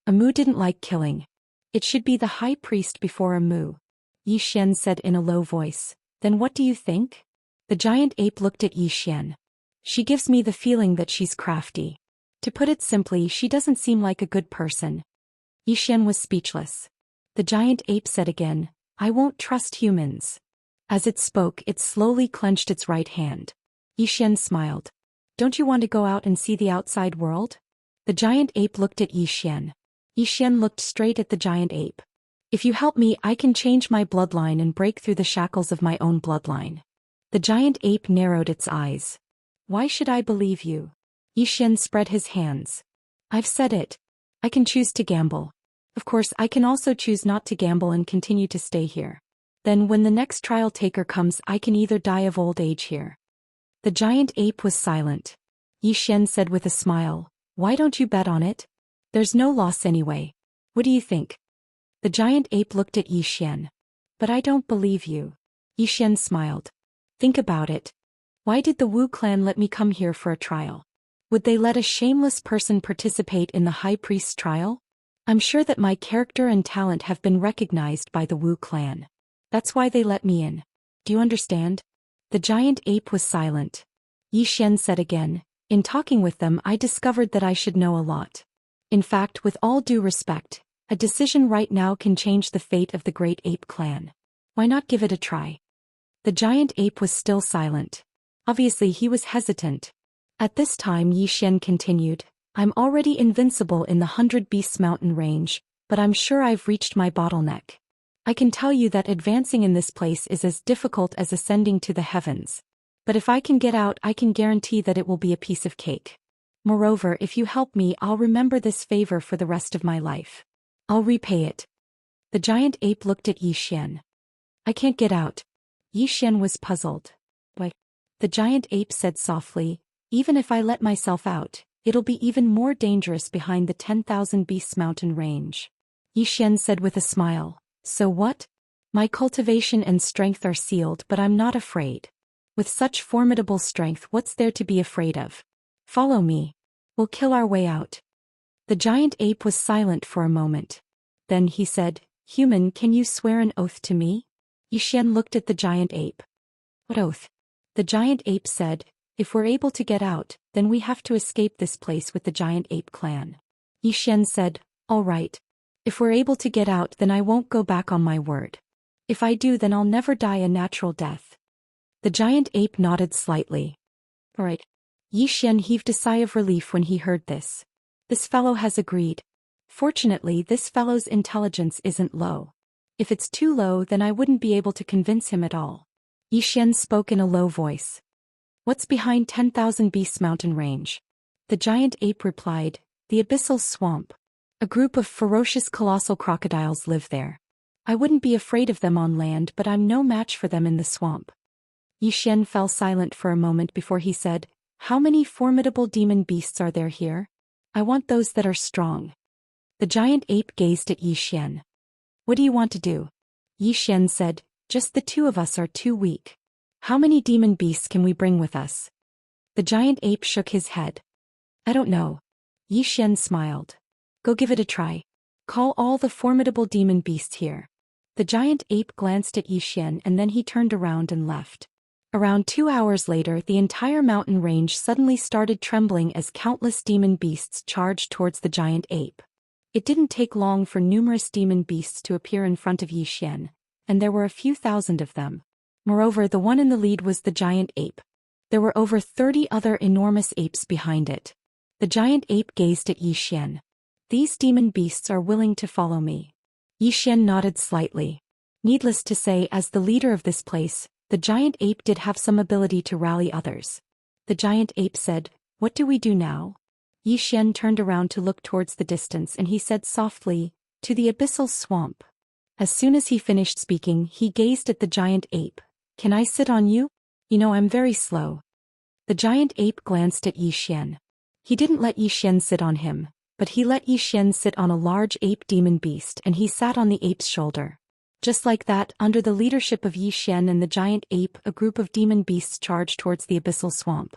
A Mu didn't like killing. It should be the high priest before a Mu. Xian said in a low voice. Then what do you think? The giant ape looked at Xian. She gives me the feeling that she's crafty. To put it simply, she doesn't seem like a good person. Xian was speechless. The giant ape said again, I won't trust humans. As it spoke, it slowly clenched its right hand. Xian smiled. Don't you want to go out and see the outside world? The giant ape looked at Xian. Xian looked straight at the giant ape. If you help me, I can change my bloodline and break through the shackles of my own bloodline. The giant ape narrowed its eyes. Why should I believe you? Xian spread his hands. I've said it. I can choose to gamble. Of course, I can also choose not to gamble and continue to stay here. Then when the next trial taker comes, I can either die of old age here. The giant ape was silent. Xian said with a smile, why don't you bet on it? There's no loss anyway. What do you think? The giant ape looked at Xian. But I don't believe you. Xian smiled. Think about it. Why did the Wu clan let me come here for a trial? Would they let a shameless person participate in the high priest's trial? I'm sure that my character and talent have been recognized by the Wu clan. That's why they let me in. Do you understand? The giant ape was silent. Xian said again, in talking with them, I discovered that I should know a lot. In fact, with all due respect, a decision right now can change the fate of the great ape clan. Why not give it a try? The giant ape was still silent. Obviously he was hesitant. At this time Xian continued, I'm already invincible in the 100 Beasts mountain range, but I'm sure I've reached my bottleneck. I can tell you that advancing in this place is as difficult as ascending to the heavens. But if I can get out, I can guarantee that it will be a piece of cake. Moreover, if you help me, I'll remember this favor for the rest of my life. I'll repay it. The giant ape looked at Xian. I can't get out. Xian was puzzled. Why? The giant ape said softly, even if I let myself out, it'll be even more dangerous behind the 10,000 Beasts mountain range. Xian said with a smile, so what? My cultivation and strength are sealed, but I'm not afraid. With such formidable strength, what's there to be afraid of? Follow me. We'll kill our way out. The giant ape was silent for a moment. Then he said, Human, can you swear an oath to me? Xian looked at the giant ape. What oath? The giant ape said, if we're able to get out, then we have to escape this place with the giant ape clan. Xian said, all right. If we're able to get out, then I won't go back on my word. If I do, then I'll never die a natural death. The giant ape nodded slightly. All right. Xian heaved a sigh of relief when he heard this. This fellow has agreed. Fortunately, this fellow's intelligence isn't low. If it's too low, then I wouldn't be able to convince him at all. Xian spoke in a low voice. What's behind 10,000 Beasts mountain range? The giant ape replied, the abyssal swamp. A group of ferocious colossal crocodiles live there. I wouldn't be afraid of them on land, but I'm no match for them in the swamp. Xian fell silent for a moment before he said, how many formidable demon beasts are there here? I want those that are strong. The giant ape gazed at Xian. What do you want to do? Xian said, just the two of us are too weak. How many demon beasts can we bring with us? The giant ape shook his head. I don't know. Xian smiled. Go give it a try. Call all the formidable demon beasts here. The giant ape glanced at Xian and then he turned around and left. Around 2 hours later, the entire mountain range suddenly started trembling as countless demon beasts charged towards the giant ape. It didn't take long for numerous demon beasts to appear in front of Xian, and there were a few thousand of them. Moreover, the one in the lead was the giant ape. There were over 30 other enormous apes behind it. The giant ape gazed at Xian. These demon beasts are willing to follow me. Xian nodded slightly. Needless to say, as the leader of this place, the giant ape did have some ability to rally others. The giant ape said, "What do we do now?" Xian turned around to look towards the distance and he said softly, "To the abyssal swamp." As soon as he finished speaking, he gazed at the giant ape. "Can I sit on you? You know I'm very slow." The giant ape glanced at Xian. He didn't let Xian sit on him, but he let Xian sit on a large ape demon beast and he sat on the ape's shoulder. Just like that, under the leadership of Xian and the giant ape, a group of demon beasts charged towards the abyssal swamp.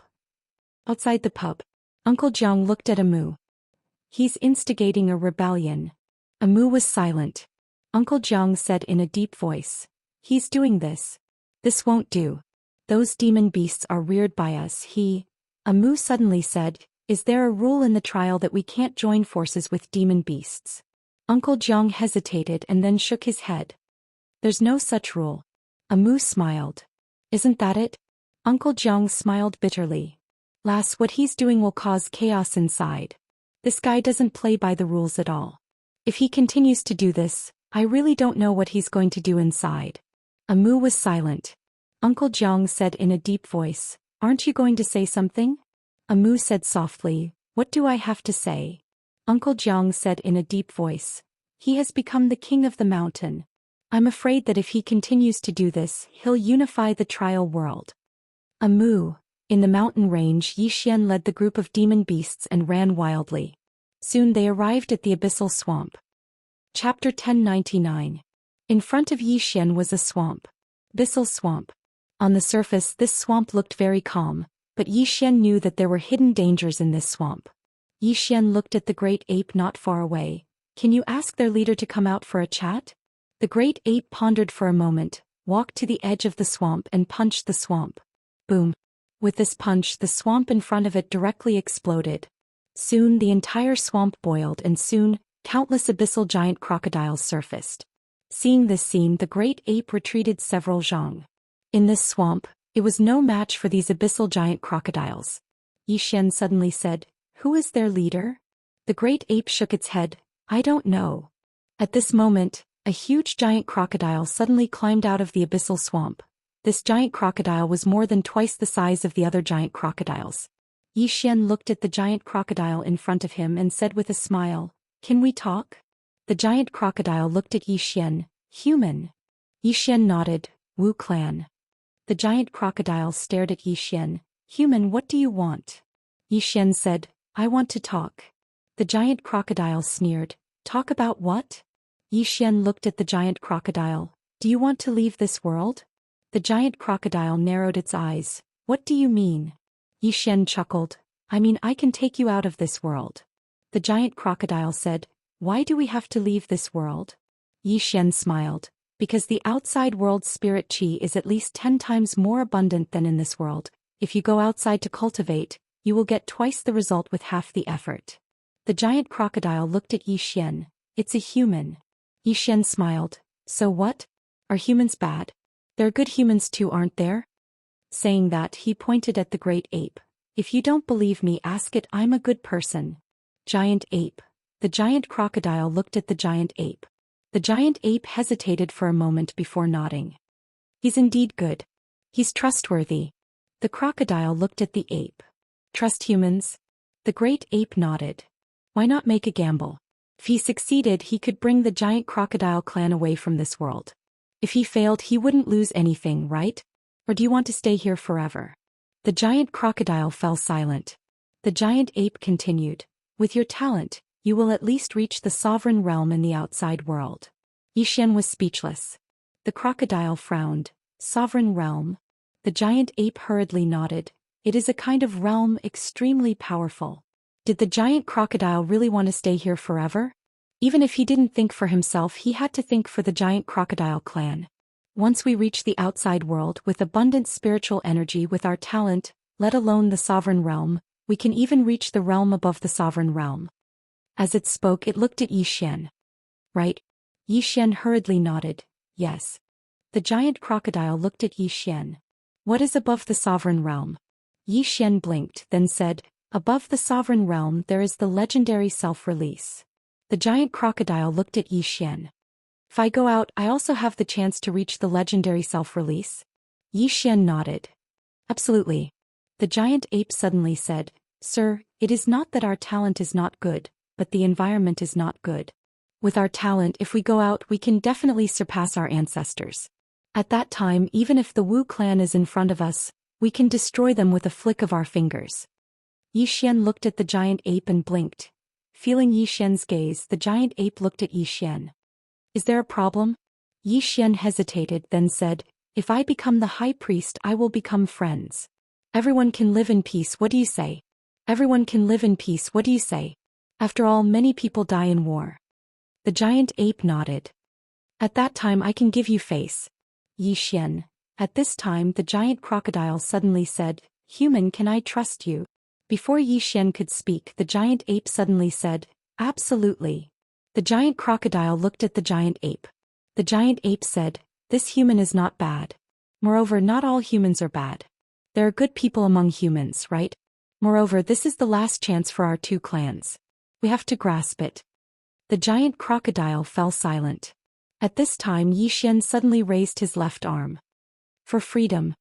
Outside the pub, Uncle Jiang looked at Amu. He's instigating a rebellion. Amu was silent. Uncle Jiang said in a deep voice, "He's doing this. This won't do. Those demon beasts are reared by us." Amu suddenly said, "Is there a rule in the trial that we can't join forces with demon beasts?" Uncle Jiang hesitated and then shook his head. "There's no such rule." Amu smiled. "Isn't that it?" Uncle Jiang smiled bitterly. "Lass, what he's doing will cause chaos inside. This guy doesn't play by the rules at all. If he continues to do this, I really don't know what he's going to do inside." Amu was silent. Uncle Jiang said in a deep voice, "Aren't you going to say something?" Amu said softly, "What do I have to say?" Uncle Jiang said in a deep voice, "He has become the king of the mountain. I'm afraid that if he continues to do this, he'll unify the trial world." Amu. In the mountain range, Xian led the group of demon beasts and ran wildly. Soon they arrived at the abyssal swamp. Chapter 1099. In front of Xian was a swamp. Abyssal swamp. On the surface, this swamp looked very calm, but Xian knew that there were hidden dangers in this swamp. Xian looked at the great ape not far away. "Can you ask their leader to come out for a chat?" The great ape pondered for a moment, walked to the edge of the swamp and punched the swamp. Boom. With this punch, the swamp in front of it directly exploded. Soon the entire swamp boiled and soon, countless abyssal giant crocodiles surfaced. Seeing this scene, the great ape retreated several zhang. In this swamp, it was no match for these abyssal giant crocodiles. Xian suddenly said, "Who is their leader?" The great ape shook its head. "I don't know." At this moment, a huge giant crocodile suddenly climbed out of the abyssal swamp. This giant crocodile was more than twice the size of the other giant crocodiles. Xian looked at the giant crocodile in front of him and said with a smile, "Can we talk?" The giant crocodile looked at Xian. "Human." Xian nodded. "Wu clan." The giant crocodile stared at Xian. "Human, what do you want?" Xian said, "I want to talk." The giant crocodile sneered. "Talk about what?" Xian looked at the giant crocodile. "Do you want to leave this world?" The giant crocodile narrowed its eyes. "What do you mean?" Xian chuckled. "I mean I can take you out of this world." The giant crocodile said, "Why do we have to leave this world?" Xian smiled. "Because the outside world's spirit chi is at least 10 times more abundant than in this world. If you go outside to cultivate, you will get twice the result with half the effort." The giant crocodile looked at Xian. "It's a human." Xian smiled. "So what? Are humans bad? There are good humans too, aren't there?" Saying that, he pointed at the great ape. "If you don't believe me, ask it. I'm a good person." Giant ape. The giant crocodile looked at the giant ape. The giant ape hesitated for a moment before nodding. "He's indeed good. He's trustworthy." The crocodile looked at the ape. "Trust humans?" The great ape nodded. "Why not make a gamble? If he succeeded, he could bring the giant crocodile clan away from this world. If he failed, he wouldn't lose anything, right? Or do you want to stay here forever?" The giant crocodile fell silent. The giant ape continued. "With your talent, you will at least reach the sovereign realm in the outside world." Xian was speechless. The crocodile frowned. Sovereign realm? The giant ape hurriedly nodded. It is a kind of realm extremely powerful. Did the giant crocodile really want to stay here forever? Even if he didn't think for himself, he had to think for the giant crocodile clan. Once we reach the outside world with abundant spiritual energy with our talent, let alone the sovereign realm, we can even reach the realm above the sovereign realm. As it spoke, it looked at Xian. Right? Xian hurriedly nodded. Yes. The giant crocodile looked at Xian. What is above the sovereign realm? Xian blinked, then said, above the sovereign realm there is the legendary self-release. The giant crocodile looked at Xian. If I go out, I also have the chance to reach the legendary self-release? Xian nodded. Absolutely. The giant ape suddenly said, Sir, it is not that our talent is not good, but the environment is not good. With our talent, if we go out, we can definitely surpass our ancestors. At that time, even if the Wu clan is in front of us, we can destroy them with a flick of our fingers. Xian looked at the giant ape and blinked. Feeling Xian's gaze, the giant ape looked at Xian. Is there a problem? Xian hesitated, then said, If I become the high priest, I will become friends. Everyone can live in peace, what do you say? Everyone can live in peace, what do you say? After all, many people die in war. The giant ape nodded. At that time I can give you face. Xian. At this time the giant crocodile suddenly said, Human, can I trust you? Before Xian could speak, the giant ape suddenly said, Absolutely. The giant crocodile looked at the giant ape. The giant ape said, This human is not bad. Moreover, not all humans are bad. There are good people among humans, right? Moreover, this is the last chance for our two clans. We have to grasp it. The giant crocodile fell silent. At this time Xian suddenly raised his left arm. For freedom.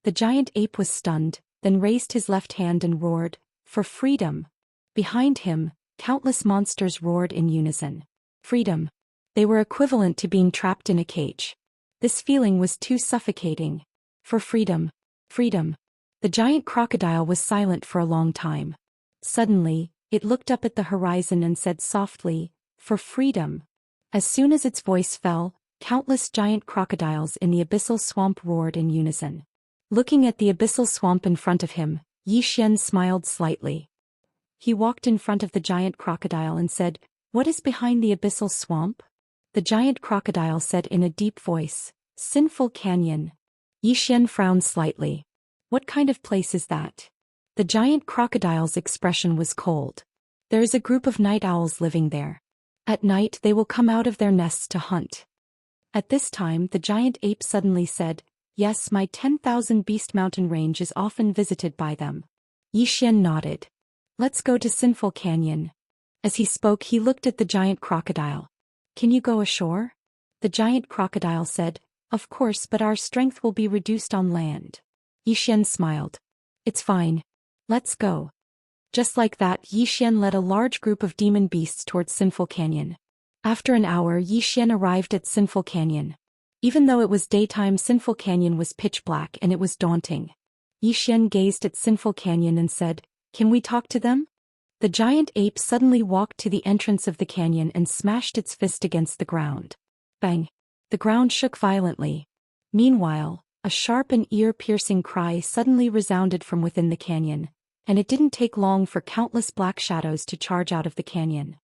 The giant ape was stunned, then raised his left hand and roared, For freedom. Behind him, countless monsters roared in unison. Freedom. They were equivalent to being trapped in a cage. This feeling was too suffocating. For freedom. Freedom. The giant crocodile was silent for a long time. Suddenly, it looked up at the horizon and said softly, For freedom. As soon as its voice fell, countless giant crocodiles in the abyssal swamp roared in unison. Looking at the abyssal swamp in front of him, Xian smiled slightly. He walked in front of the giant crocodile and said, What is behind the abyssal swamp? The giant crocodile said in a deep voice, Sinful Canyon. Xian frowned slightly. What kind of place is that? The giant crocodile's expression was cold. There is a group of night owls living there. At night they will come out of their nests to hunt. At this time the giant ape suddenly said, Yes, my 10,000 beast mountain range is often visited by them. Xian nodded. Let's go to Sinful Canyon. As he spoke, he looked at the giant crocodile. Can you go ashore? The giant crocodile said, Of course, but our strength will be reduced on land. Xian smiled. It's fine. Let's go. Just like that, Xian led a large group of demon beasts towards Sinful Canyon. After an hour, Xian arrived at Sinful Canyon. Even though it was daytime, Sinful Canyon was pitch black and it was daunting. Xian gazed at Sinful Canyon and said, Can we talk to them? The giant ape suddenly walked to the entrance of the canyon and smashed its fist against the ground. Bang! The ground shook violently. Meanwhile, a sharp and ear-piercing cry suddenly resounded from within the canyon, and it didn't take long for countless black shadows to charge out of the canyon.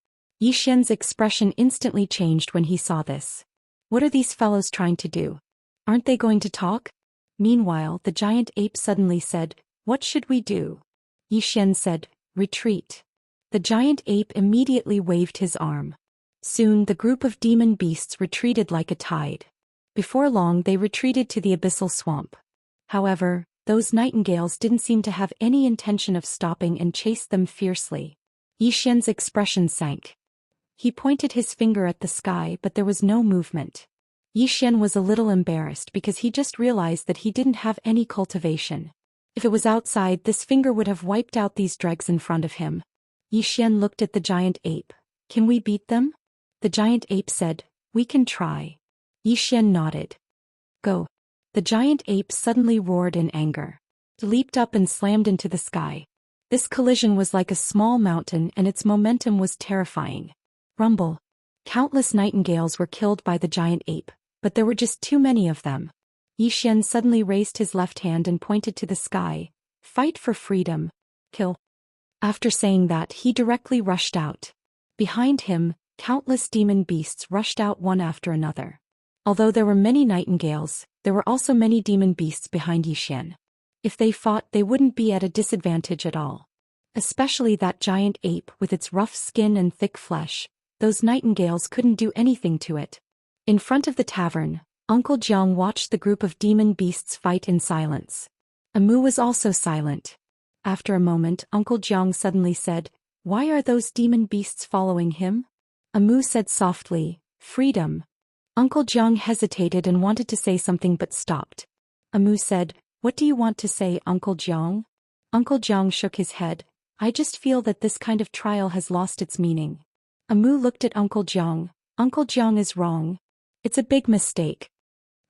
Xian's expression instantly changed when he saw this. What are these fellows trying to do? Aren't they going to talk? Meanwhile, the giant ape suddenly said, What should we do? Xian said, Retreat. The giant ape immediately waved his arm. Soon the group of demon beasts retreated like a tide. Before long they retreated to the abyssal swamp. However, those nightingales didn't seem to have any intention of stopping and chased them fiercely. Xian's expression sank. He pointed his finger at the sky, but there was no movement. Xian was a little embarrassed because he just realized that he didn't have any cultivation. If it was outside, this finger would have wiped out these dregs in front of him. Xian looked at the giant ape. Can we beat them? The giant ape said, We can try. Xian nodded. Go. The giant ape suddenly roared in anger. It leaped up and slammed into the sky. This collision was like a small mountain and its momentum was terrifying. Rumble. Countless nightingales were killed by the giant ape, but there were just too many of them. Xian suddenly raised his left hand and pointed to the sky. Fight for freedom. Kill. After saying that, he directly rushed out. Behind him, countless demon beasts rushed out one after another. Although there were many nightingales, there were also many demon beasts behind Xian. If they fought, they wouldn't be at a disadvantage at all. Especially that giant ape with its rough skin and thick flesh. Those nightingales couldn't do anything to it. In front of the tavern, Uncle Jiang watched the group of demon beasts fight in silence. Amu was also silent. After a moment, Uncle Jiang suddenly said, "Why are those demon beasts following him?" Amu said softly, "Freedom." Uncle Jiang hesitated and wanted to say something but stopped. Amu said, "What do you want to say, Uncle Jiang?" Uncle Jiang shook his head. "I just feel that this kind of trial has lost its meaning." Amu looked at Uncle Jiang. "Uncle Jiang is wrong. It's a big mistake."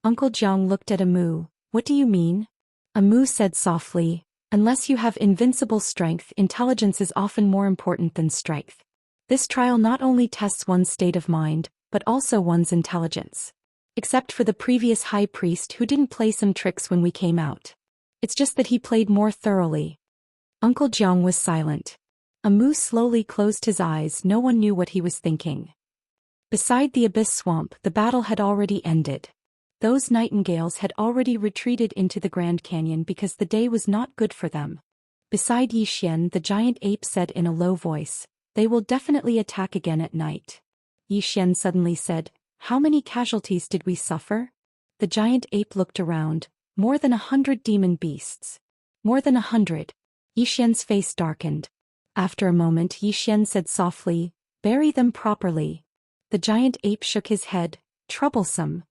Uncle Jiang looked at Amu. "What do you mean?" Amu said softly, "Unless you have invincible strength, intelligence is often more important than strength. This trial not only tests one's state of mind, but also one's intelligence. Except for the previous high priest who didn't play some tricks when we came out. It's just that he played more thoroughly." Uncle Jiang was silent. Amu slowly closed his eyes. No one knew what he was thinking. Beside the abyss swamp, the battle had already ended. Those nightingales had already retreated into the Grand Canyon because the day was not good for them. Beside Xian, the giant ape said in a low voice, "They will definitely attack again at night." Xian suddenly said, "How many casualties did we suffer?" The giant ape looked around. "More than 100 demon beasts." "More than 100. Xian's face darkened. After a moment, Xian said softly, "Bury them properly." The giant ape shook his head. "Troublesome."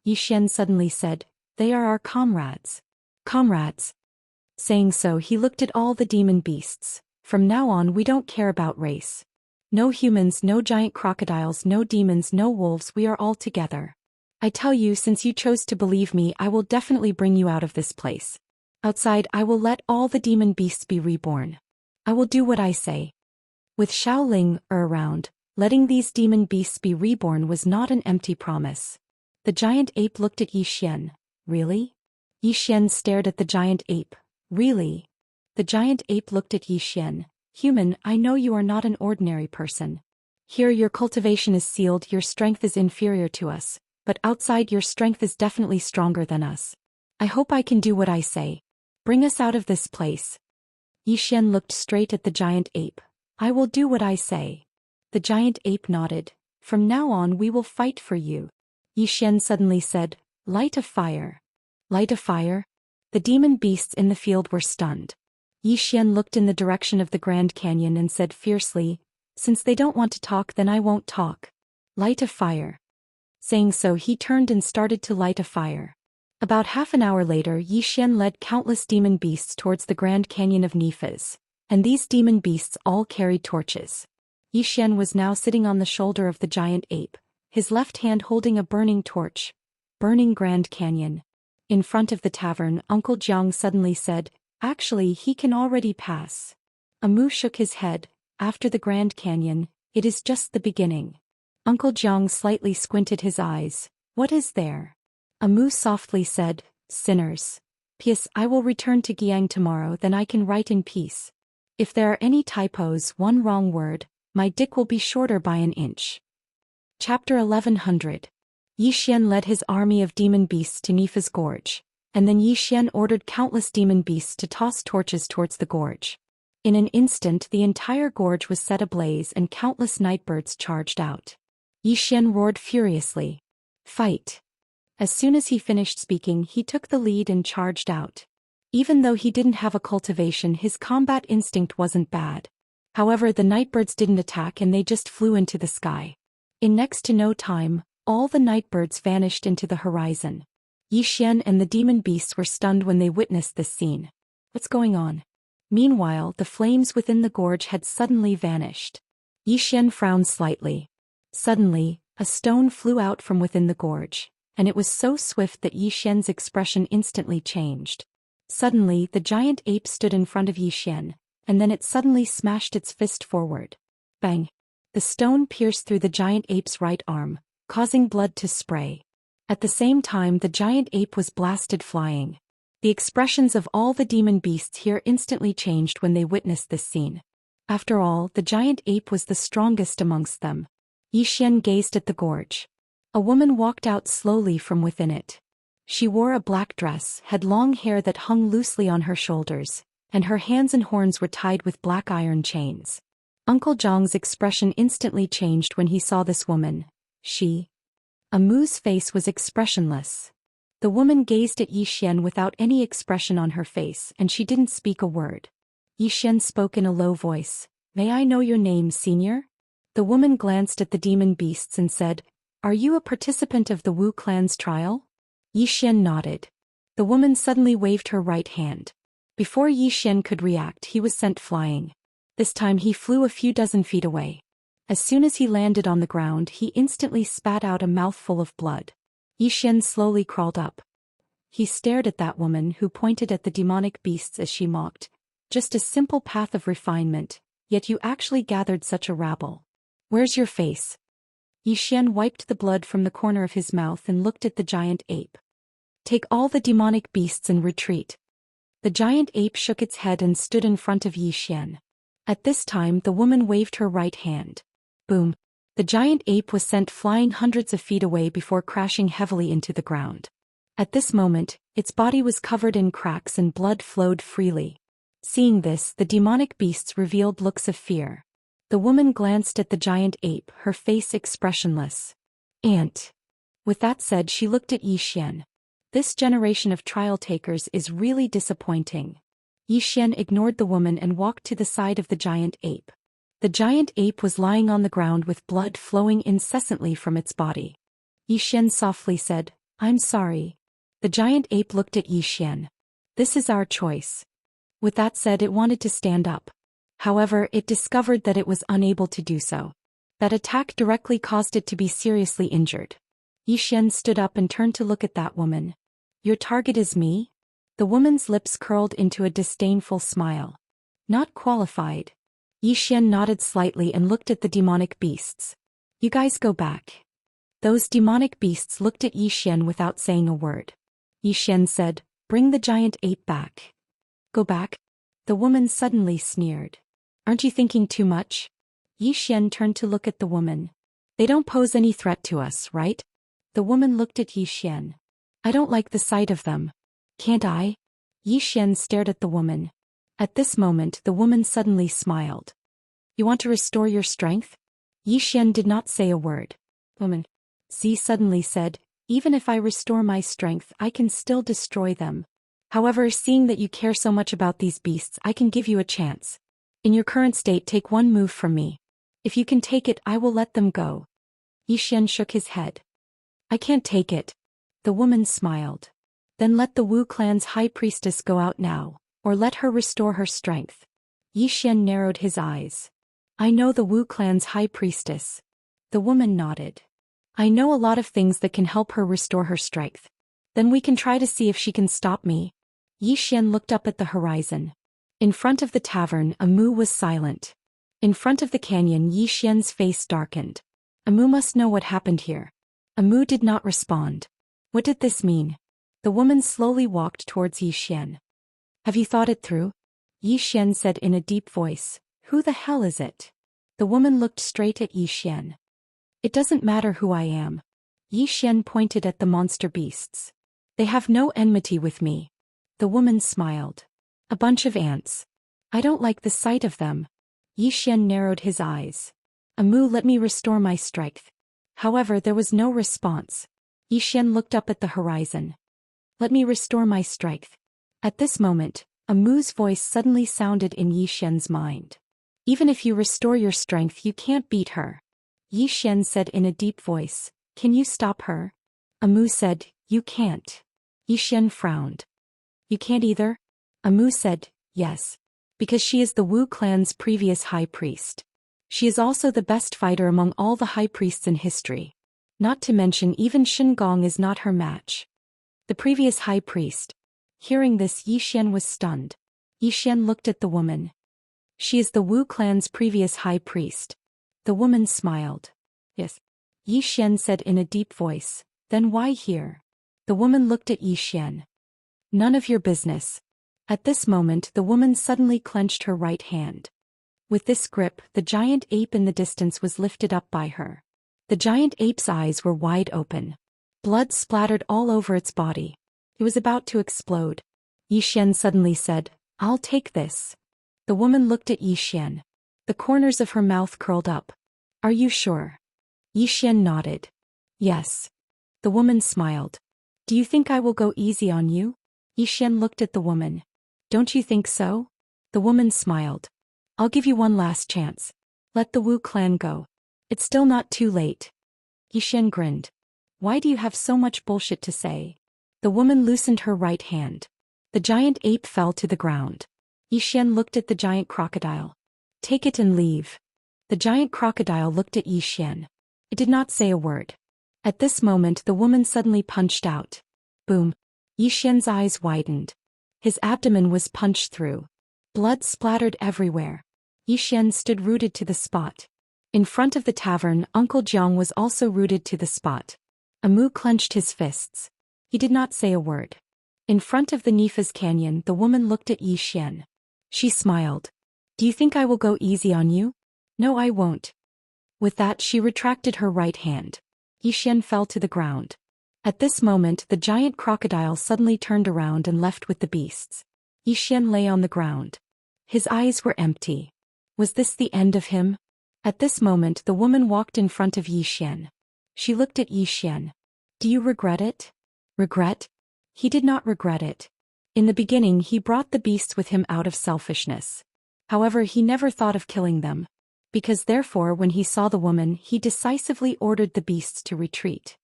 Xian suddenly said, "They are our comrades." "Comrades." Saying so, he looked at all the demon beasts. "From now on, we don't care about race. No humans, no giant crocodiles, no demons, no wolves, we are all together. I tell you, since you chose to believe me, I will definitely bring you out of this place. Outside, I will let all the demon beasts be reborn. I will do what I say." With Shaoling around, letting these demon beasts be reborn was not an empty promise. The giant ape looked at Xian. "Really?" Xian stared at the giant ape. "Really?" The giant ape looked at Xian. "Human, I know you are not an ordinary person. Here your cultivation is sealed, your strength is inferior to us, but outside your strength is definitely stronger than us. I hope I can do what I say. Bring us out of this place." Xian looked straight at the giant ape. "I will do what I say." The giant ape nodded. "From now on we will fight for you." Xian suddenly said, "Light a fire." "Light a fire?" The demon beasts in the field were stunned. Xian looked in the direction of the Grand Canyon and said fiercely, "Since they don't want to talk, then I won't talk. Light a fire." Saying so, he turned and started to light a fire. About half an hour later, Xian led countless demon beasts towards the Grand Canyon of Nifas, and these demon beasts all carried torches. Xian was now sitting on the shoulder of the giant ape, his left hand holding a burning torch. Burning Grand Canyon. In front of the tavern, Uncle Jiang suddenly said, "Actually, he can already pass." Amu shook his head. "After the Grand Canyon, it is just the beginning." Uncle Jiang slightly squinted his eyes. "What is there?" Amu softly said, "Sinners. P.S. I will return to Giang tomorrow, then I can write in peace. If there are any typos, one wrong word, my dick will be shorter by an inch." Chapter 1100. Xian led his army of demon beasts to Nifa's gorge, and then Xian ordered countless demon beasts to toss torches towards the gorge. In an instant, the entire gorge was set ablaze and countless nightbirds charged out. Xian roared furiously, "Fight!" As soon as he finished speaking, he took the lead and charged out. Even though he didn't have a cultivation, his combat instinct wasn't bad. However, the nightbirds didn't attack and they just flew into the sky. In next to no time, all the nightbirds vanished into the horizon. Xian and the demon beasts were stunned when they witnessed this scene. What's going on? Meanwhile, the flames within the gorge had suddenly vanished. Xian frowned slightly. Suddenly, a stone flew out from within the gorge, and it was so swift that Xian's expression instantly changed. Suddenly, the giant ape stood in front of Xian, and then it suddenly smashed its fist forward. Bang! The stone pierced through the giant ape's right arm, causing blood to spray. At the same time, the giant ape was blasted flying. The expressions of all the demon beasts here instantly changed when they witnessed this scene. After all, the giant ape was the strongest amongst them. Xian gazed at the gorge. A woman walked out slowly from within it. She wore a black dress, had long hair that hung loosely on her shoulders, and her hands and horns were tied with black iron chains. Uncle Zhang's expression instantly changed when he saw this woman. Amu's face was expressionless. The woman gazed at Xian without any expression on her face, and she didn't speak a word. Xian spoke in a low voice. "May I know your name, senior?" The woman glanced at the demon beasts and said, "Are you a participant of the Wu clan's trial?" Xian nodded. The woman suddenly waved her right hand. Before Xian could react, he was sent flying. This time he flew a few dozen feet away. As soon as he landed on the ground, he instantly spat out a mouthful of blood. Xian slowly crawled up. He stared at that woman who pointed at the demonic beasts as she mocked. "Just a simple path of refinement, yet you actually gathered such a rabble. Where's your face?" Xian wiped the blood from the corner of his mouth and looked at the giant ape. "Take all the demonic beasts and retreat." The giant ape shook its head and stood in front of Xian. At this time, the woman waved her right hand. Boom! The giant ape was sent flying hundreds of feet away before crashing heavily into the ground. At this moment, its body was covered in cracks and blood flowed freely. Seeing this, the demonic beasts revealed looks of fear. The woman glanced at the giant ape, her face expressionless. "Aunt." With that said, she looked at Xian. "This generation of trial takers is really disappointing." Xian ignored the woman and walked to the side of the giant ape. The giant ape was lying on the ground with blood flowing incessantly from its body. Xian softly said, "I'm sorry." The giant ape looked at Xian. "This is our choice." With that said, it wanted to stand up. However, it discovered that it was unable to do so. That attack directly caused it to be seriously injured. Xian stood up and turned to look at that woman. "Your target is me?" The woman's lips curled into a disdainful smile. "Not qualified." Xian nodded slightly and looked at the demonic beasts. "You guys go back." Those demonic beasts looked at Xian without saying a word. Xian said, "Bring the giant ape back." "Go back?" The woman suddenly sneered. "Aren't you thinking too much?" Xian turned to look at the woman. "They don't pose any threat to us, right?" The woman looked at Xian. "I don't like the sight of them." "Can't I?" Xian stared at the woman. At this moment, the woman suddenly smiled. "You want to restore your strength?" Xian did not say a word. "Woman," Z suddenly said, "even if I restore my strength, I can still destroy them. However, seeing that you care so much about these beasts, I can give you a chance. In your current state, take one move from me. If you can take it, I will let them go." Xian shook his head. "I can't take it." The woman smiled. "Then let the Wu clan's high priestess go out now, or let her restore her strength." Xian narrowed his eyes. "I know the Wu clan's high priestess." The woman nodded. "I know a lot of things that can help her restore her strength. Then we can try to see if she can stop me." Xian looked up at the horizon. In front of the tavern, Amu was silent. In front of the canyon, Xian's face darkened. Amu must know what happened here. Amu did not respond. What did this mean? The woman slowly walked towards Xian. "Have you thought it through?" Xian said in a deep voice. "Who the hell is it?" The woman looked straight at Xian. "It doesn't matter who I am." Xian pointed at the monster beasts. "They have no enmity with me." The woman smiled. "A bunch of ants. I don't like the sight of them." Xian narrowed his eyes. "Amu, let me restore my strength." However, there was no response. Xian looked up at the horizon. "Let me restore my strength." At this moment, Amu's voice suddenly sounded in Xian's mind. "Even if you restore your strength, you can't beat her." Xian said in a deep voice, "Can you stop her?" Amu said, "You can't." Xian frowned. "You can't either?" Amu said, "Yes. Because she is the Wu clan's previous high priest. She is also the best fighter among all the high priests in history. Not to mention even Shen Gong is not her match." The previous high priest. Hearing this, Xian was stunned. Xian looked at the woman. "She is the Wu clan's previous high priest." The woman smiled. Yes. Yi Xian said in a deep voice, then why here? The woman looked at Yi Xian. None of your business. At this moment the woman suddenly clenched her right hand. With this grip, the giant ape in the distance was lifted up by her. The giant ape's eyes were wide open. Blood splattered all over its body. It was about to explode. Yi Xian suddenly said, I'll take this. The woman looked at Yi Xian. The corners of her mouth curled up. Are you sure? Yi Xian nodded. Yes. The woman smiled. Do you think I will go easy on you? Yi Xian looked at the woman. Don't you think so? The woman smiled. I'll give you one last chance. Let the Wu clan go. It's still not too late. Yi Xian grinned. Why do you have so much bullshit to say? The woman loosened her right hand. The giant ape fell to the ground. Yi Xian looked at the giant crocodile. Take it and leave. The giant crocodile looked at Yi Xian. It did not say a word. At this moment the woman suddenly punched out. Boom. Yi Xian's eyes widened. His abdomen was punched through. Blood splattered everywhere. Yi Xian stood rooted to the spot. In front of the tavern, Uncle Jiang was also rooted to the spot. Amu clenched his fists. He did not say a word. In front of the Nifa's canyon, the woman looked at Yi Xian. She smiled. Do you think I will go easy on you? No, I won't. With that, she retracted her right hand. Yi Xian fell to the ground. At this moment, the giant crocodile suddenly turned around and left with the beasts. Yi Xian lay on the ground. His eyes were empty. Was this the end of him? At this moment, the woman walked in front of Yi Xian. She looked at Yi Xian. Do you regret it? Regret? He did not regret it. In the beginning, he brought the beasts with him out of selfishness. However, he never thought of killing them. Because therefore, when he saw the woman, he decisively ordered the beasts to retreat.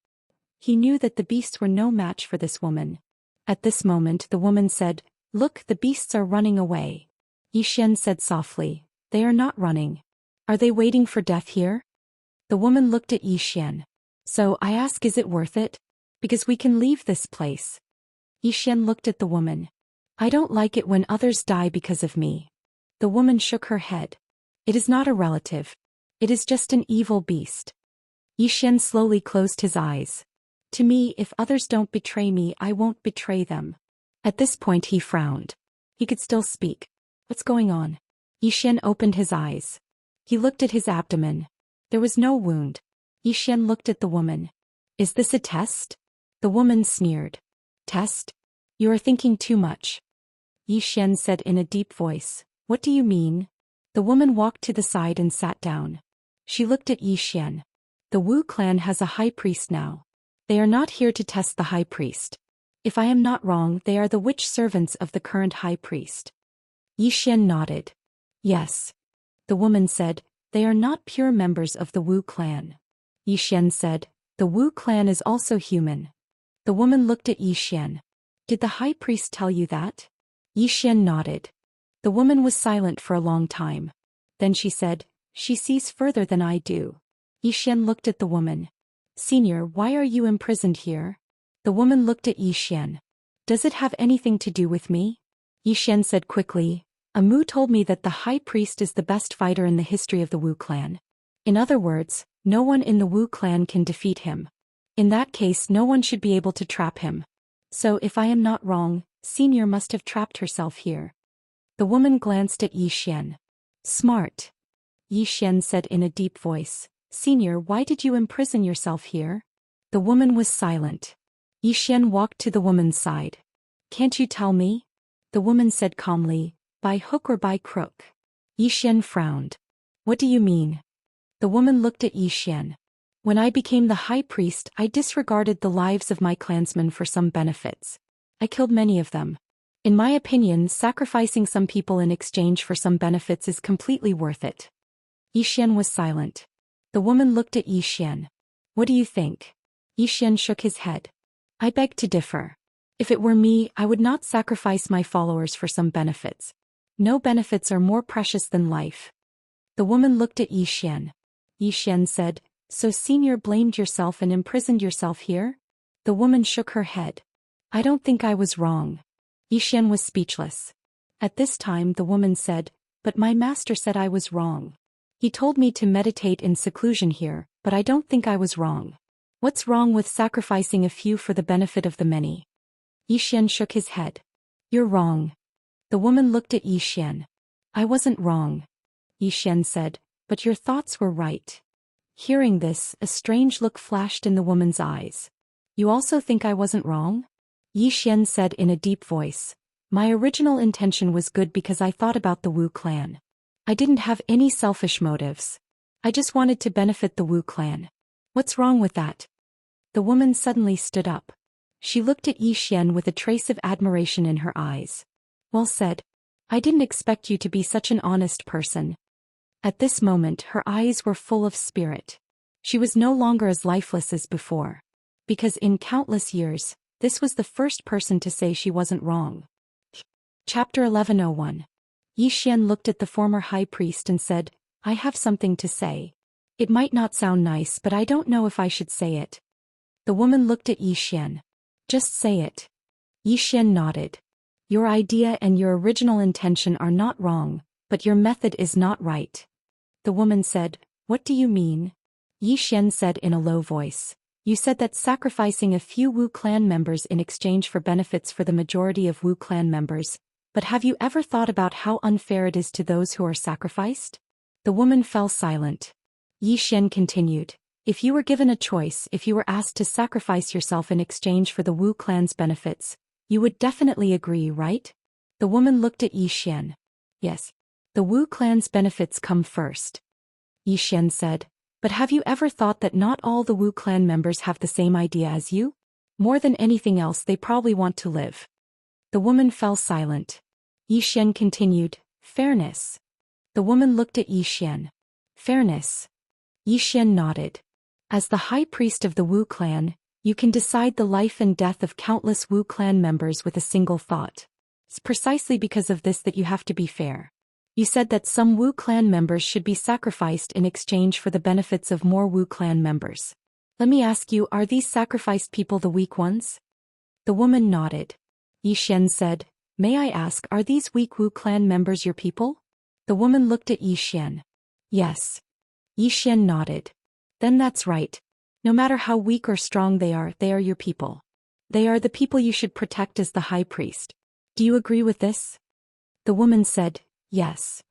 He knew that the beasts were no match for this woman. At this moment, the woman said, Look, the beasts are running away. Yi Xian said softly, They are not running. Are they waiting for death here? The woman looked at Yi Xian. So, I ask, is it worth it? Because we can leave this place. Yi Xian looked at the woman. I don't like it when others die because of me. The woman shook her head. It is not a relative. It is just an evil beast. Yi Xian slowly closed his eyes. To me, if others don't betray me, I won't betray them. At this point he frowned. He could still speak. What's going on? Yi Xian opened his eyes. He looked at his abdomen. There was no wound. Yi Xian looked at the woman. Is this a test? The woman sneered. Test? You are thinking too much. Yi Xian said in a deep voice. What do you mean? The woman walked to the side and sat down. She looked at Yi Xian. The Wu clan has a high priest now. They are not here to test the high priest. If I am not wrong, they are the witch servants of the current high priest. Yi Xian nodded. Yes. The woman said, They are not pure members of the Wu clan. Yi Xian said, The Wu clan is also human. The woman looked at Yi Xian. Did the high priest tell you that? Yi Xian nodded. The woman was silent for a long time. Then she said, She sees further than I do. Yi Xian looked at the woman. Senior, why are you imprisoned here? The woman looked at Yi Xian. Does it have anything to do with me? Yi Xian said quickly, Amu told me that the high priest is the best fighter in the history of the Wu clan. In other words, no one in the Wu clan can defeat him. In that case, no one should be able to trap him. So if I am not wrong, Senior must have trapped herself here. The woman glanced at Yi Xian. Smart. Yi Xian said in a deep voice, Senior, why did you imprison yourself here? The woman was silent. Yi Xian walked to the woman's side. Can't you tell me? The woman said calmly, By hook or by crook? Yi Xian frowned. What do you mean? The woman looked at Yi Xian. When I became the high priest, I disregarded the lives of my clansmen for some benefits. I killed many of them. In my opinion, sacrificing some people in exchange for some benefits is completely worth it. Yi Xian was silent. The woman looked at Yi Xian. What do you think? Yi Xian shook his head. I beg to differ. If it were me, I would not sacrifice my followers for some benefits. No benefits are more precious than life. The woman looked at Yi Xian. Yi Xian said, So Senior blamed yourself and imprisoned yourself here? The woman shook her head. I don't think I was wrong. Yi Xian was speechless. At this time the woman said, But my master said I was wrong. He told me to meditate in seclusion here, but I don't think I was wrong. What's wrong with sacrificing a few for the benefit of the many? Zhou Xian shook his head. You're wrong. The woman looked at Zhou Xian. I wasn't wrong, Zhou Xian said, but your thoughts were right. Hearing this, a strange look flashed in the woman's eyes. You also think I wasn't wrong? Zhou Xian said in a deep voice. My original intention was good because I thought about the Wu clan. I didn't have any selfish motives. I just wanted to benefit the Wu clan. What's wrong with that? The woman suddenly stood up. She looked at Zhou Xian with a trace of admiration in her eyes. Well said. I didn't expect you to be such an honest person. At this moment her eyes were full of spirit. She was no longer as lifeless as before. Because in countless years, this was the first person to say she wasn't wrong. Chapter 1101. Zhou Xian looked at the former high priest and said, I have something to say. It might not sound nice, but I don't know if I should say it. The woman looked at Zhou Xian. Just say it. Zhou Xian nodded. Your idea and your original intention are not wrong, but your method is not right. The woman said, What do you mean? Zhou Xian said in a low voice. You said that sacrificing a few Wu clan members in exchange for benefits for the majority of Wu clan members, but have you ever thought about how unfair it is to those who are sacrificed? The woman fell silent. Zhou Xian continued. If you were given a choice, if you were asked to sacrifice yourself in exchange for the Wu clan's benefits, you would definitely agree, right? The woman looked at Zhou Xian. Yes. The Wu clan's benefits come first. Zhou Xian said. But have you ever thought that not all the Wu clan members have the same idea as you? More than anything else, they probably want to live. The woman fell silent. Zhou Xian continued, Fairness. The woman looked at Zhou Xian. Fairness. Zhou Xian nodded. As the high priest of the Wu clan, you can decide the life and death of countless Wu clan members with a single thought. It's precisely because of this that you have to be fair. You said that some Wu clan members should be sacrificed in exchange for the benefits of more Wu clan members. Let me ask you, are these sacrificed people the weak ones? The woman nodded. Zhou Xian said, May I ask, are these weak Wu clan members your people? The woman looked at Zhou Xian. Yes. Zhou Xian nodded. Then that's right. No matter how weak or strong they are your people. They are the people you should protect as the high priest. Do you agree with this? The woman said, Yes.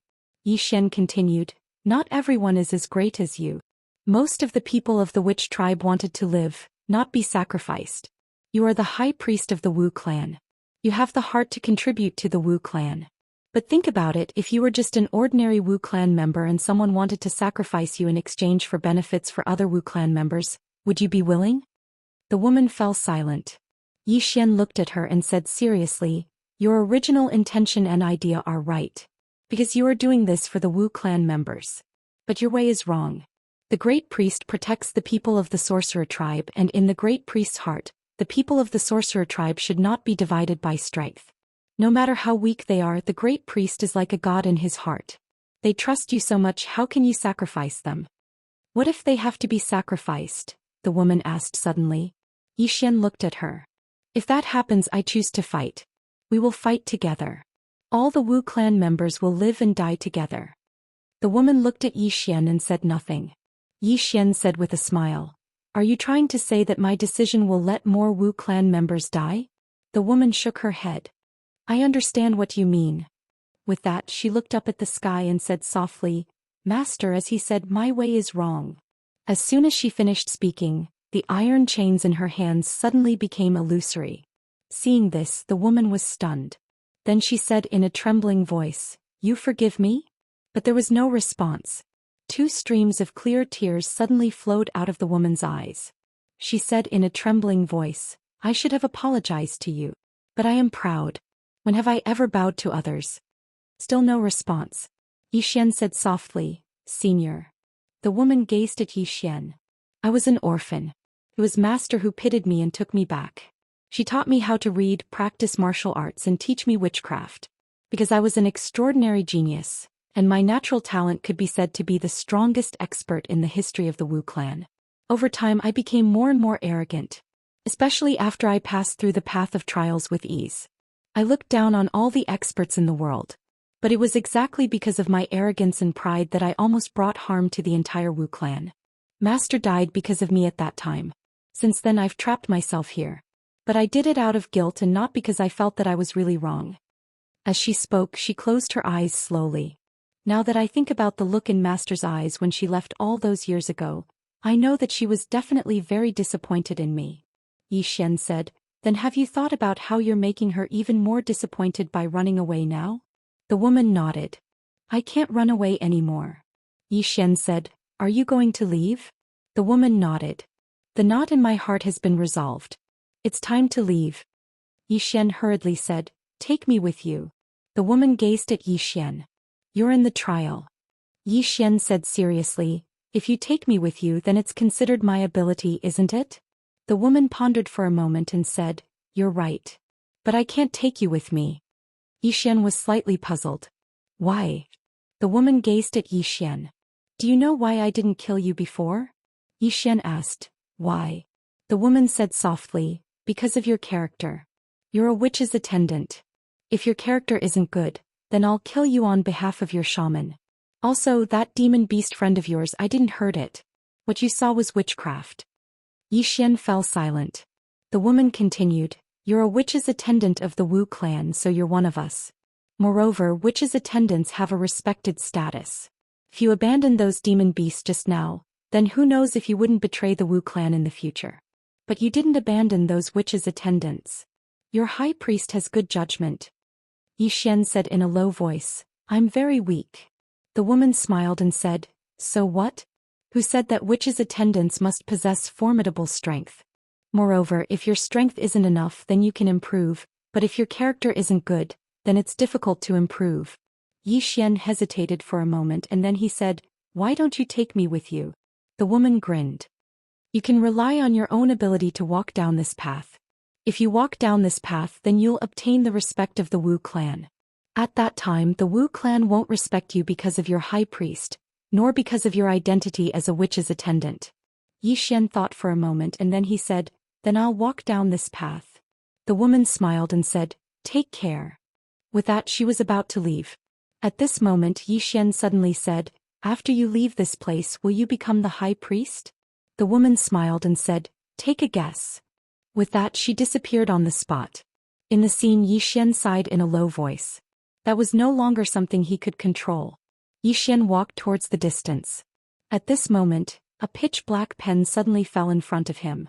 Zhou Xian continued, Not everyone is as great as you. Most of the people of the Witch tribe wanted to live, not be sacrificed. You are the high priest of the Wu clan. You have the heart to contribute to the Wu clan. But think about it, if you were just an ordinary Wu clan member and someone wanted to sacrifice you in exchange for benefits for other Wu clan members, would you be willing? The woman fell silent. Zhou Xian looked at her and said seriously, Your original intention and idea are right. Because you are doing this for the Wu clan members. But your way is wrong. The great priest protects the people of the sorcerer tribe, and in the great priest's heart, the people of the sorcerer tribe should not be divided by strength. No matter how weak they are, the great priest is like a god in his heart. They trust you so much, how can you sacrifice them? What if they have to be sacrificed? The woman asked suddenly. Zhou Xian looked at her. If that happens, I choose to fight. We will fight together. All the Wu clan members will live and die together. The woman looked at Zhou Xian and said nothing. Zhou Xian said with a smile, Are you trying to say that my decision will let more Wu clan members die? The woman shook her head. I understand what you mean. With that, she looked up at the sky and said softly, Master, as he said, my way is wrong. As soon as she finished speaking, the iron chains in her hands suddenly became illusory. Seeing this, the woman was stunned. Then she said in a trembling voice, You forgive me? But there was no response. 2 streams of clear tears suddenly flowed out of the woman's eyes. She said in a trembling voice, I should have apologized to you. But I am proud. When have I ever bowed to others? Still no response. Zhou Xian said softly, Senior. The woman gazed at Zhou Xian. I was an orphan. It was Master who pitied me and took me back. She taught me how to read, practice martial arts and teach me witchcraft. Because I was an extraordinary genius, and my natural talent could be said to be the strongest expert in the history of the Wu clan. Over time I became more and more arrogant. Especially after I passed through the path of trials with ease. I looked down on all the experts in the world. But it was exactly because of my arrogance and pride that I almost brought harm to the entire Wu clan. Master died because of me at that time. Since then I've trapped myself here. But I did it out of guilt and not because I felt that I was really wrong. As she spoke, she closed her eyes slowly. Now that I think about the look in Master's eyes when she left all those years ago, I know that she was definitely very disappointed in me. Yi Xian said, then have you thought about how you're making her even more disappointed by running away now? The woman nodded. I can't run away anymore. Yi Xian said, are you going to leave? The woman nodded. The knot in my heart has been resolved. It's time to leave. Yi Xian hurriedly said, take me with you. The woman gazed at Yi Xian. You're in the trial. Yi Xian said seriously, if you take me with you then it's considered my ability, isn't it? The woman pondered for a moment and said, you're right. But I can't take you with me. Yi Xian was slightly puzzled. Why? The woman gazed at Yi Xian. Do you know why I didn't kill you before? Yi Xian asked. Why? The woman said softly, because of your character. You're a witch's attendant. If your character isn't good, then I'll kill you on behalf of your shaman. Also, that demon beast friend of yours, I didn't hurt it. What you saw was witchcraft. Yi Xian fell silent. The woman continued, you're a witch's attendant of the Wu clan, so you're one of us. Moreover, witches' attendants have a respected status. If you abandoned those demon beasts just now, then who knows if you wouldn't betray the Wu clan in the future. But you didn't abandon those witches' attendants. Your high priest has good judgment. Yi Xian said in a low voice, I'm very weak. The woman smiled and said, so what? Who said that witches' attendants must possess formidable strength? Moreover, if your strength isn't enough then you can improve, but if your character isn't good, then it's difficult to improve. Yi Xian hesitated for a moment and then he said, why don't you take me with you? The woman grinned. You can rely on your own ability to walk down this path. If you walk down this path then you'll obtain the respect of the Wu clan. At that time the Wu clan won't respect you because of your high priest, nor because of your identity as a witch's attendant. Yi Xian thought for a moment and then he said, then I'll walk down this path. The woman smiled and said, take care. With that she was about to leave. At this moment Yi Xian suddenly said, after you leave this place will you become the high priest? The woman smiled and said, take a guess. With that she disappeared on the spot. In the scene Yi Xian sighed in a low voice. That was no longer something he could control. Yi Xian walked towards the distance. At this moment, a pitch-black pen suddenly fell in front of him.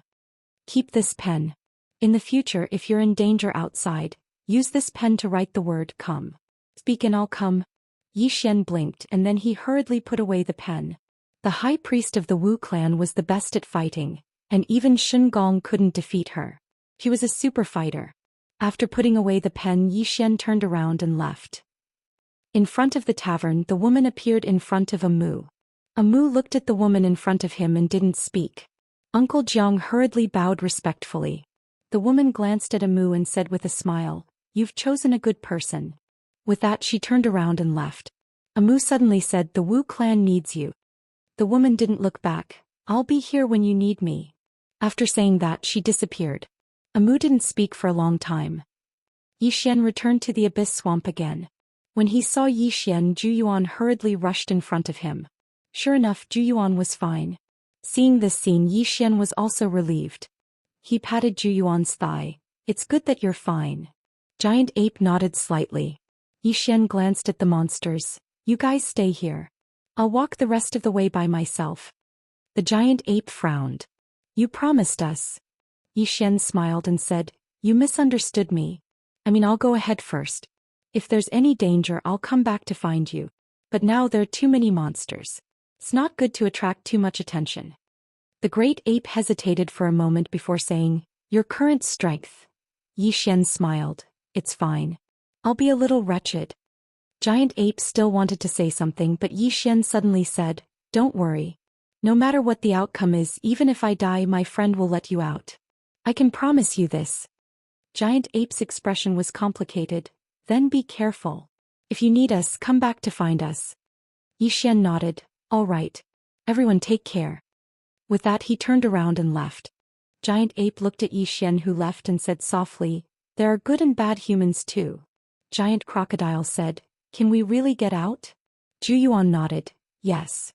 Keep this pen. In the future if you're in danger outside, use this pen to write the word come. Speak and I'll come. Yi Xian blinked and then he hurriedly put away the pen. The high priest of the Wu clan was the best at fighting, and even Shen Gong couldn't defeat her. She was a super fighter. After putting away the pen Yi Xian turned around and left. In front of the tavern the woman appeared in front of Amu. Amu looked at the woman in front of him and didn't speak. Uncle Jiang hurriedly bowed respectfully. The woman glanced at Amu and said with a smile, you've chosen a good person. With that she turned around and left. Amu suddenly said, the Wu clan needs you. The woman didn't look back. I'll be here when you need me. After saying that she disappeared. Amu didn't speak for a long time. Yi Xian returned to the abyss swamp again. When he saw Yi Xian, Zhu Yuan hurriedly rushed in front of him. Sure enough, Zhu Yuan was fine. Seeing this scene Yi Xian was also relieved. He patted Zhu Yuan's thigh. It's good that you're fine. Giant Ape nodded slightly. Yi Xian glanced at the monsters. You guys stay here. I'll walk the rest of the way by myself. The giant ape frowned. You promised us. Yi Xian smiled and said, you misunderstood me. I'll go ahead first. If there's any danger I'll come back to find you. But now there are too many monsters. It's not good to attract too much attention. The great ape hesitated for a moment before saying, your current strength. Yi Xian smiled. It's fine. I'll be a little wretched. Giant Ape still wanted to say something but Yi Xian suddenly said, don't worry. No matter what the outcome is, even if I die my friend will let you out. I can promise you this. Giant Ape's expression was complicated. Then be careful. If you need us, come back to find us. Yi Xian nodded. All right. Everyone take care. With that he turned around and left. Giant Ape looked at Yi Xian who left and said softly, there are good and bad humans too. Giant Crocodile said, Can we really get out? Zhu Yuan nodded, yes.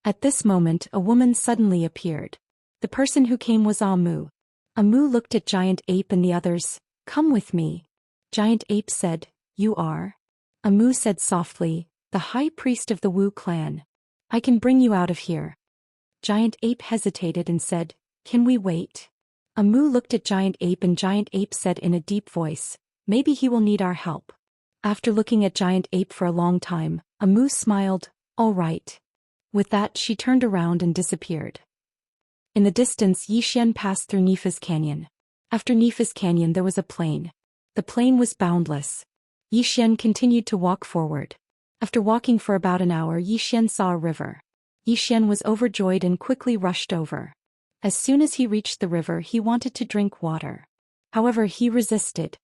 At this moment a woman suddenly appeared. The person who came was Amu. Amu looked at Giant Ape and the others. Come with me. Giant Ape said, you are? Amu said softly, the high priest of the Wu clan. I can bring you out of here. Giant Ape hesitated and said, can we wait? Amu looked at Giant Ape and Giant Ape said in a deep voice, maybe he will need our help. After looking at Giant Ape for a long time, Amu smiled, all right. With that she turned around and disappeared. In the distance Zhou Xian passed through Nifa's canyon. After Nifa's canyon there was a plain. The plain was boundless. Zhou Xian continued to walk forward. After walking for about an hour Zhou Xian saw a river. Zhou Xian was overjoyed and quickly rushed over. As soon as he reached the river he wanted to drink water. However he resisted.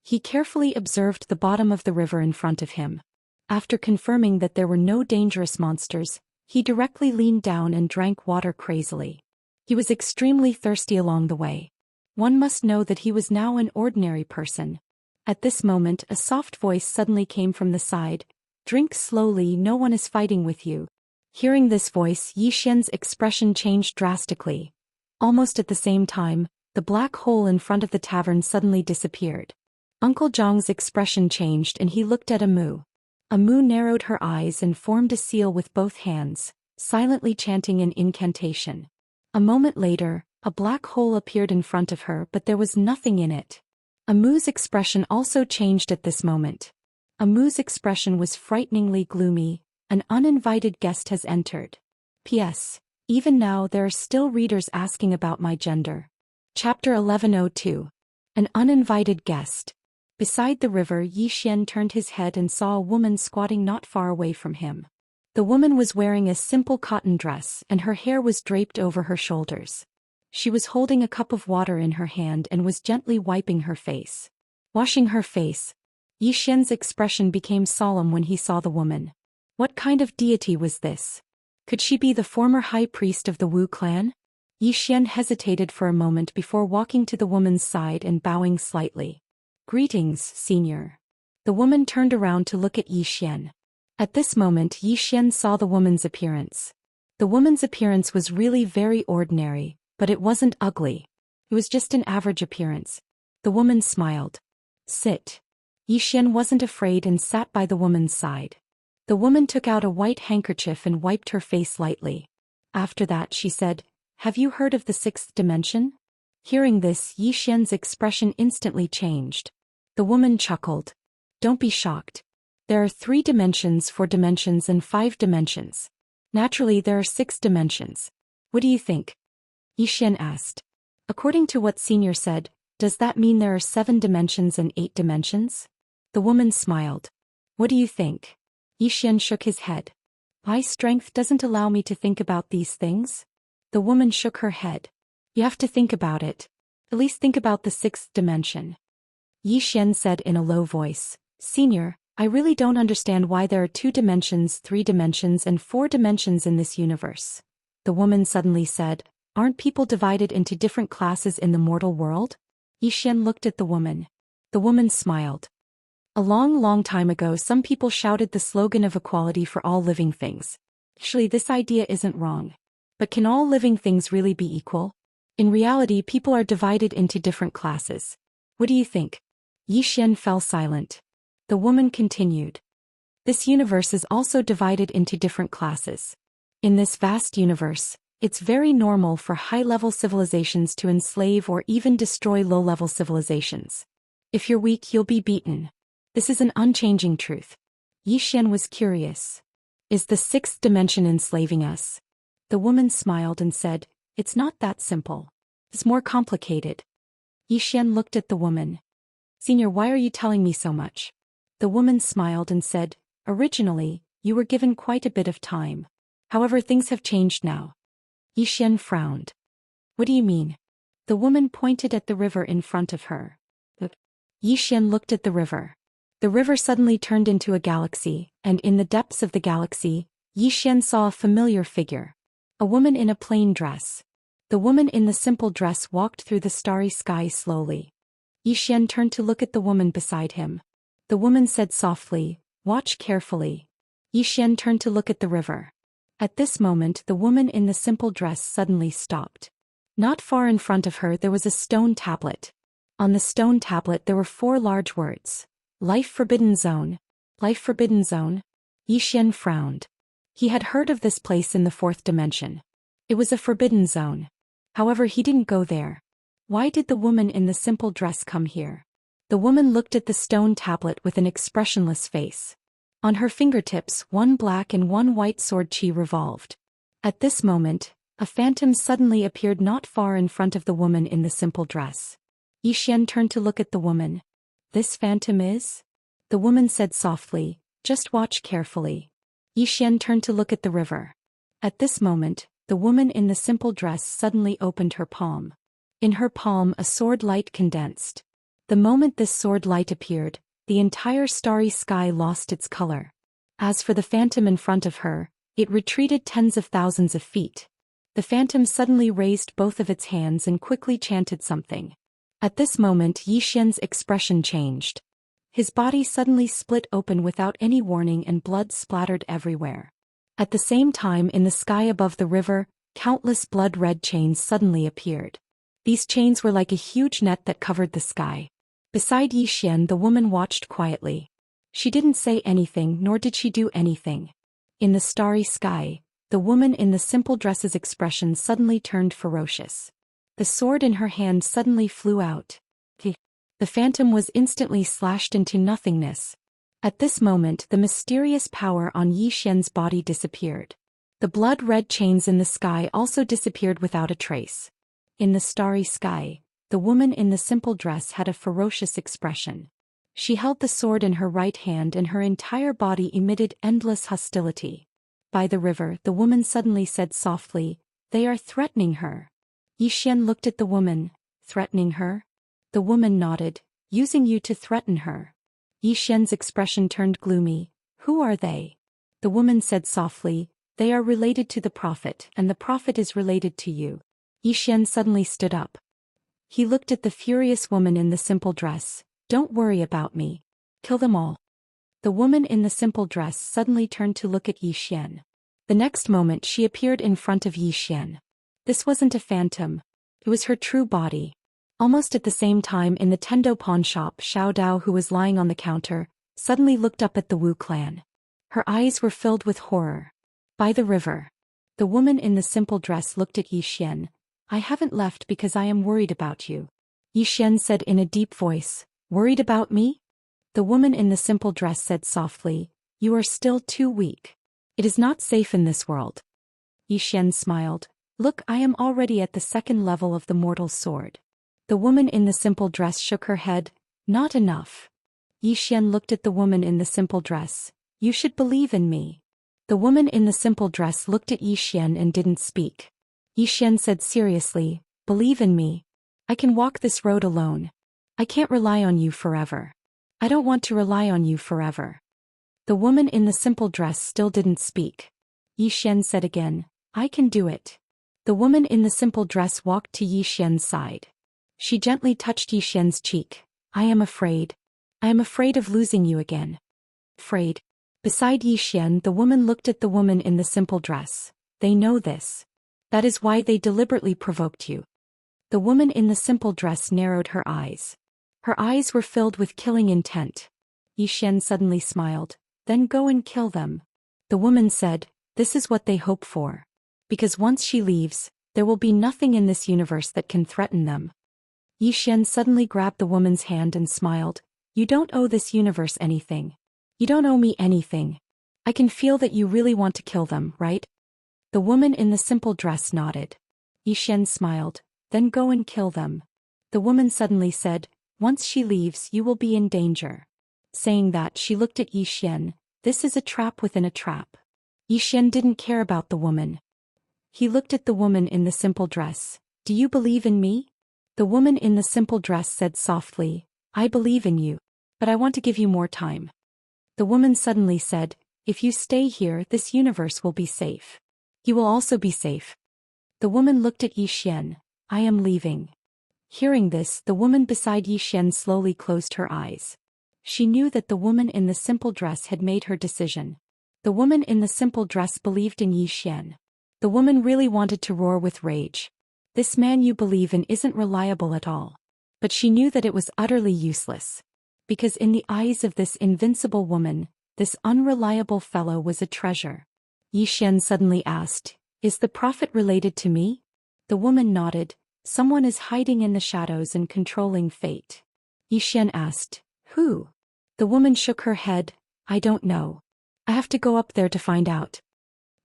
He carefully observed the bottom of the river in front of him. After confirming that there were no dangerous monsters, he directly leaned down and drank water crazily. He was extremely thirsty along the way. One must know that he was now an ordinary person. At this moment a soft voice suddenly came from the side. Drink slowly, no one is fighting with you. Hearing this voice Zhou Xian's expression changed drastically. Almost at the same time, the black hole in front of the tavern suddenly disappeared. Uncle Zhang's expression changed and he looked at Amu. Amu narrowed her eyes and formed a seal with both hands, silently chanting an incantation. A moment later, a black hole appeared in front of her but there was nothing in it. Amu's expression also changed at this moment. Amu's expression was frighteningly gloomy. An uninvited guest has entered. P.S. Even now there are still readers asking about my gender. Chapter 1102. An uninvited guest. Beside the river Zhou Xian turned his head and saw a woman squatting not far away from him. The woman was wearing a simple cotton dress and her hair was draped over her shoulders. She was holding a cup of water in her hand and was gently wiping her face. Washing her face. Zhou Xian's expression became solemn when he saw the woman. What kind of deity was this? Could she be the former high priest of the Wu clan? Zhou Xian hesitated for a moment before walking to the woman's side and bowing slightly. Greetings, senior. The woman turned around to look at Zhou Xian. At this moment Zhou Xian saw the woman's appearance. The woman's appearance was really very ordinary, but it wasn't ugly. It was just an average appearance. The woman smiled. Sit. Zhou Xian wasn't afraid and sat by the woman's side. The woman took out a white handkerchief and wiped her face lightly. After that she said, have you heard of the sixth dimension? Hearing this Zhou Xian's expression instantly changed. The woman chuckled. Don't be shocked. There are 3 dimensions, 4 dimensions and 5 dimensions. Naturally there are 6 dimensions. What do you think? Zhou Xian asked. According to what senior said, does that mean there are 7 dimensions and 8 dimensions? The woman smiled. What do you think? Zhou Xian shook his head. My strength doesn't allow me to think about these things. The woman shook her head. You have to think about it. At least think about the 6th dimension. Zhou Xian said in a low voice, Senior, I really don't understand why there are 2 dimensions, 3 dimensions and 4 dimensions in this universe. The woman suddenly said, aren't people divided into different classes in the mortal world? Zhou Xian looked at the woman. The woman smiled. A long time ago some people shouted the slogan of equality for all living things. Actually this idea isn't wrong. But can all living things really be equal? In reality people are divided into different classes. What do you think? Zhou Xian fell silent. The woman continued. This universe is also divided into different classes. In this vast universe, it's very normal for high-level civilizations to enslave or even destroy low-level civilizations. If you're weak you'll be beaten. This is an unchanging truth. Zhou Xian was curious. Is the 6th dimension enslaving us? The woman smiled and said, it's not that simple. It's more complicated. Zhou Xian looked at the woman. Senior, why are you telling me so much? The woman smiled and said, originally, you were given quite a bit of time. However, things have changed now. Zhou Xian frowned. What do you mean? The woman pointed at the river in front of her. Zhou Xian looked at the river. The river suddenly turned into a galaxy, and in the depths of the galaxy, Zhou Xian saw a familiar figure. A woman in a plain dress. The woman in the simple dress walked through the starry sky slowly. Zhou Xian turned to look at the woman beside him. The woman said softly, Watch carefully. Yi Xian turned to look at the river. At this moment the woman in the simple dress suddenly stopped. Not far in front of her there was a stone tablet. On the stone tablet there were 4 large words. Life Forbidden Zone. Life Forbidden Zone? Yi Xian frowned. He had heard of this place in the 4th dimension. It was a forbidden zone. However, he didn't go there. Why did the woman in the simple dress come here? The woman looked at the stone tablet with an expressionless face. On her fingertips 1 black and 1 white sword chi revolved. At this moment, a phantom suddenly appeared not far in front of the woman in the simple dress. Yi Xian turned to look at the woman. This phantom is? The woman said softly, just watch carefully. Yi Xian turned to look at the river. At this moment, the woman in the simple dress suddenly opened her palm. In her palm a sword light condensed. The moment this sword light appeared, the entire starry sky lost its color. As for the phantom in front of her, it retreated tens of thousands of feet. The phantom suddenly raised both of its hands and quickly chanted something. At this moment Yi Xian's expression changed. His body suddenly split open without any warning and blood splattered everywhere. At the same time in the sky above the river, countless blood-red chains suddenly appeared. These chains were like a huge net that covered the sky. Beside Yi Xian the woman watched quietly. She didn't say anything nor did she do anything. In the starry sky, the woman in the simple dress's expression suddenly turned ferocious. The sword in her hand suddenly flew out. The phantom was instantly slashed into nothingness. At this moment the mysterious power on Yi Xian's body disappeared. The blood-red chains in the sky also disappeared without a trace. In the starry sky, the woman in the simple dress had a ferocious expression. She held the sword in her right hand and her entire body emitted endless hostility. By the river the woman suddenly said softly, "They are threatening her." Yi Xian looked at the woman. Threatening her? The woman nodded. Using you to threaten her. Yi Xian's expression turned gloomy. Who are they? The woman said softly, they are related to the prophet and the prophet is related to you. Yi Xian suddenly stood up. He looked at the furious woman in the simple dress. Don't worry about me. Kill them all. The woman in the simple dress suddenly turned to look at Yi Xian. The next moment she appeared in front of Yi Xian. This wasn't a phantom. It was her true body. Almost at the same time in the Tendo pawn shop, Xiao Dao, who was lying on the counter, suddenly looked up at the Wu clan. Her eyes were filled with horror. By the river. The woman in the simple dress looked at Yi Xian. I haven't left because I am worried about you. Yi Xian said in a deep voice. Worried about me? The woman in the simple dress said softly. You are still too weak. It is not safe in this world. Yi Xian smiled. Look, I am already at the 2nd level of the mortal sword. The woman in the simple dress shook her head. Not enough. Yi Xian looked at the woman in the simple dress. You should believe in me. The woman in the simple dress looked at Yi Xian and didn't speak. Yi Xian said seriously, believe in me. I can walk this road alone. I can't rely on you forever. I don't want to rely on you forever. The woman in the simple dress still didn't speak. Yi Xian said again, I can do it. The woman in the simple dress walked to Yi Xian's side. She gently touched Yi Xian's cheek. I am afraid. I am afraid of losing you again. Afraid. Beside Yi Xian the woman looked at the woman in the simple dress. They know this. That is why they deliberately provoked you. The woman in the simple dress narrowed her eyes. Her eyes were filled with killing intent. Yi Xian suddenly smiled. Then go and kill them. The woman said, this is what they hope for. Because once she leaves, there will be nothing in this universe that can threaten them. Yi Xian suddenly grabbed the woman's hand and smiled. You don't owe this universe anything. You don't owe me anything. I can feel that you really want to kill them, right? The woman in the simple dress nodded. Yi Xian smiled. Then go and kill them. The woman suddenly said, once she leaves you will be in danger. Saying that she looked at Yi Xian. This is a trap within a trap. Yi Xian didn't care about the woman. He looked at the woman in the simple dress. Do you believe in me? The woman in the simple dress said softly, I believe in you. But I want to give you more time. The woman suddenly said, if you stay here this universe will be safe. You will also be safe. The woman looked at Yi Xian. I am leaving. Hearing this, the woman beside Yi Xian slowly closed her eyes. She knew that the woman in the simple dress had made her decision. The woman in the simple dress believed in Zhou Xian. The woman really wanted to roar with rage. This man you believe in isn't reliable at all. But she knew that it was utterly useless. Because in the eyes of this invincible woman, this unreliable fellow was a treasure. Zhou Xian suddenly asked, "Is the prophet related to me?" The woman nodded. "Someone is hiding in the shadows and controlling fate." Zhou Xian asked, "Who?" The woman shook her head. "I don't know. I have to go up there to find out."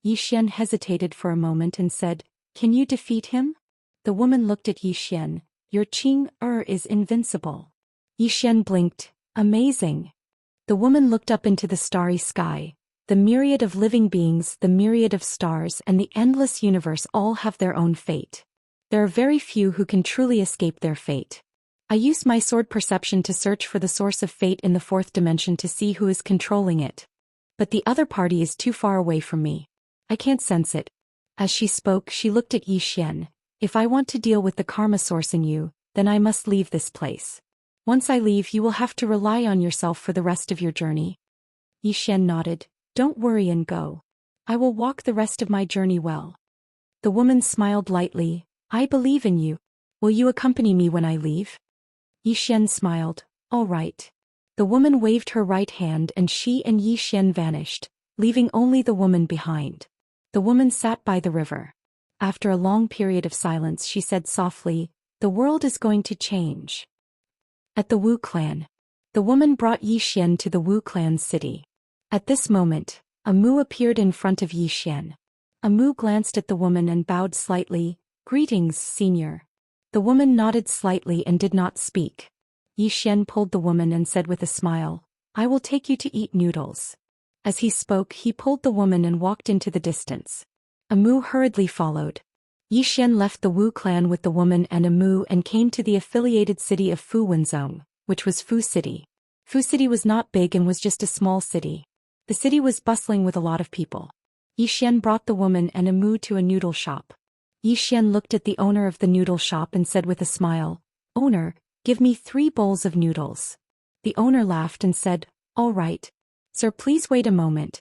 Zhou Xian hesitated for a moment and said, "Can you defeat him?" The woman looked at Zhou Xian. "Your Qing is invincible." Zhou Xian blinked. "Amazing." The woman looked up into the starry sky. The myriad of living beings, the myriad of stars, and the endless universe all have their own fate. There are very few who can truly escape their fate. I use my sword perception to search for the source of fate in the fourth dimension to see who is controlling it. But the other party is too far away from me. I can't sense it. As she spoke, she looked at Zhou Xian. "If I want to deal with the karma source in you, then I must leave this place. Once I leave, you will have to rely on yourself for the rest of your journey." Zhou Xian nodded. "Don't worry and go. I will walk the rest of my journey well." The woman smiled lightly. "I believe in you. Will you accompany me when I leave?" Zhou Xian smiled. "All right." The woman waved her right hand and she and Zhou Xian vanished, leaving only the woman behind. The woman sat by the river. After a long period of silence, she said softly, "The world is going to change." At the Wu clan. The woman brought Zhou Xian to the Wu clan's city. At this moment, a Mu appeared in front of Zhou Xian. A Mu glanced at the woman and bowed slightly. "Greetings, senior." The woman nodded slightly and did not speak. Zhou Xian pulled the woman and said with a smile, "I will take you to eat noodles." As he spoke, he pulled the woman and walked into the distance. A Mu hurriedly followed. Zhou Xian left the Wu clan with the woman and a Mu and came to the affiliated city of Fu Wenzhong, which was Fu City. Fu City was not big and was just a small city. The city was bustling with a lot of people. Zhou Xian brought the woman and a Mu to a noodle shop. Zhou Xian looked at the owner of the noodle shop and said with a smile, "Owner, give me 3 bowls of noodles." The owner laughed and said, "All right. Sir, please wait a moment."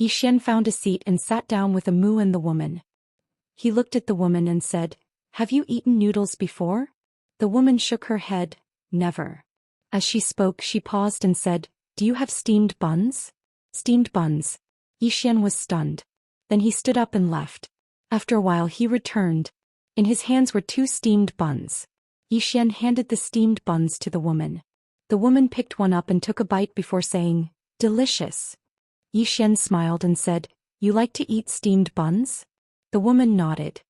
Zhou Xian found a seat and sat down with a Mu and the woman. He looked at the woman and said, "Have you eaten noodles before?" The woman shook her head, "Never." As she spoke, she paused and said, "Do you have steamed buns?" Steamed buns. Zhou Xian was stunned. Then he stood up and left. After a while he returned. In his hands were 2 steamed buns. Zhou Xian handed the steamed buns to the woman. The woman picked one up and took a bite before saying, "Delicious." Zhou Xian smiled and said, "You like to eat steamed buns?" The woman nodded.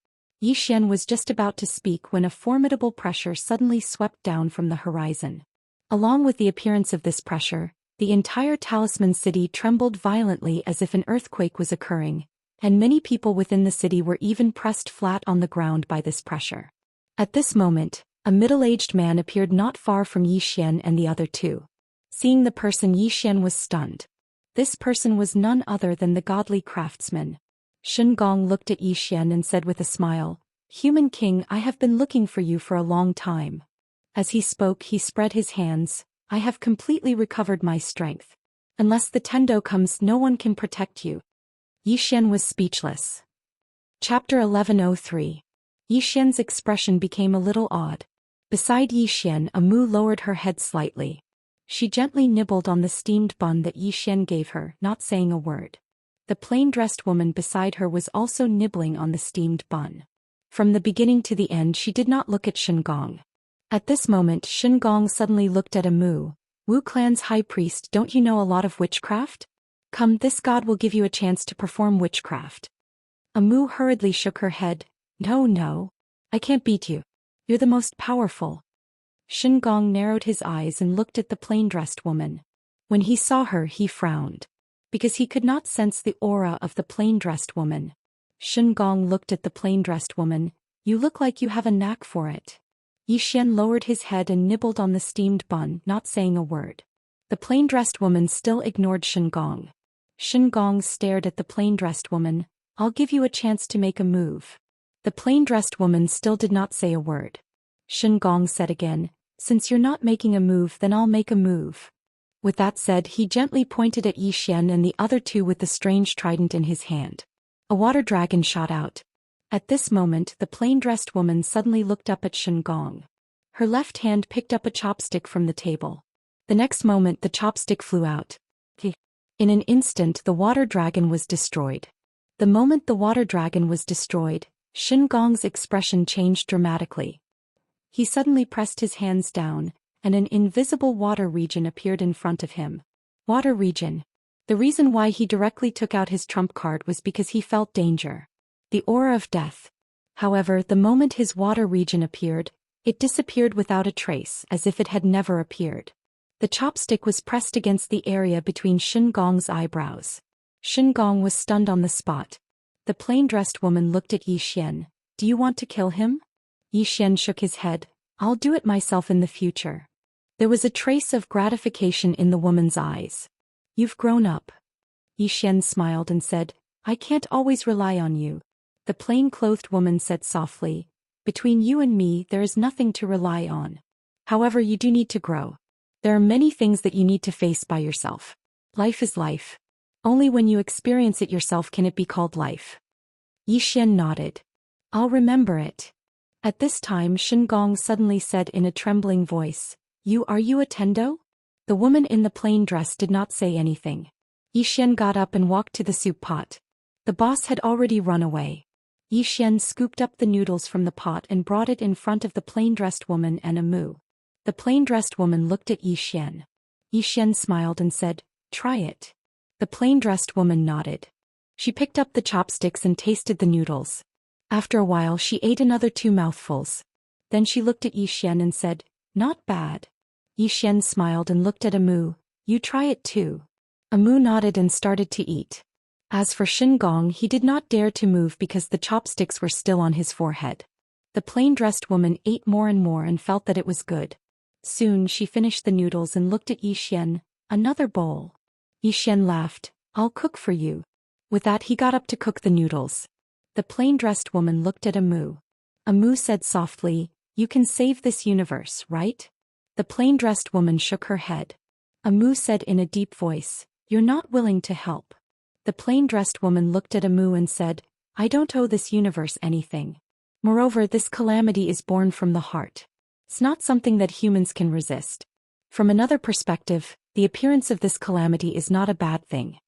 Zhou Xian was just about to speak when a formidable pressure suddenly swept down from the horizon. Along with the appearance of this pressure, the entire talisman city trembled violently as if an earthquake was occurring, and many people within the city were even pressed flat on the ground by this pressure. At this moment, a middle-aged man appeared not far from Zhou Xian and the other 2. Seeing the person, Zhou Xian was stunned. This person was none other than the godly craftsman. Shen Gong looked at Zhou Xian and said with a smile, "Human King, I have been looking for you for a long time." As he spoke, he spread his hands. "I have completely recovered my strength. Unless the Tendo comes, no one can protect you." Zhou Xian was speechless. Chapter 1103. Zhou Xian's expression became a little odd. Beside Zhou Xian, a Mu lowered her head slightly. She gently nibbled on the steamed bun that Zhou Xian gave her, not saying a word. The plain-dressed woman beside her was also nibbling on the steamed bun. From the beginning to the end she did not look at Shen Gong. At this moment Shen Gong suddenly looked at a Mu. "Wu clan's high priest, don't you know a lot of witchcraft? Come, this god will give you a chance to perform witchcraft." A Mu hurriedly shook her head. No, I can't beat you. You're the most powerful." Shen Gong narrowed his eyes and looked at the plain-dressed woman. When he saw her, he frowned. Because he could not sense the aura of the plain-dressed woman. Shen Gong looked at the plain-dressed woman. "You look like you have a knack for it." Zhou Xian lowered his head and nibbled on the steamed bun, not saying a word. The plain-dressed woman still ignored Shen Gong. Shen Gong stared at the plain-dressed woman. "I'll give you a chance to make a move." The plain-dressed woman still did not say a word. Shen Gong said again, "Since you're not making a move, then I'll make a move." With that said, he gently pointed at Yi Xian and the other two with the strange trident in his hand. A water dragon shot out. At this moment, the plain-dressed woman suddenly looked up at Shen Gong. Her left hand picked up a chopstick from the table. The next moment, the chopstick flew out. In an instant, the water dragon was destroyed. The moment the water dragon was destroyed, Shen Gong's expression changed dramatically. He suddenly pressed his hands down, and an invisible water region appeared in front of him. Water region. The reason why he directly took out his trump card was because he felt danger. The aura of death. However, the moment his water region appeared, it disappeared without a trace, as if it had never appeared. The chopstick was pressed against the area between Shen Gong's eyebrows. Shen Gong was stunned on the spot. The plain-dressed woman looked at Yi Xian. Do you want to kill him? Yi Xian shook his head. I'll do it myself in the future. There was a trace of gratification in the woman's eyes. You've grown up. Yi Xian smiled and said, I can't always rely on you. The plain-clothed woman said softly, between you and me there is nothing to rely on. However, you do need to grow. There are many things that you need to face by yourself. Life is life. Only when you experience it yourself can it be called life. Yi Xian nodded. I'll remember it. At this time, Shen Gong suddenly said in a trembling voice, Are you a Tendo? The woman in the plain dress did not say anything. Yi Xian got up and walked to the soup pot. The boss had already run away. Yi Xian scooped up the noodles from the pot and brought it in front of the plain-dressed woman and Amu. The plain-dressed woman looked at Yi Xian. Yi Xian smiled and said, Try it. The plain-dressed woman nodded. She picked up the chopsticks and tasted the noodles. After a while she ate another 2 mouthfuls. Then she looked at Yi Xian and said, Not bad. Yi Xian smiled and looked at Amu. You try it too. Amu nodded and started to eat. As for Shen Gong, he did not dare to move because the chopsticks were still on his forehead. The plain-dressed woman ate more and more and felt that it was good. Soon she finished the noodles and looked at Yi Xian. Another bowl. Yi Xian laughed. I'll cook for you. With that he got up to cook the noodles. The plain-dressed woman looked at Amu. Amu said softly, You can save this universe, right? The plain-dressed woman shook her head. Amu said in a deep voice, You're not willing to help. The plain-dressed woman looked at Amu and said, I don't owe this universe anything. Moreover, this calamity is born from the heart. It's not something that humans can resist. From another perspective, the appearance of this calamity is not a bad thing.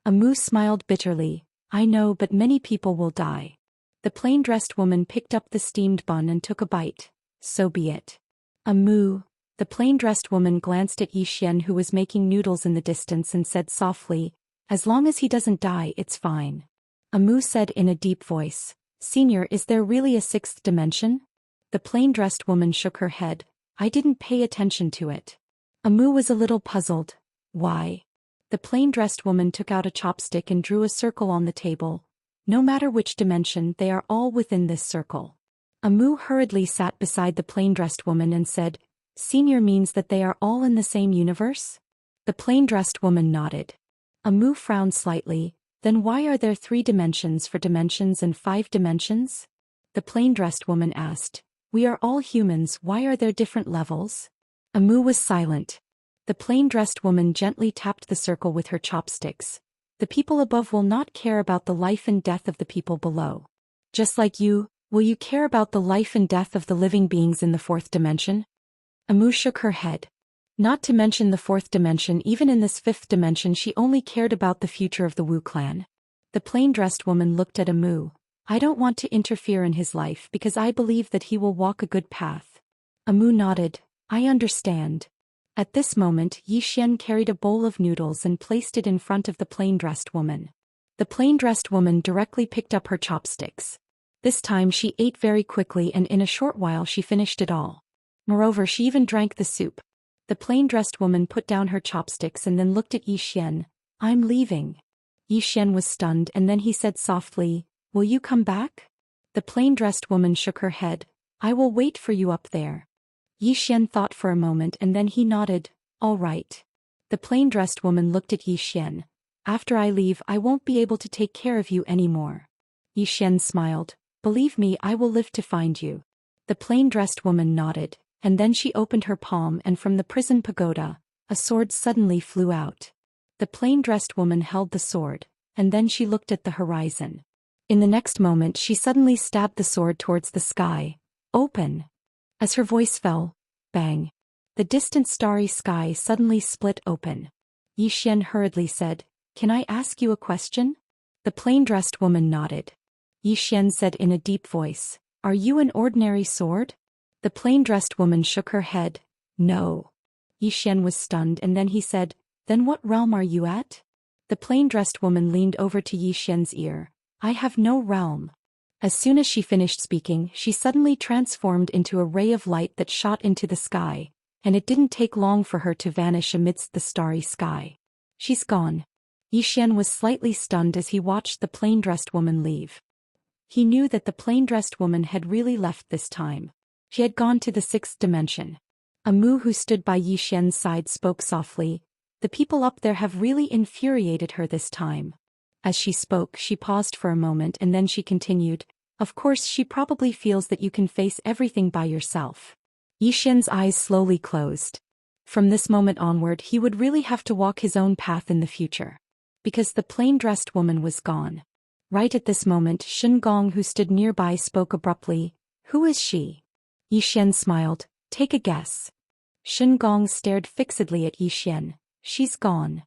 Amu smiled bitterly. I know, but many people will die. The plain-dressed woman picked up the steamed bun and took a bite. So be it. Amu. The plain-dressed woman glanced at Yi Xian, who was making noodles in the distance, and said softly, As long as he doesn't die, it's fine. Amu said in a deep voice, Senior, is there really a 6th dimension? The plain-dressed woman shook her head. I didn't pay attention to it. Amu was a little puzzled. Why? The plain-dressed woman took out a chopstick and drew a circle on the table. No matter which dimension, they are all within this circle. Amu hurriedly sat beside the plain-dressed woman and said, Senior means that they are all in the same universe? The plain-dressed woman nodded. Amu frowned slightly. Then why are there 3 dimensions for dimensions and 5 dimensions? The plain-dressed woman asked. We are all humans, why are there different levels? Amu was silent. The plain-dressed woman gently tapped the circle with her chopsticks. The people above will not care about the life and death of the people below. Just like you, will you care about the life and death of the living beings in the 4th dimension? Amu shook her head. Not to mention the 4th dimension, even in this 5th dimension she only cared about the future of the Wu clan. The plain-dressed woman looked at Amu. I don't want to interfere in his life because I believe that he will walk a good path. Amu nodded. I understand. At this moment, Yi Xian carried a bowl of noodles and placed it in front of the plain-dressed woman. The plain-dressed woman directly picked up her chopsticks. This time she ate very quickly and in a short while she finished it all. Moreover, she even drank the soup. The plain-dressed woman put down her chopsticks and then looked at Yi Xian. I'm leaving. Yi Xian was stunned and then he said softly, Will you come back? The plain-dressed woman shook her head. I will wait for you up there. Yi Xian thought for a moment and then he nodded. All right. The plain-dressed woman looked at Yi Xian. After I leave, I won't be able to take care of you anymore. Yi Xian smiled. Believe me, I will live to find you. The plain-dressed woman nodded, and then she opened her palm and from the prison pagoda, a sword suddenly flew out. The plain-dressed woman held the sword, and then she looked at the horizon. In the next moment she suddenly stabbed the sword towards the sky. Open! As her voice fell, bang! The distant starry sky suddenly split open. Yi Xian hurriedly said, "Can I ask you a question?" The plain-dressed woman nodded. Yi Xian said in a deep voice, "Are you an ordinary sword?" The plain-dressed woman shook her head. "No." Yi Xian was stunned, and then he said, "Then what realm are you at?" The plain-dressed woman leaned over to Yi Xian's ear. "I have no realm." As soon as she finished speaking, she suddenly transformed into a ray of light that shot into the sky, and it didn't take long for her to vanish amidst the starry sky. "She's gone." Yi Xian was slightly stunned as he watched the plain-dressed woman leave. He knew that the plain-dressed woman had really left this time. She had gone to the sixth dimension. A Mu who stood by Yi Xian's side spoke softly, "The people up there have really infuriated her this time." As she spoke, she paused for a moment and then she continued, "Of course she probably feels that you can face everything by yourself." Yi Xian's eyes slowly closed. From this moment onward he would really have to walk his own path in the future. Because the plain-dressed woman was gone. Right at this moment Shen Gong who stood nearby spoke abruptly, "Who is she?" Yi Xian smiled, "Take a guess." Shen Gong stared fixedly at Yi Xian. "She's gone."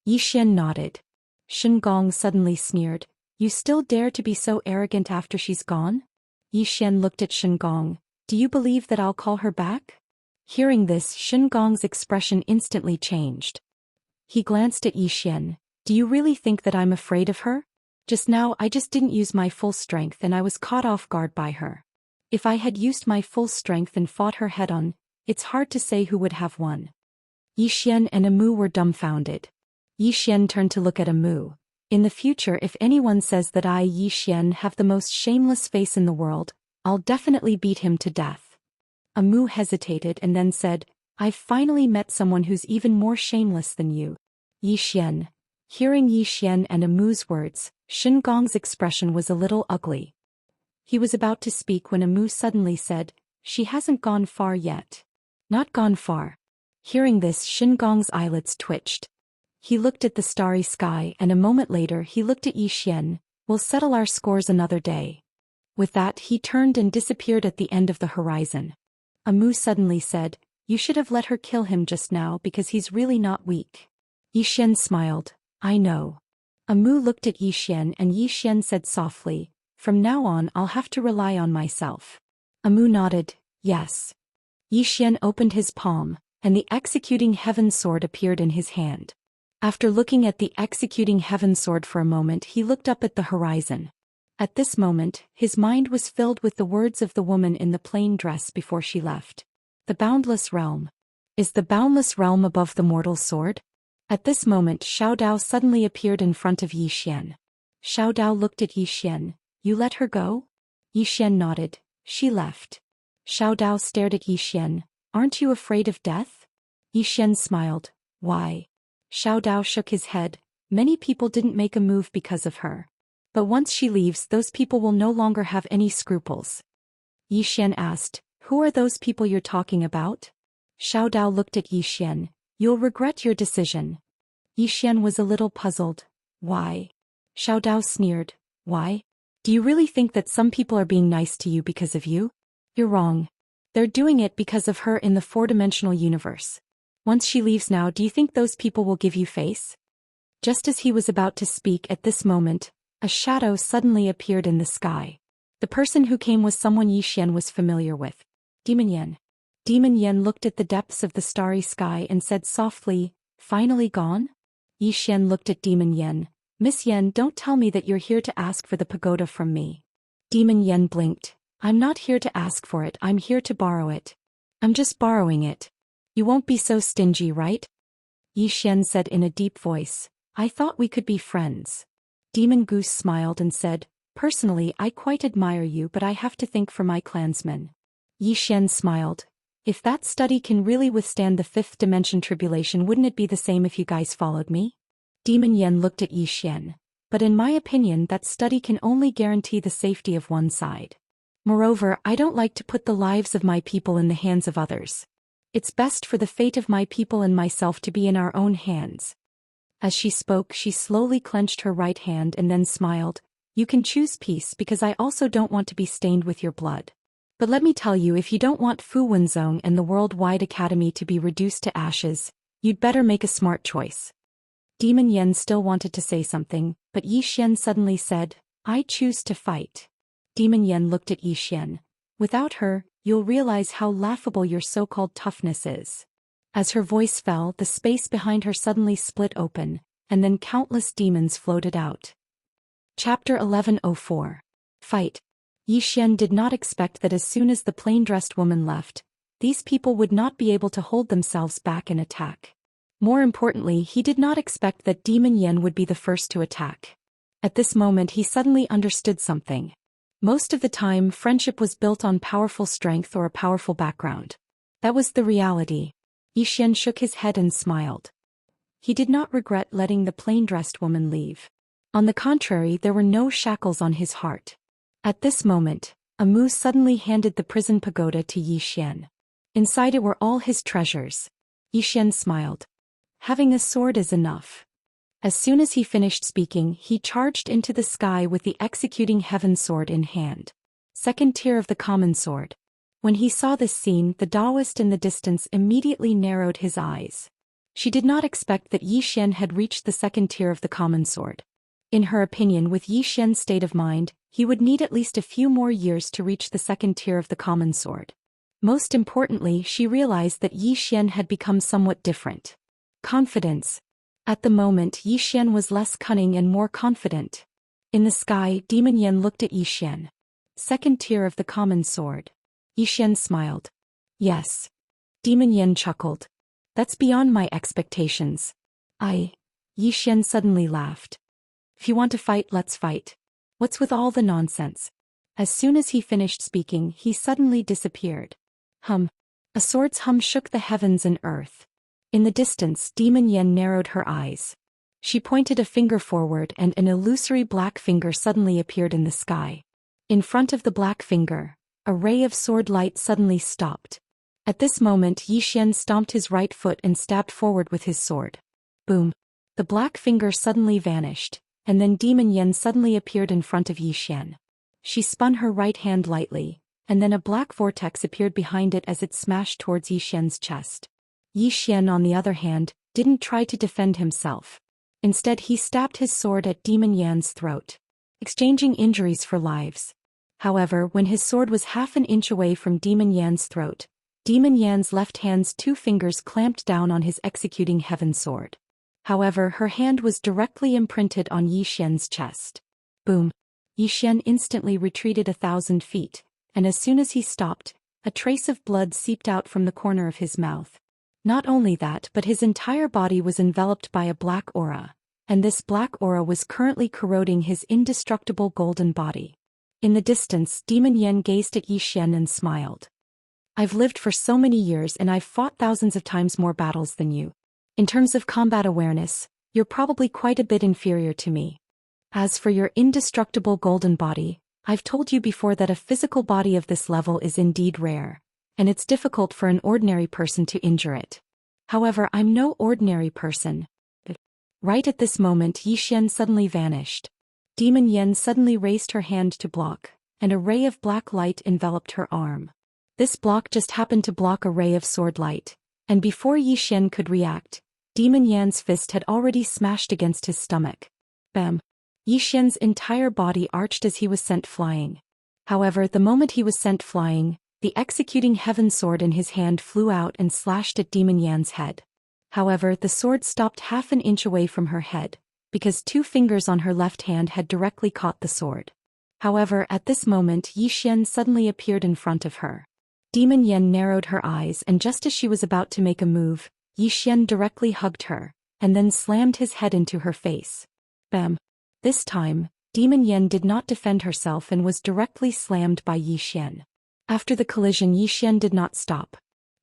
Yi Xian nodded. Shen Gong suddenly sneered, "You still dare to be so arrogant after she's gone?" Yi Xian looked at Shen Gong. "Do you believe that I'll call her back?" Hearing this, Shen Gong's expression instantly changed. He glanced at Yi Xian. "Do you really think that I'm afraid of her? Just now I just didn't use my full strength and I was caught off guard by her. If I had used my full strength and fought her head-on, it's hard to say who would have won." Yi Xian and Amu were dumbfounded. Yi Xian turned to look at Amu. "In the future if anyone says that I, Yi Xian, have the most shameless face in the world, I'll definitely beat him to death." Amu hesitated and then said, "I've finally met someone who's even more shameless than you." Yi Xian. Hearing Yi Xian and Amu's words, Shen Gong's expression was a little ugly. He was about to speak when Amu suddenly said, "She hasn't gone far yet." "Not gone far." Hearing this, Shen Gong's eyelids twitched. He looked at the starry sky and a moment later he looked at Yi Xian. "We'll settle our scores another day." With that he turned and disappeared at the end of the horizon. Amu suddenly said, "You should have let her kill him just now because he's really not weak." Yi Xian smiled, "I know." Amu looked at Yi Xian and Yi Xian said softly, "From now on I'll have to rely on myself." Amu nodded, "Yes." Yi Xian opened his palm, and the executing heaven sword appeared in his hand. After looking at the executing heaven sword for a moment he looked up at the horizon. At this moment, his mind was filled with the words of the woman in the plain dress before she left. The boundless realm. Is the boundless realm above the mortal sword? At this moment Xiao Dao suddenly appeared in front of Yi Xian. Xiao Dao looked at Yi Xian. "You let her go?" Yi Xian nodded. "She left." Xiao Dao stared at Yi Xian. "Aren't you afraid of death?" Yi Xian smiled. "Why?" Xiao Dao shook his head. "Many people didn't make a move because of her. But once she leaves those people will no longer have any scruples." Yi Xian asked, "Who are those people you're talking about?" Xiao Dao looked at Yi Xian. "You'll regret your decision." Yi Xian was a little puzzled. "Why?" Xiao Dao sneered. "Why? Do you really think that some people are being nice to you because of you? You're wrong. They're doing it because of her in the four-dimensional universe. Once she leaves now, do you think those people will give you face?" Just as he was about to speak at this moment, a shadow suddenly appeared in the sky. The person who came was someone Yi Xian was familiar with. Demon Yen. Demon Yen looked at the depths of the starry sky and said softly, "Finally gone?" Yi Xian looked at Demon Yen. "Miss Yen, don't tell me that you're here to ask for the pagoda from me." Demon Yen blinked. "I'm not here to ask for it, I'm here to borrow it." "I'm just borrowing it. You won't be so stingy, right?" Yi Xian said in a deep voice. "I thought we could be friends." Demon Goose smiled and said, "Personally I quite admire you, but I have to think for my clansmen." Yi Xian smiled. "If that study can really withstand the fifth dimension tribulation, wouldn't it be the same if you guys followed me?" Demon Yen looked at Yi Xian. "But in my opinion that study can only guarantee the safety of one side. Moreover, I don't like to put the lives of my people in the hands of others. It's best for the fate of my people and myself to be in our own hands. As she spoke, she slowly clenched her right hand and then smiled. You can choose peace because I also don't want to be stained with your blood. But let me tell you, if you don't want Fu Wenzong and the Worldwide Academy to be reduced to ashes, you'd better make a smart choice. Demon Yen still wanted to say something, but Yi Xian suddenly said, I choose to fight. Demon Yen looked at Yi Xian. Without her, you'll realize how laughable your so-called toughness is. As her voice fell, the space behind her suddenly split open, and then countless demons floated out. Chapter 1104. Fight. Yi Xian did not expect that as soon as the plain-dressed woman left, these people would not be able to hold themselves back and attack. More importantly, he did not expect that Demon Yen would be the first to attack. At this moment he suddenly understood something. Most of the time, friendship was built on powerful strength or a powerful background. That was the reality. Yi Xian shook his head and smiled. He did not regret letting the plain-dressed woman leave. On the contrary, there were no shackles on his heart. At this moment, Amu suddenly handed the prison pagoda to Yi Xian. Inside it were all his treasures. Yi Xian smiled. Having a sword is enough. As soon as he finished speaking, he charged into the sky with the executing heaven sword in hand. Second tier of the common sword. When he saw this scene, the Daoist in the distance immediately narrowed his eyes. She did not expect that Yi Xian had reached the second tier of the common sword. In her opinion, with Yi Xian's state of mind, he would need at least a few more years to reach the second tier of the common sword. Most importantly, she realized that Yi Xian had become somewhat different. Confidence. At the moment, Yi Xian was less cunning and more confident. In the sky, Demon Yen looked at Yi Xian. Second tier of the common sword. Yi Xian smiled. Yes. Demon Yen chuckled. That's beyond my expectations. Yi Xian suddenly laughed. If you want to fight, let's fight. What's with all the nonsense? As soon as he finished speaking, he suddenly disappeared. Hum. A sword's hum shook the heavens and earth. In the distance, Demon Yen narrowed her eyes. She pointed a finger forward and an illusory black finger suddenly appeared in the sky. In front of the black finger, a ray of sword light suddenly stopped. At this moment, Yi Xian stomped his right foot and stabbed forward with his sword. Boom. The black finger suddenly vanished, and then Demon Yen suddenly appeared in front of Yi Xian. She spun her right hand lightly, and then a black vortex appeared behind it as it smashed towards Yi Xian's chest. Yi Xian, on the other hand, didn't try to defend himself. Instead, he stabbed his sword at Demon Yan's throat, exchanging injuries for lives. However, when his sword was half an inch away from Demon Yan's throat, Demon Yan's left hand's two fingers clamped down on his executing heaven sword. However, her hand was directly imprinted on Yi Xian's chest. Boom. Yi Xian instantly retreated 1,000 feet, and as soon as he stopped, a trace of blood seeped out from the corner of his mouth. Not only that, but his entire body was enveloped by a black aura, and this black aura was currently corroding his indestructible golden body. In the distance, Demon Yen gazed at Yi Xian and smiled. I've lived for so many years and I've fought thousands of times more battles than you. In terms of combat awareness, you're probably quite a bit inferior to me. As for your indestructible golden body, I've told you before that a physical body of this level is indeed rare, and it's difficult for an ordinary person to injure it. However, I'm no ordinary person. Right at this moment, Yi Xian suddenly vanished. Demon Yen suddenly raised her hand to block, and a ray of black light enveloped her arm. This block just happened to block a ray of sword light, and before Yi Xian could react, Demon Yan's fist had already smashed against his stomach. Bam! Yi Xian's entire body arched as he was sent flying. However, the moment he was sent flying, the executing heaven sword in his hand flew out and slashed at Demon Yan's head. However, the sword stopped half an inch away from her head, because two fingers on her left hand had directly caught the sword. However, at this moment Yi Xian suddenly appeared in front of her. Demon Yen narrowed her eyes, and just as she was about to make a move, Yi Xian directly hugged her, and then slammed his head into her face. Bam! This time, Demon Yen did not defend herself and was directly slammed by Yi Xian. After the collision, Yi Xian did not stop.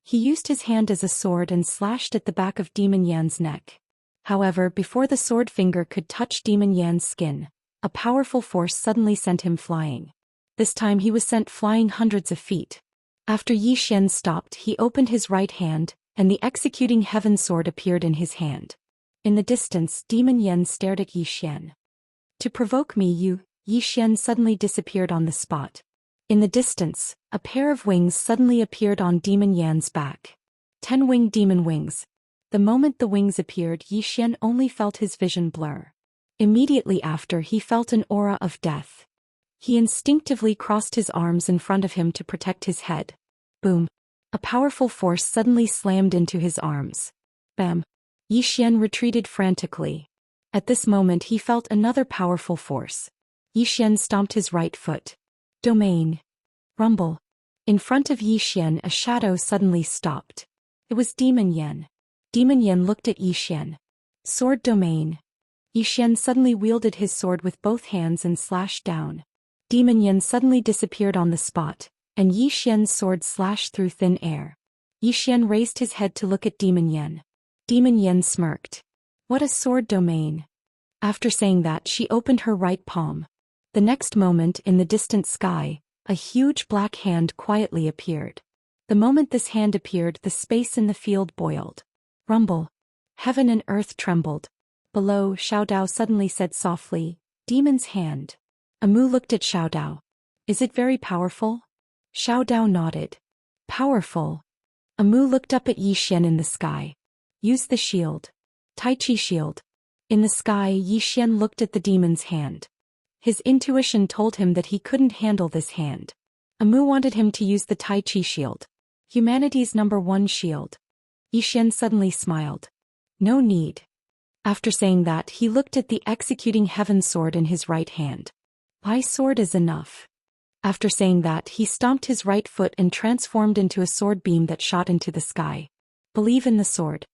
He used his hand as a sword and slashed at the back of Demon Yan's neck. However, before the sword finger could touch Demon Yan's skin, a powerful force suddenly sent him flying. This time he was sent flying hundreds of feet. After Yi Xian stopped, he opened his right hand, and the executing heaven sword appeared in his hand. In the distance, Demon Yen stared at Yi Xian. To provoke me, Yi Xian suddenly disappeared on the spot. In the distance, a pair of wings suddenly appeared on Demon Yan's back. 10-winged demon wings. The moment the wings appeared, Yi Xian only felt his vision blur. Immediately after, he felt an aura of death. He instinctively crossed his arms in front of him to protect his head. Boom. A powerful force suddenly slammed into his arms. Bam. Yi Xian retreated frantically. At this moment he felt another powerful force. Yi Xian stomped his right foot. Domain. Rumble. In front of Yi Xian, a shadow suddenly stopped. It was Demon Yen. Demon Yen looked at Yi Xian. Sword domain. Yi Xian suddenly wielded his sword with both hands and slashed down. Demon Yen suddenly disappeared on the spot, and Yi Xian's sword slashed through thin air. Yi Xian raised his head to look at Demon Yen. Demon Yen smirked. What a sword domain. After saying that, she opened her right palm. The next moment, in the distant sky, a huge black hand quietly appeared. The moment this hand appeared, the space in the field boiled. Rumble. Heaven and earth trembled. Below, Xiao Dao suddenly said softly, Demon's hand. Amu looked at Xiao Dao. Is it very powerful? Xiao Dao nodded. Powerful. Amu looked up at Yi Xian in the sky. Use the shield. Tai Chi shield. In the sky, Yi Xian looked at the demon's hand. His intuition told him that he couldn't handle this hand. Amu wanted him to use the Tai Chi shield. Humanity's #1 shield. Yi Xian suddenly smiled. No need. After saying that, he looked at the executing heaven sword in his right hand. My sword is enough. After saying that, he stomped his right foot and transformed into a sword beam that shot into the sky. Believe in the sword.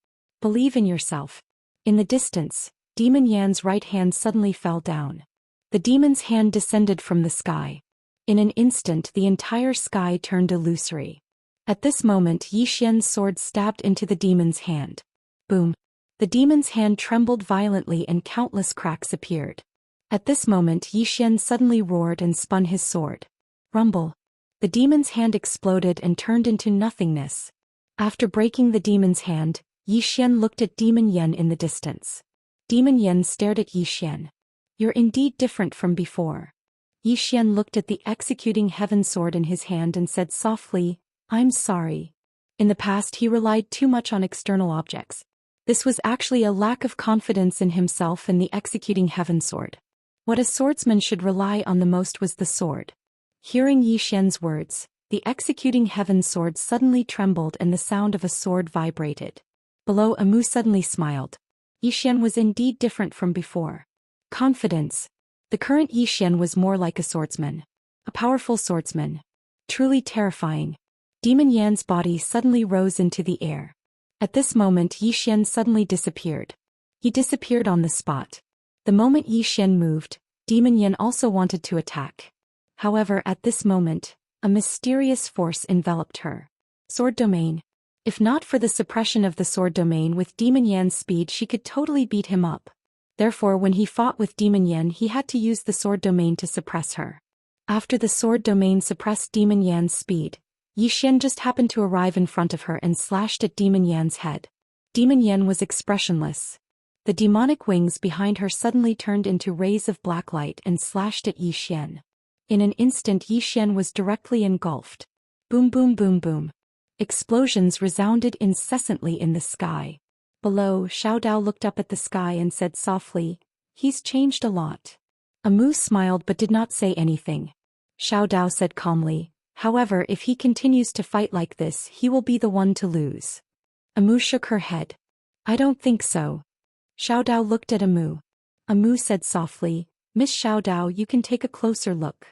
Believe in yourself. In the distance, Demon Yan's right hand suddenly fell down. The demon's hand descended from the sky. In an instant, the entire sky turned illusory. At this moment, Yi Xian's sword stabbed into the demon's hand. Boom. The demon's hand trembled violently and countless cracks appeared. At this moment, Yi Xian suddenly roared and spun his sword. Rumble. The demon's hand exploded and turned into nothingness. After breaking the demon's hand, Yi Xian looked at Demon Yen in the distance. Demon Yen stared at Yi Xian. You're indeed different from before. Yi Xian looked at the executing heaven sword in his hand and said softly, I'm sorry. In the past he relied too much on external objects. This was actually a lack of confidence in himself and the executing heaven sword. What a swordsman should rely on the most was the sword. Hearing Yi Xian's words, the executing heaven sword suddenly trembled and the sound of a sword vibrated. Below, Amu suddenly smiled. Yi Xian was indeed different from before. Confidence. The current Yi Xian was more like a swordsman. A powerful swordsman. Truly terrifying. Demon Yan's body suddenly rose into the air. At this moment, Yi Xian suddenly disappeared. He disappeared on the spot. The moment Yi Xian moved, Demon Yan also wanted to attack. However, at this moment, a mysterious force enveloped her. Sword domain. If not for the suppression of the sword domain with Demon Yan's speed, she could totally beat him up. Therefore, when he fought with Demon Yan, he had to use the sword domain to suppress her. After the sword domain suppressed Demon Yan's speed, Yi Xian just happened to arrive in front of her and slashed at Demon Yan's head. Demon Yan was expressionless. The demonic wings behind her suddenly turned into rays of black light and slashed at Yi Xian. In an instant, Yi Xian was directly engulfed. Boom boom boom boom. Explosions resounded incessantly in the sky. Below, Xiao Dao looked up at the sky and said softly, He's changed a lot. Amu smiled but did not say anything. Xiao Dao said calmly, However, if he continues to fight like this, he will be the one to lose. Amu shook her head. I don't think so. Xiao Dao looked at Amu. Amu said softly, Miss Xiao Dao, you can take a closer look.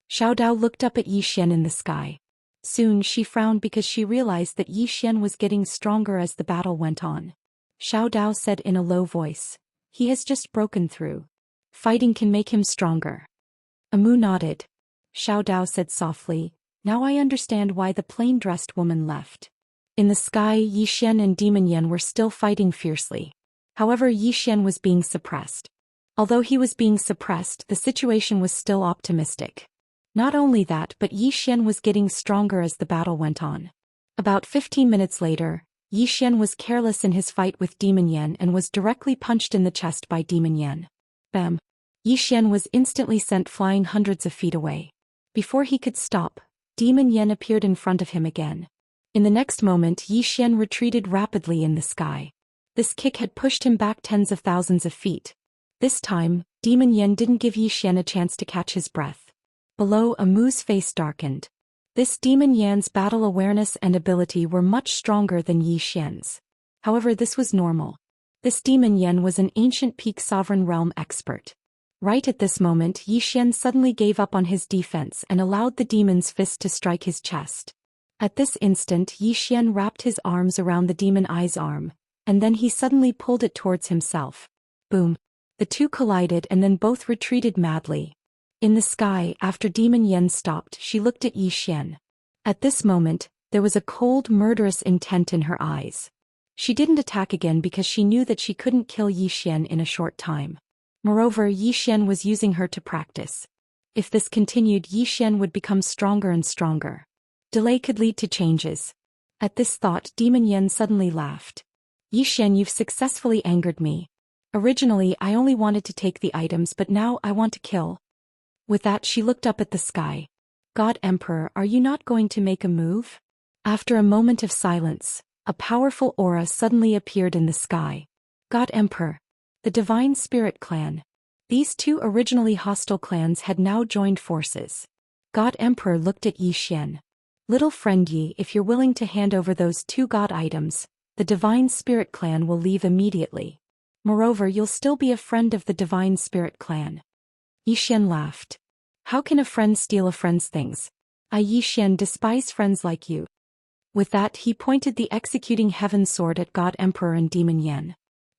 Xiao Dao looked up at Yi Xian in the sky. Soon she frowned because she realized that Yi Xian was getting stronger as the battle went on. Xiao Dao said in a low voice, He has just broken through. Fighting can make him stronger. Amu nodded. Xiao Dao said softly, Now I understand why the plain-dressed woman left. In the sky, Yi Xian and Demon Yan were still fighting fiercely. However, Yi Xian was being suppressed. Although he was being suppressed, the situation was still optimistic. Not only that, but Yi Xian was getting stronger as the battle went on. About 15 minutes later, Yi Xian was careless in his fight with Demon Yan and was directly punched in the chest by Demon Yan. Bam! Yi Xian was instantly sent flying hundreds of feet away. Before he could stop, Demon Yan appeared in front of him again. In the next moment, Yi Xian retreated rapidly in the sky. This kick had pushed him back tens of thousands of feet. This time, Demon Yan didn't give Yi Xian a chance to catch his breath. Below, Amu's face darkened. This Demon Yan's battle awareness and ability were much stronger than Yi Xian's. However, this was normal. This Demon Yan was an ancient peak sovereign realm expert. Right at this moment, Yi Xian suddenly gave up on his defense and allowed the demon's fist to strike his chest. At this instant, Yi Xian wrapped his arms around the demon eye's arm, and then he suddenly pulled it towards himself. Boom! The two collided and then both retreated madly. In the sky, after Demon Yan stopped, she looked at Yi Xian. At this moment, there was a cold, murderous intent in her eyes. She didn't attack again because she knew that she couldn't kill Yi Xian in a short time. Moreover, Yi Xian was using her to practice. If this continued, Yi Xian would become stronger and stronger. Delay could lead to changes. At this thought, Demon Yan suddenly laughed. Yi Xian, you've successfully angered me. Originally, I only wanted to take the items, but now I want to kill. With that, she looked up at the sky. God Emperor, are you not going to make a move? After a moment of silence, a powerful aura suddenly appeared in the sky. God Emperor. The Divine Spirit Clan. These two originally hostile clans had now joined forces. God Emperor looked at Yi Xian. Little friend Yi, if you're willing to hand over those two god items, the Divine Spirit Clan will leave immediately. Moreover, you'll still be a friend of the Divine Spirit Clan. Yi Xian laughed. How can a friend steal a friend's things? I, Yi Xian, despise friends like you. With that, he pointed the executing heaven sword at God Emperor and Demon Yan.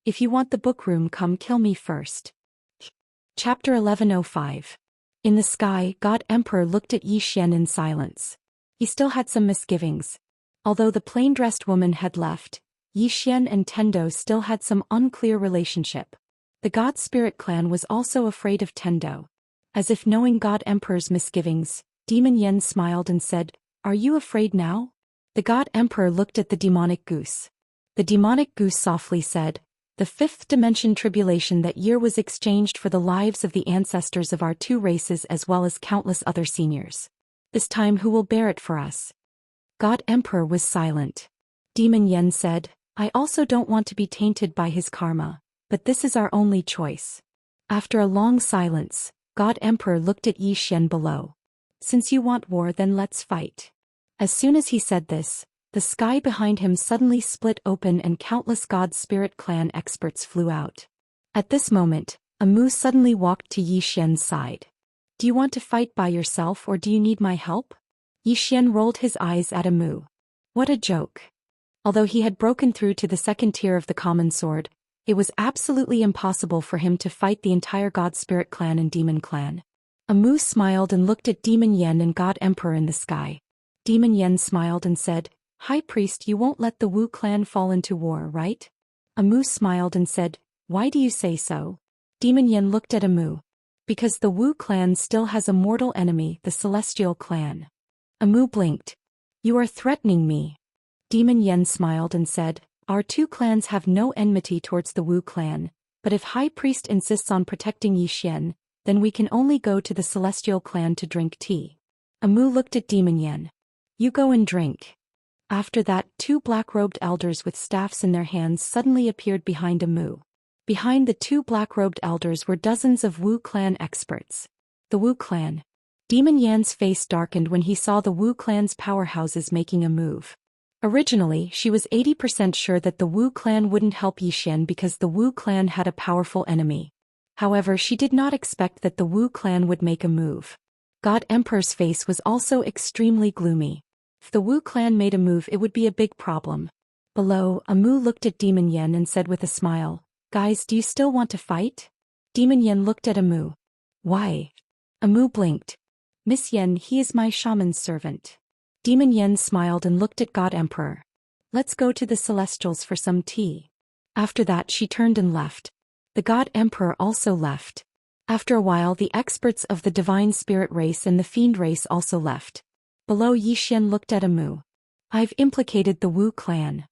If you want the book room, come kill me first. Chapter 1105. In the sky, God Emperor looked at Yi Xian in silence. He still had some misgivings. Although the plain-dressed woman had left, Yi Xian and Tendo still had some unclear relationship. The God Spirit Clan was also afraid of Tendo. As if knowing God Emperor's misgivings, Demon Yan smiled and said, "Are you afraid now?" The God Emperor looked at the demonic goose. The demonic goose softly said, "The fifth dimension tribulation that year was exchanged for the lives of the ancestors of our two races as well as countless other seniors. This time who will bear it for us?" God Emperor was silent. Demon Yan said, "I also don't want to be tainted by his karma, but this is our only choice." After a long silence, God Emperor looked at Yi Xian below. "Since you want war, then let's fight." As soon as he said this, the sky behind him suddenly split open and countless God Spirit Clan experts flew out. At this moment, Amu suddenly walked to Yi Xian's side. "Do you want to fight by yourself or do you need my help?" Yi Xian rolled his eyes at Amu. What a joke. Although he had broken through to the second tier of the common sword, it was absolutely impossible for him to fight the entire God Spirit Clan and Demon Clan. Amu smiled and looked at Demon Yan and God Emperor in the sky. Demon Yan smiled and said, "High Priest, you won't let the Wu clan fall into war, right?" Amu smiled and said, "Why do you say so?" Demon Yan looked at Amu. "Because the Wu clan still has a mortal enemy, the Celestial clan." Amu blinked. "You are threatening me." Demon Yan smiled and said, "Our two clans have no enmity towards the Wu clan, but if High Priest insists on protecting Yi Xian, then we can only go to the Celestial clan to drink tea." Amu looked at Demon Yan. "You go and drink." After that, two black-robed elders with staffs in their hands suddenly appeared behind Amu. Behind the two black-robed elders were dozens of Wu clan experts. The Wu clan. Demon Yan's face darkened when he saw the Wu clan's powerhouses making a move. Originally, she was 80% sure that the Wu clan wouldn't help Yi Xian because the Wu clan had a powerful enemy. However, she did not expect that the Wu clan would make a move. God Emperor's face was also extremely gloomy. If the Wu clan made a move, it would be a big problem. Below, Amu looked at Demon Yan and said with a smile, "Guys, do you still want to fight?" Demon Yan looked at Amu. "Why?" Amu blinked. "Miss Yan, he is my shaman's servant." Demon Yan smiled and looked at God Emperor. "Let's go to the Celestials for some tea." After that, she turned and left. The God Emperor also left. After a while, the experts of the divine spirit race and the fiend race also left. Below, Xian looked at Amu. I've implicated the Wu clan.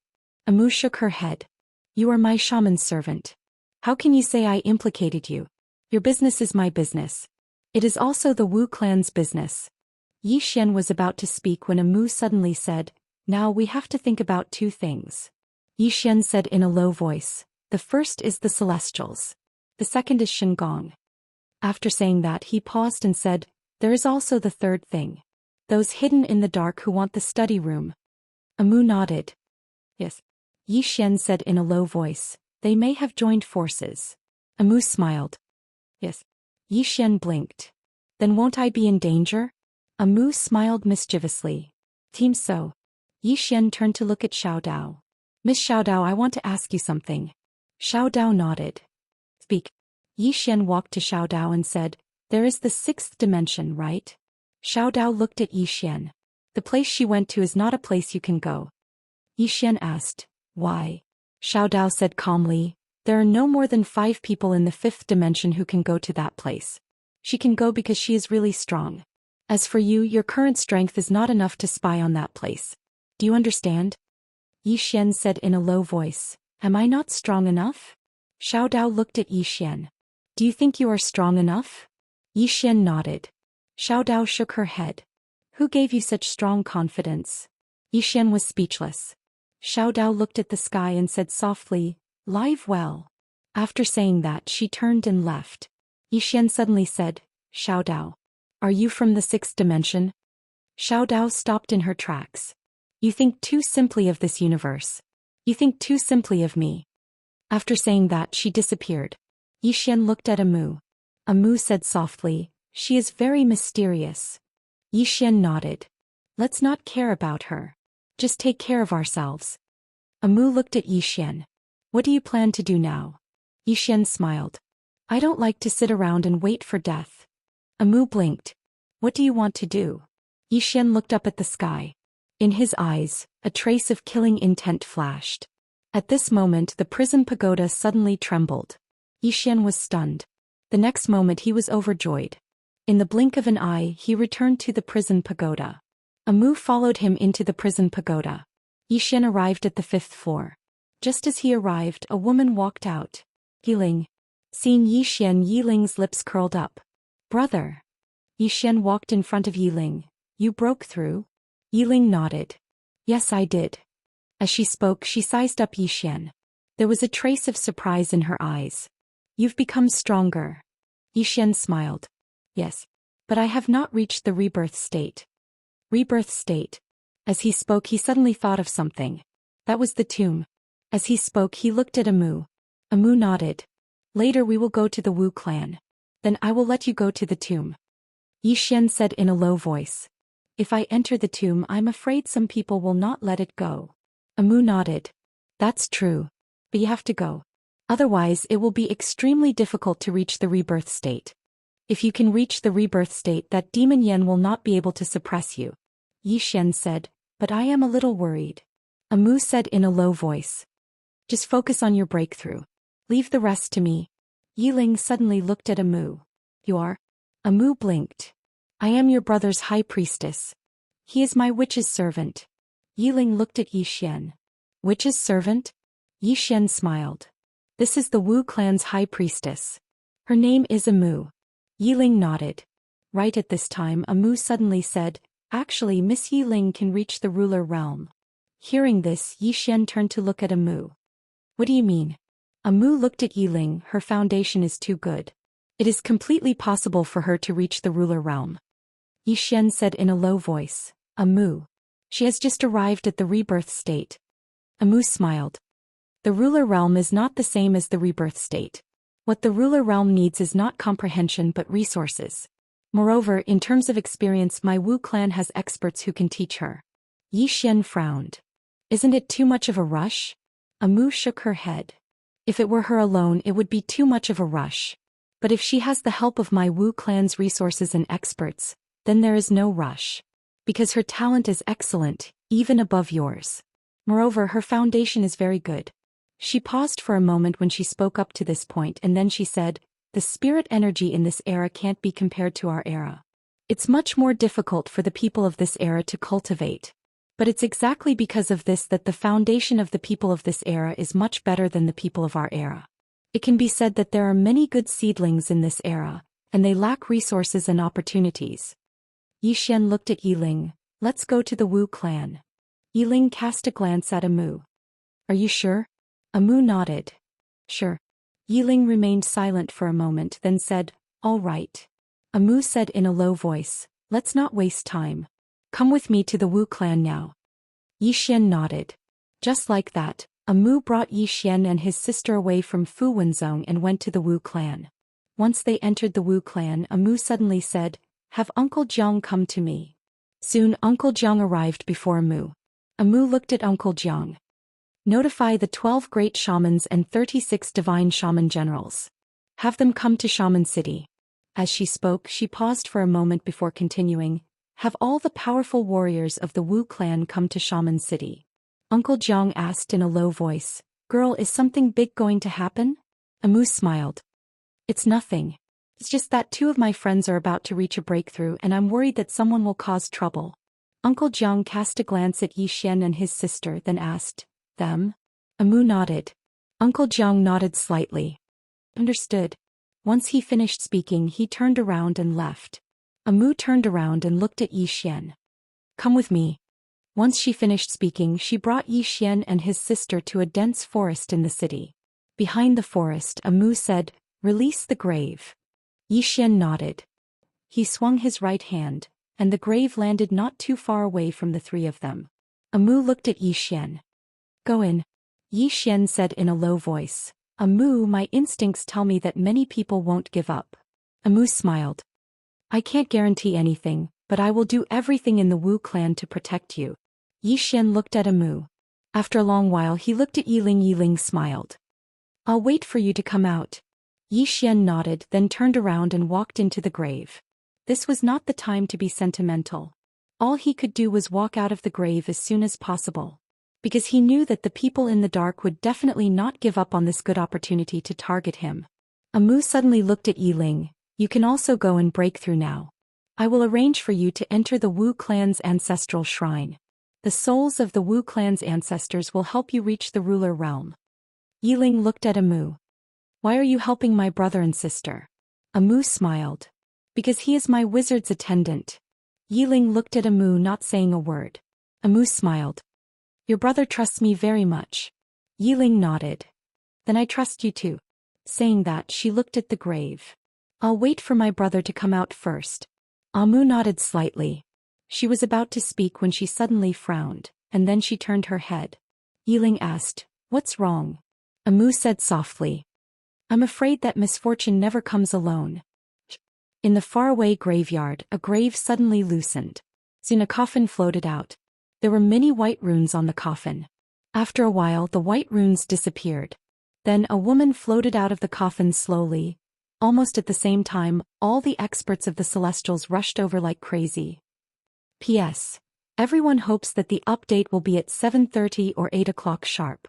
Amu shook her head. You are my shaman's servant. How can you say I implicated you? Your business is my business. It is also the Wu clan's business. Xian was about to speak when Amu suddenly said, Now we have to think about two things. Xian said in a low voice, The first is the celestials. The second is Shengong. After saying that, he paused and said, There is also the third thing. Those hidden in the dark who want the study room. Amu nodded. Yes. Xian said in a low voice, They may have joined forces. Amu smiled. Yes. Xian blinked. Then won't I be in danger? Amu smiled mischievously. Team so. Xian turned to look at Xiao Dao. Miss Xiao Dao, I want to ask you something. Xiao Dao nodded. Speak. Xian walked to Xiao Dao and said, There is the sixth dimension, right? Xiao Dao looked at Xian. The place she went to is not a place you can go. Xian asked, Why? Xiao Dao said calmly, There are no more than 5 people in the fifth dimension who can go to that place. She can go because she is really strong. As for you, your current strength is not enough to spy on that place. Do you understand? Xian said in a low voice, Am I not strong enough? Xiao Dao looked at Xian. Do you think you are strong enough? Xian nodded. Xiao Dao shook her head. Who gave you such strong confidence? Xian was speechless. Xiao Dao looked at the sky and said softly, Live well. After saying that, she turned and left. Xian suddenly said, Xiao Dao. Are you from the sixth dimension? Xiao Dao stopped in her tracks. You think too simply of this universe. You think too simply of me. After saying that, she disappeared. Xian looked at Amu. Amu said softly, She is very mysterious. Xian nodded. Let's not care about her. Just take care of ourselves. Amu looked at Xian. What do you plan to do now? Xian smiled. I don't like to sit around and wait for death. Amu blinked. What do you want to do? Xian looked up at the sky. In his eyes, a trace of killing intent flashed. At this moment, the prison pagoda suddenly trembled. Xian was stunned. The next moment he was overjoyed. In the blink of an eye, he returned to the prison pagoda. Amu followed him into the prison pagoda. Xian arrived at the 5th floor. Just as he arrived, a woman walked out. Yiling. Seeing Xian, Yiling's lips curled up. Brother. Xian walked in front of Yiling. You broke through? Yiling nodded. Yes, I did. As she spoke, she sized up Xian. There was a trace of surprise in her eyes. You've become stronger. Xian smiled. Yes. But I have not reached the rebirth state. Rebirth state. As he spoke, he suddenly thought of something. That was the tomb. As he spoke, he looked at Amu. Amu nodded. Later we will go to the Wu clan. Then I will let you go to the tomb. Xian said in a low voice. If I enter the tomb, I'm afraid some people will not let it go. Amu nodded. That's true. But you have to go. Otherwise, it will be extremely difficult to reach the rebirth state. If you can reach the rebirth state, that demon Yen will not be able to suppress you. Xian said, but I am a little worried. Amu said in a low voice. Just focus on your breakthrough. Leave the rest to me. Yiling suddenly looked at Amu. You are? Amu blinked. I am your brother's high priestess. He is my witch's servant. Yiling looked at Xian. Witch's servant? Xian smiled. This is the Wu clan's high priestess. Her name is Amu. Yiling nodded. Right at this time, Amu suddenly said, Actually, Miss Yiling can reach the ruler realm. Hearing this, Xian turned to look at Amu. What do you mean? Amu looked at Yiling. Her foundation is too good. It is completely possible for her to reach the ruler realm. Xian said in a low voice, Amu. She has just arrived at the rebirth state. Amu smiled. The ruler realm is not the same as the rebirth state. What the ruler realm needs is not comprehension but resources. Moreover, in terms of experience, my Wu clan has experts who can teach her. Xian frowned. Isn't it too much of a rush? Amu shook her head. If it were her alone, it would be too much of a rush. But if she has the help of my Wu clan's resources and experts, then there is no rush. Because her talent is excellent, even above yours. Moreover, her foundation is very good. She paused for a moment when she spoke up to this point and then she said, The spirit energy in this era can't be compared to our era. It's much more difficult for the people of this era to cultivate. But it's exactly because of this that the foundation of the people of this era is much better than the people of our era. It can be said that there are many good seedlings in this era, and they lack resources and opportunities. Yi Xian looked at Yiling. Let's go to the Wu clan. Yiling cast a glance at Amu. Are you sure? Amu nodded. Sure. Yiling remained silent for a moment, then said, all right. Amu said in a low voice, let's not waste time. Come with me to the Wu clan now. Yi Xian nodded. Just like that, Amu brought Yi Xian and his sister away from Fu Wenzong and went to the Wu clan. Once they entered the Wu clan, Amu suddenly said, have Uncle Jiang come to me. Soon Uncle Jiang arrived before Amu. Amu looked at Uncle Jiang. Notify the 12 great shamans and 36 divine shaman generals. Have them come to Shaman City. As she spoke, she paused for a moment before continuing, have all the powerful warriors of the Wu clan come to Shaman City. Uncle Jiang asked in a low voice, girl, is something big going to happen? Amu smiled. It's nothing. It's just that 2 of my friends are about to reach a breakthrough and I'm worried that someone will cause trouble. Uncle Jiang cast a glance at Yi Xian and his sister, then asked, them? Amu nodded. Uncle Jiang nodded slightly. Understood. Once he finished speaking, he turned around and left. Amu turned around and looked at Yi Xian. Come with me. Once she finished speaking, she brought Yi Xian and his sister to a dense forest in the city. Behind the forest, Amu said, release the grave. Yi Xian nodded. He swung his right hand, and the grave landed not too far away from the 3 of them. Amu looked at Yi Xian. Go in. Yi Xian said in a low voice. Amu, my instincts tell me that many people won't give up. Amu smiled. I can't guarantee anything, but I will do everything in the Wu clan to protect you. Yi Xian looked at Amu. After a long while he looked at Yiling. Yiling smiled. I'll wait for you to come out. Yi Xian nodded, then turned around and walked into the grave. This was not the time to be sentimental. All he could do was walk out of the grave as soon as possible. Because he knew that the people in the dark would definitely not give up on this good opportunity to target him. Amu suddenly looked at Yiling. You can also go and break through now. I will arrange for you to enter the Wu clan's ancestral shrine. The souls of the Wu clan's ancestors will help you reach the ruler realm. Yiling looked at Amu. Why are you helping my brother and sister? Amu smiled. Because he is my wizard's attendant. Yiling looked at Amu, not saying a word. Amu smiled. Your brother trusts me very much. Yiling nodded. Then I trust you too. Saying that, she looked at the grave. I'll wait for my brother to come out first. Amu nodded slightly. She was about to speak when she suddenly frowned, and then she turned her head. Yiling asked, what's wrong? Amu said softly. I'm afraid that misfortune never comes alone. In the faraway graveyard, a grave suddenly loosened. Soon a coffin floated out. There were many white runes on the coffin. After a while, the white runes disappeared. Then a woman floated out of the coffin slowly. Almost at the same time, all the experts of the Celestials rushed over like crazy. P.S. Everyone hopes that the update will be at 7:30 or 8 o'clock sharp.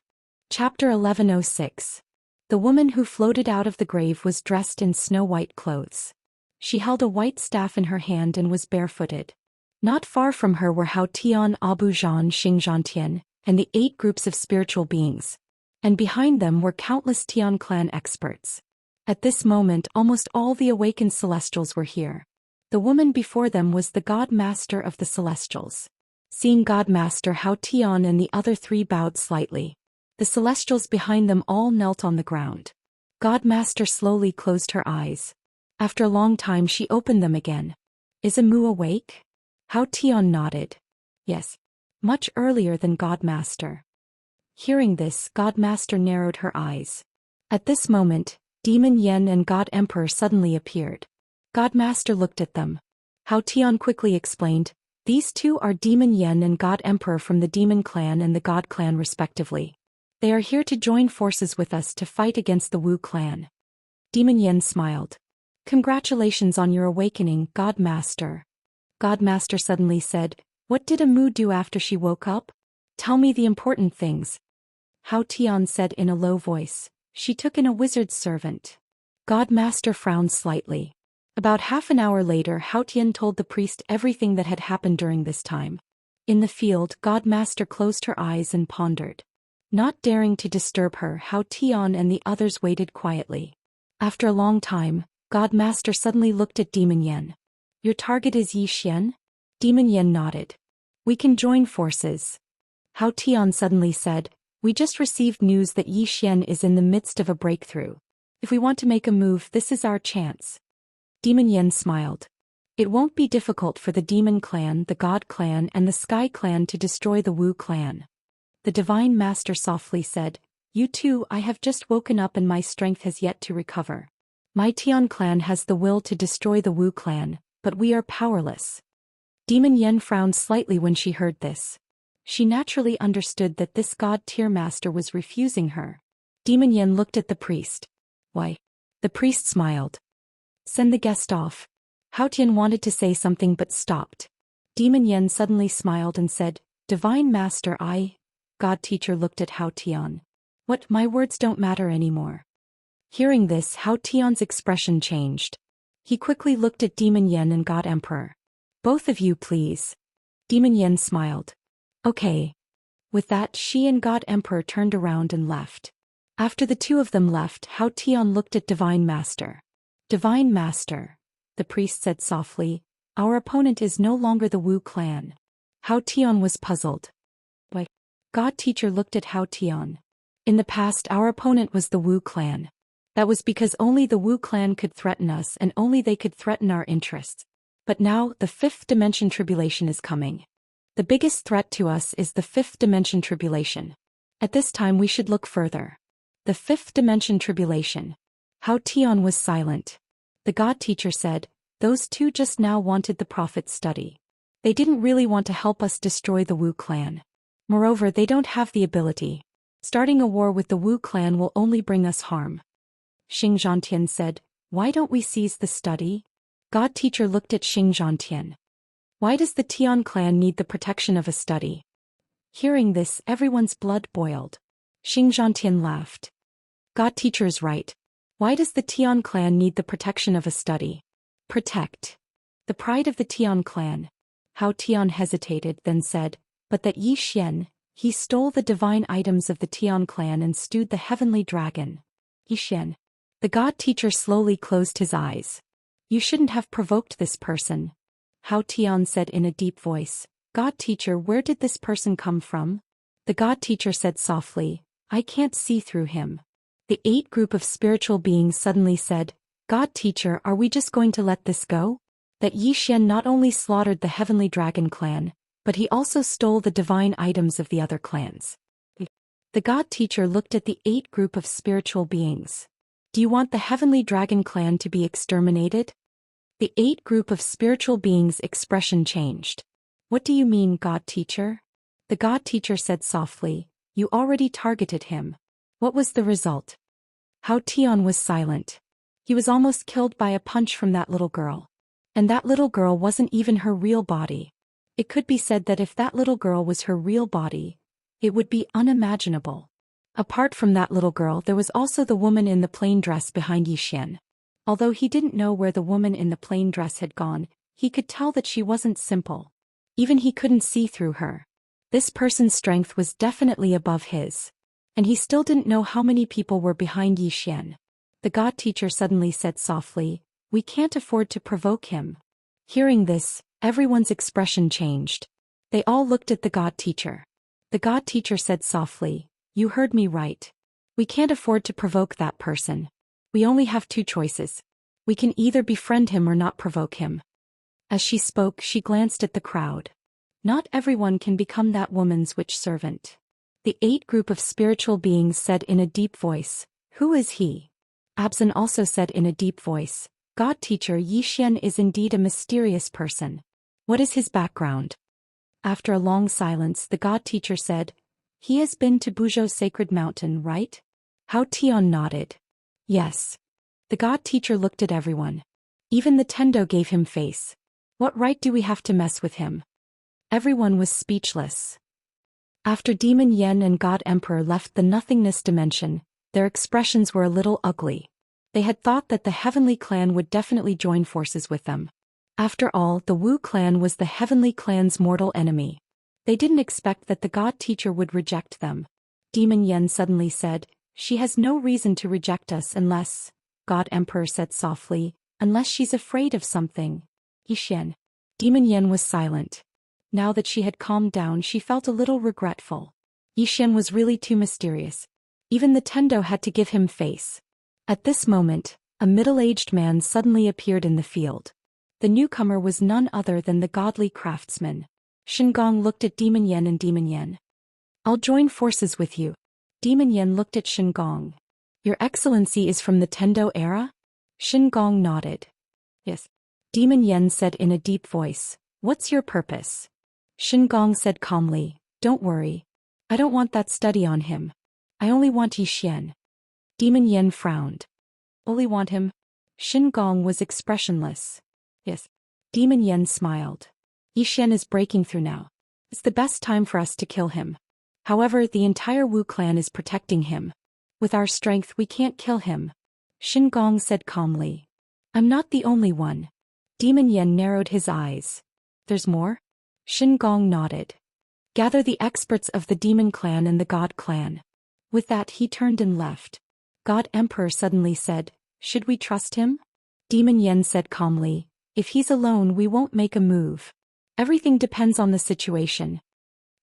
Chapter 1106. The woman who floated out of the grave was dressed in snow-white clothes. She held a white staff in her hand and was barefooted. Not far from her were Hao Tian, Abu Zhan, Xing Tian, and the 8 groups of spiritual beings. And behind them were countless Tian clan experts. At this moment, almost all the awakened Celestials were here. The woman before them was the God Master of the Celestials. Seeing God Master, Hao Tian and the other 3 bowed slightly. The Celestials behind them all knelt on the ground. God Master slowly closed her eyes. After a long time she opened them again. Is Amu awake? Hao Tian nodded. Yes. Much earlier than God Master. Hearing this, God Master narrowed her eyes. At this moment, Demon Yen and God Emperor suddenly appeared. God Master looked at them. Hao Tian quickly explained, these 2 are Demon Yen and God Emperor from the Demon Clan and the God Clan respectively. They are here to join forces with us to fight against the Wu Clan. Demon Yen smiled. Congratulations on your awakening, God Master. God Master suddenly said, what did Amu do after she woke up? Tell me the important things. Hao Tian said in a low voice, she took in a wizard's servant. God Master frowned slightly. About half an hour later, Hao Tian told the priest everything that had happened during this time. In the field, God Master closed her eyes and pondered. Not daring to disturb her, Hao Tian and the others waited quietly. After a long time, God Master suddenly looked at Demon Yen. Your target is Yi Xian? Demon Yen nodded. We can join forces. Hao Tian suddenly said, we just received news that Yi Xian is in the midst of a breakthrough. If we want to make a move, this is our chance. Demon Yen smiled. It won't be difficult for the Demon Clan, the God Clan and the Sky Clan to destroy the Wu Clan. The Divine Master softly said, you too, I have just woken up and my strength has yet to recover. My Tian Clan has the will to destroy the Wu Clan, but we are powerless. Demon Yen frowned slightly when she heard this. She naturally understood that this God Tier Master was refusing her. Demon Yen looked at the priest. Why? The priest smiled. Send the guest off. Hao Tian wanted to say something but stopped. Demon Yen suddenly smiled and said, Divine Master, God Teacher looked at Hao Tian. What, my words don't matter anymore. Hearing this, Hao Tian's expression changed. He quickly looked at Demon Yen and God Emperor. Both of you, please. Demon Yen smiled. Okay. With that, she and God Emperor turned around and left. After the two of them left, Hao Tian looked at Divine Master. Divine Master, the priest said softly, our opponent is no longer the Wu clan. Hao Tian was puzzled. Why? God Teacher looked at Hao Tian. In the past, our opponent was the Wu clan. That was because only the Wu clan could threaten us and only they could threaten our interests. But now, the fifth dimension tribulation is coming. The biggest threat to us is the fifth dimension tribulation. At this time we should look further. The fifth dimension tribulation. Hao Tian was silent. The God Teacher said, those two just now wanted the prophet's study. They didn't really want to help us destroy the Wu clan. Moreover, they don't have the ability. Starting a war with the Wu clan will only bring us harm. Xianxia said, why don't we seize the study? God Teacher looked at Xianxia. Why does the Tian clan need the protection of a study? Hearing this, everyone's blood boiled. Xianxia laughed. God Teacher is right. Why does the Tian clan need the protection of a study? Protect. The pride of the Tian clan. Hao Tian hesitated, then said, but that Yi Xian, he stole the divine items of the Tian clan and stewed the heavenly dragon. Yi Xian. The God Teacher slowly closed his eyes. You shouldn't have provoked this person. Hao Tian said in a deep voice, God Teacher, where did this person come from? The God Teacher said softly, I can't see through him. The 8 group of spiritual beings suddenly said, God Teacher, are we just going to let this go? That Yi Xian not only slaughtered the heavenly dragon clan, but he also stole the divine items of the other clans. The God Teacher looked at the 8 group of spiritual beings. Do you want the heavenly dragon clan to be exterminated? The 8 group of spiritual beings' expression changed. What do you mean, God Teacher? The God Teacher said softly, you already targeted him. What was the result? Hao Tian was silent. He was almost killed by a punch from that little girl. And that little girl wasn't even her real body. It could be said that if that little girl was her real body, it would be unimaginable. Apart from that little girl, there was also the woman in the plain dress behind Yi Xian. Although he didn't know where the woman in the plain dress had gone, he could tell that she wasn't simple. Even he couldn't see through her. This person's strength was definitely above his. And he still didn't know how many people were behind Yi Xian. The God Teacher suddenly said softly, we can't afford to provoke him. Hearing this, everyone's expression changed. They all looked at the God Teacher. The God Teacher said softly, you heard me right. We can't afford to provoke that person. We only have 2 choices. We can either befriend him or not provoke him. As she spoke, she glanced at the crowd. Not everyone can become that woman's witch servant. The 8 group of spiritual beings said in a deep voice, who is he? Absin also said in a deep voice, God Teacher, Yi Xian is indeed a mysterious person. What is his background? After a long silence, the God Teacher said, he has been to Buzhou Sacred Mountain, right? Hao Tian nodded. Yes. The God Teacher looked at everyone. Even the Tendo gave him face. What right do we have to mess with him? Everyone was speechless. After Demon Yen and God Emperor left the nothingness dimension, their expressions were a little ugly. They had thought that the Heavenly Clan would definitely join forces with them. After all, the Wu clan was the Heavenly Clan's mortal enemy. They didn't expect that the God Teacher would reject them. Demon Yen suddenly said, "She has no reason to reject us unless," God Emperor said softly, "unless she's afraid of something." Xian. Demon Yen was silent. Now that she had calmed down, she felt a little regretful. Xian was really too mysterious. Even the Tendo had to give him face. At this moment, a middle-aged man suddenly appeared in the field. The newcomer was none other than the godly craftsman. Shengong looked at Demon Yen and Demon Yen. "I'll join forces with you." Demon Yen looked at Shengong. "Your Excellency is from the Tendo era?" Shengong nodded. "Yes." Demon Yen said in a deep voice, "What's your purpose?" Shengong said calmly, "Don't worry. I don't want that study on him. I only want Xian." Demon Yen frowned. "Only want him?" Shengong was expressionless. "Yes." Demon Yen smiled. "Xian is breaking through now. It's the best time for us to kill him. However, the entire Wu clan is protecting him. With our strength we can't kill him." Shengong said calmly. "I'm not the only one." Demon Yen narrowed his eyes. "There's more?" Shengong nodded. "Gather the experts of the Demon Clan and the God Clan." With that he turned and left. God Emperor suddenly said, "Should we trust him?" Demon Yen said calmly, "If he's alone we won't make a move. Everything depends on the situation."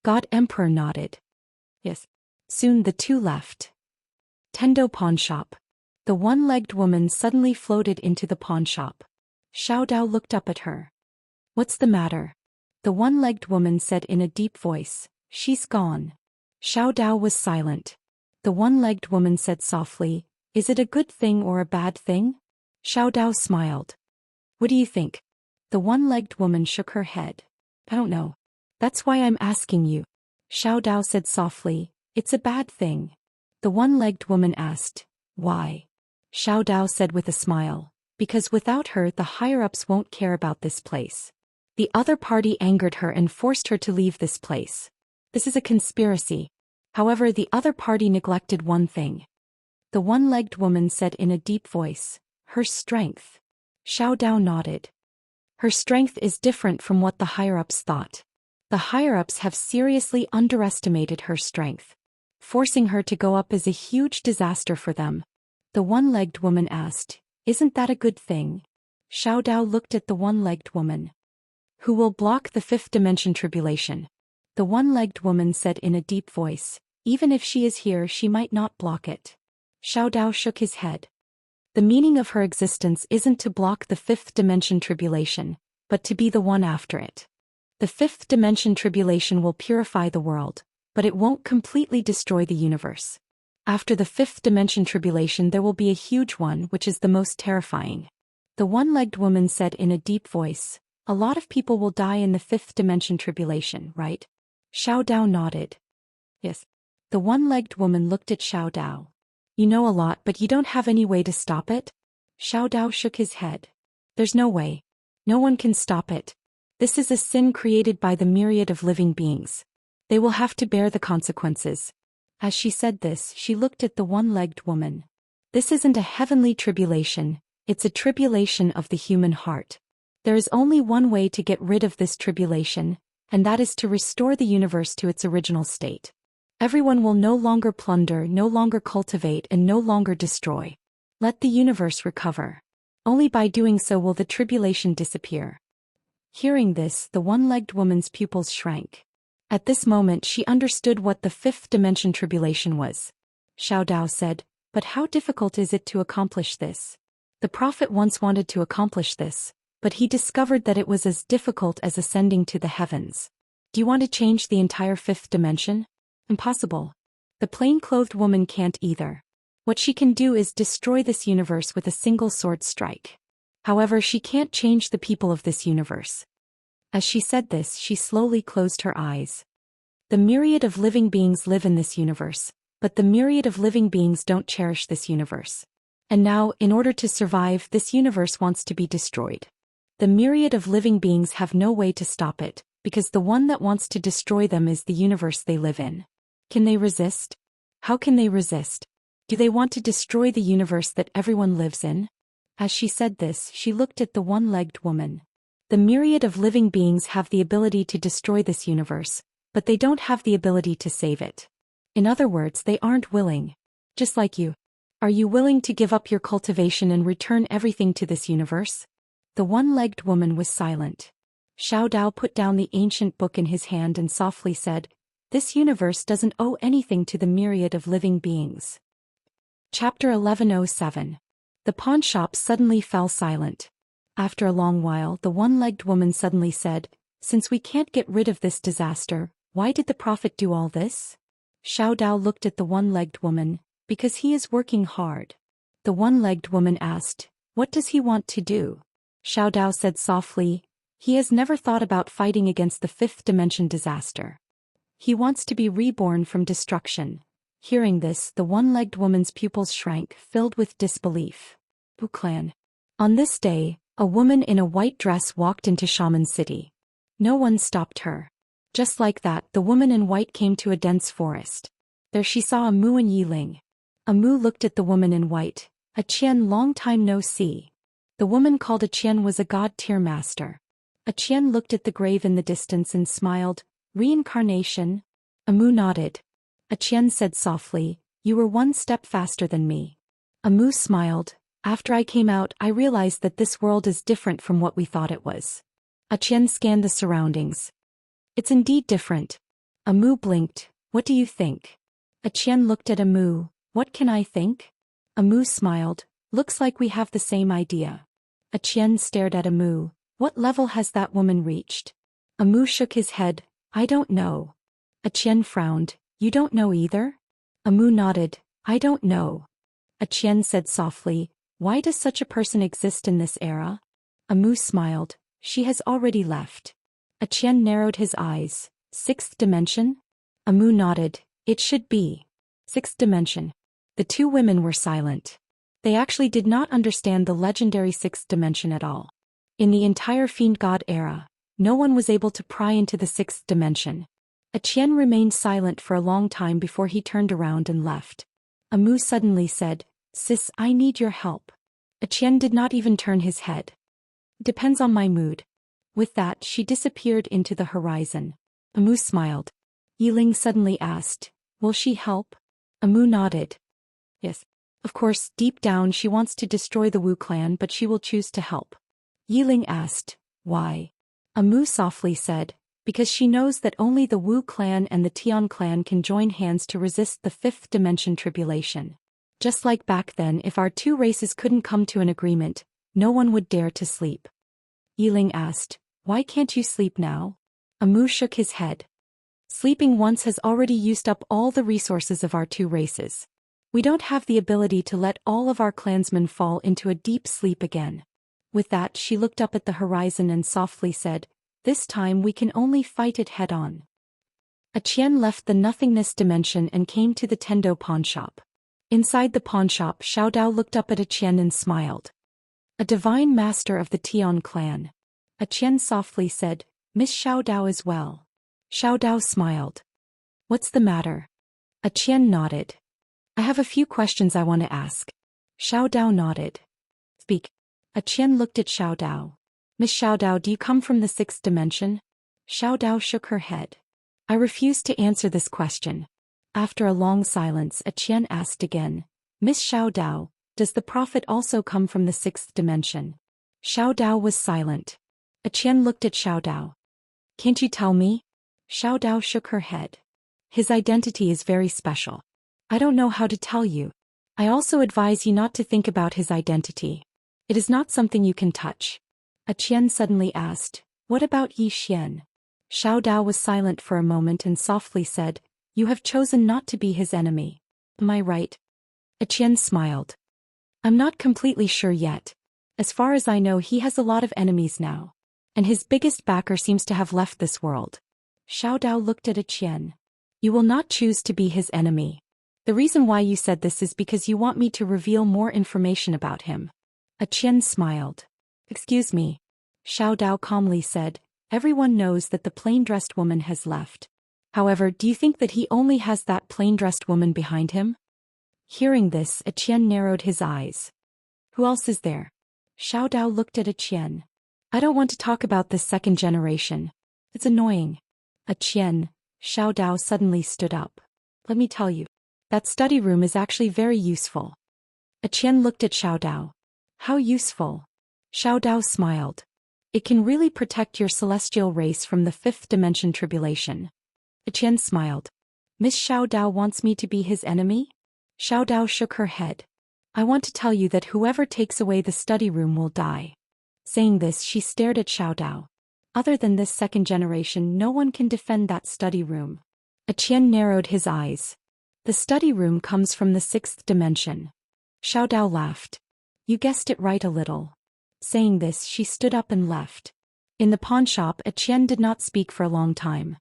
God Emperor nodded. "Yes." Soon the two left. Tendo Pawn Shop. The one-legged woman suddenly floated into the pawn shop. Xiao Dao looked up at her. "What's the matter?" The one-legged woman said in a deep voice, "She's gone." Xiao Dao was silent. The one-legged woman said softly, "Is it a good thing or a bad thing?" Xiao Dao smiled. "What do you think?" The one-legged woman shook her head. "I don't know. That's why I'm asking you." Xiao Dao said softly, "It's a bad thing." The one-legged woman asked, "Why?" Xiao Dao said with a smile, "Because without her the higher-ups won't care about this place. The other party angered her and forced her to leave this place. This is a conspiracy. However, the other party neglected one thing." The one-legged woman said in a deep voice, "Her strength." Xiao Dao nodded. "Her strength is different from what the higher-ups thought. The higher-ups have seriously underestimated her strength. Forcing her to go up is a huge disaster for them." The one-legged woman asked, "Isn't that a good thing?" Xiao Dao looked at the one-legged woman. "Who will block the fifth dimension tribulation?" The one-legged woman said in a deep voice, "Even if she is here she might not block it." Xiao Dao shook his head. "The meaning of her existence isn't to block the fifth dimension tribulation, but to be the one after it. The fifth dimension tribulation will purify the world, but it won't completely destroy the universe. After the fifth dimension tribulation there will be a huge one which is the most terrifying." The one-legged woman said in a deep voice, "A lot of people will die in the fifth dimension tribulation, right?" Xiao Dao nodded. "Yes." The one-legged woman looked at Xiao Dao. "You know a lot but you don't have any way to stop it?" Xiao Dao shook his head. "There's no way. No one can stop it. This is a sin created by the myriad of living beings. They will have to bear the consequences." As she said this, she looked at the one-legged woman. "This isn't a heavenly tribulation, it's a tribulation of the human heart. There is only one way to get rid of this tribulation, and that is to restore the universe to its original state. Everyone will no longer plunder, no longer cultivate, and no longer destroy. Let the universe recover. Only by doing so will the tribulation disappear." Hearing this, the one-legged woman's pupils shrank. At this moment she understood what the fifth dimension tribulation was. Xiao Dao said, "But how difficult is it to accomplish this?" The prophet once wanted to accomplish this, but he discovered that it was as difficult as ascending to the heavens. "Do you want to change the entire fifth dimension?" "Impossible. The plain-clothed woman can't either. What she can do is destroy this universe with a single sword strike. However, she can't change the people of this universe." As she said this, she slowly closed her eyes. "The myriad of living beings live in this universe, but the myriad of living beings don't cherish this universe. And now, in order to survive, this universe wants to be destroyed. The myriad of living beings have no way to stop it, because the one that wants to destroy them is the universe they live in. Can they resist? How can they resist? Do they want to destroy the universe that everyone lives in? As she said this, she looked at the one-legged woman. The myriad of living beings have the ability to destroy this universe, but they don't have the ability to save it. In other words, they aren't willing. Just like you. Are you willing to give up your cultivation and return everything to this universe? The one-legged woman was silent. Xiao Dao put down the ancient book in his hand and softly said, "This universe doesn't owe anything to the myriad of living beings." Chapter 1107. The pawn shop suddenly fell silent. After a long while, the one-legged woman suddenly said, "Since we can't get rid of this disaster, why did the prophet do all this?" Xiao Dao looked at the one-legged woman, "Because he is working hard." The one-legged woman asked, "What does he want to do?" Xiao Dao said softly, "He has never thought about fighting against the fifth dimension disaster. He wants to be reborn from destruction." Hearing this, the one-legged woman's pupils shrank, filled with disbelief. Wu Clan. On this day, a woman in a white dress walked into Shaman City. No one stopped her. Just like that, the woman in white came to a dense forest. There she saw Amu and Yiling. Amu looked at the woman in white. "A Qian, long time no see." The woman called a Qian was a god-tier master. A Qian looked at the grave in the distance and smiled. "Reincarnation?" Amu nodded. A Qian said softly, "You were one step faster than me." Amu smiled. "After I came out, I realized that this world is different from what we thought it was." A Qian scanned the surroundings. "It's indeed different." Amu blinked. "What do you think?" A Qian looked at Amu. "What can I think?" Amu smiled. "Looks like we have the same idea." A Qian stared at Amu. "What level has that woman reached?" Amu shook his head. "I don't know." A Qian frowned. "You don't know either?" Amu nodded. "I don't know." A Qian said softly, "Why does such a person exist in this era?" Amu smiled. "She has already left." A Qian narrowed his eyes. "Sixth dimension?" Amu nodded. "It should be. Sixth dimension." The two women were silent. They actually did not understand the legendary sixth dimension at all. In the entire Fiend God era, no one was able to pry into the sixth dimension. A Qian remained silent for a long time before he turned around and left. Amu suddenly said, "Sis, I need your help." A Qian did not even turn his head. "Depends on my mood." With that, she disappeared into the horizon. Amu smiled. Yiling suddenly asked, "Will she help?" Amu nodded. "Yes. Of course, deep down she wants to destroy the Wu clan, but she will choose to help." Yiling asked, "Why?" Amu softly said, "Because she knows that only the Wu clan and the Tian clan can join hands to resist the fifth dimension tribulation. Just like back then, if our two races couldn't come to an agreement, no one would dare to sleep." Yiling asked, "Why can't you sleep now?" Amu shook his head. "Sleeping once has already used up all the resources of our two races. We don't have the ability to let all of our clansmen fall into a deep sleep again." With that, she looked up at the horizon and softly said, "This time we can only fight it head-on." A Qian left the nothingness dimension and came to the Tendo pawn shop. Inside the pawn shop, Xiao Dao looked up at a Qian and smiled. "A divine master of the Tian clan." A Qian softly said, "Miss Xiao Dao as well." Xiao Dao smiled. "What's the matter?" A Qian nodded. "I have a few questions I want to ask." Xiao Dao nodded. "Speak." A Qian looked at Xiao Dao. "Miss Xiao Dao, do you come from the sixth dimension?" Xiao Dao shook her head. "I refuse to answer this question." After a long silence, a Qian asked again, "Miss Xiao Dao, does the prophet also come from the sixth dimension?" Xiao Dao was silent. A Qian looked at Xiao Dao. "Can't you tell me?" Xiao Dao shook her head. "His identity is very special. I don't know how to tell you. I also advise you not to think about his identity. It is not something you can touch." A Qian suddenly asked, "What about Yi Xian?" Xiao Dao was silent for a moment and softly said, "You have chosen not to be his enemy. Am I right?" A Qian smiled. "I'm not completely sure yet. As far as I know, he has a lot of enemies now. And his biggest backer seems to have left this world." Xiao Dao looked at a Qian. "You will not choose to be his enemy. The reason why you said this is because you want me to reveal more information about him." A Qian smiled. "Excuse me." Xiao Dao calmly said, "Everyone knows that the plain-dressed woman has left. However, do you think that he only has that plain-dressed woman behind him?" Hearing this, Etienne narrowed his eyes. Who else is there? Xiao Dao looked at Etienne. I don't want to talk about this second generation. It's annoying. Etienne, Xiao Dao suddenly stood up. Let me tell you. That study room is actually very useful. Etienne looked at Xiao Dao. How useful? Xiao Dao smiled. It can really protect your celestial race from the fifth dimension tribulation. Etienne smiled. Miss Xiao Dao wants me to be his enemy? Xiao Dao shook her head. I want to tell you that whoever takes away the study room will die. Saying this, she stared at Xiao Dao. Other than this second generation, no one can defend that study room. Etienne narrowed his eyes. The study room comes from the sixth dimension. Xiao Dao laughed. You guessed it right a little. Saying this, she stood up and left. In the pawn shop, Etienne did not speak for a long time.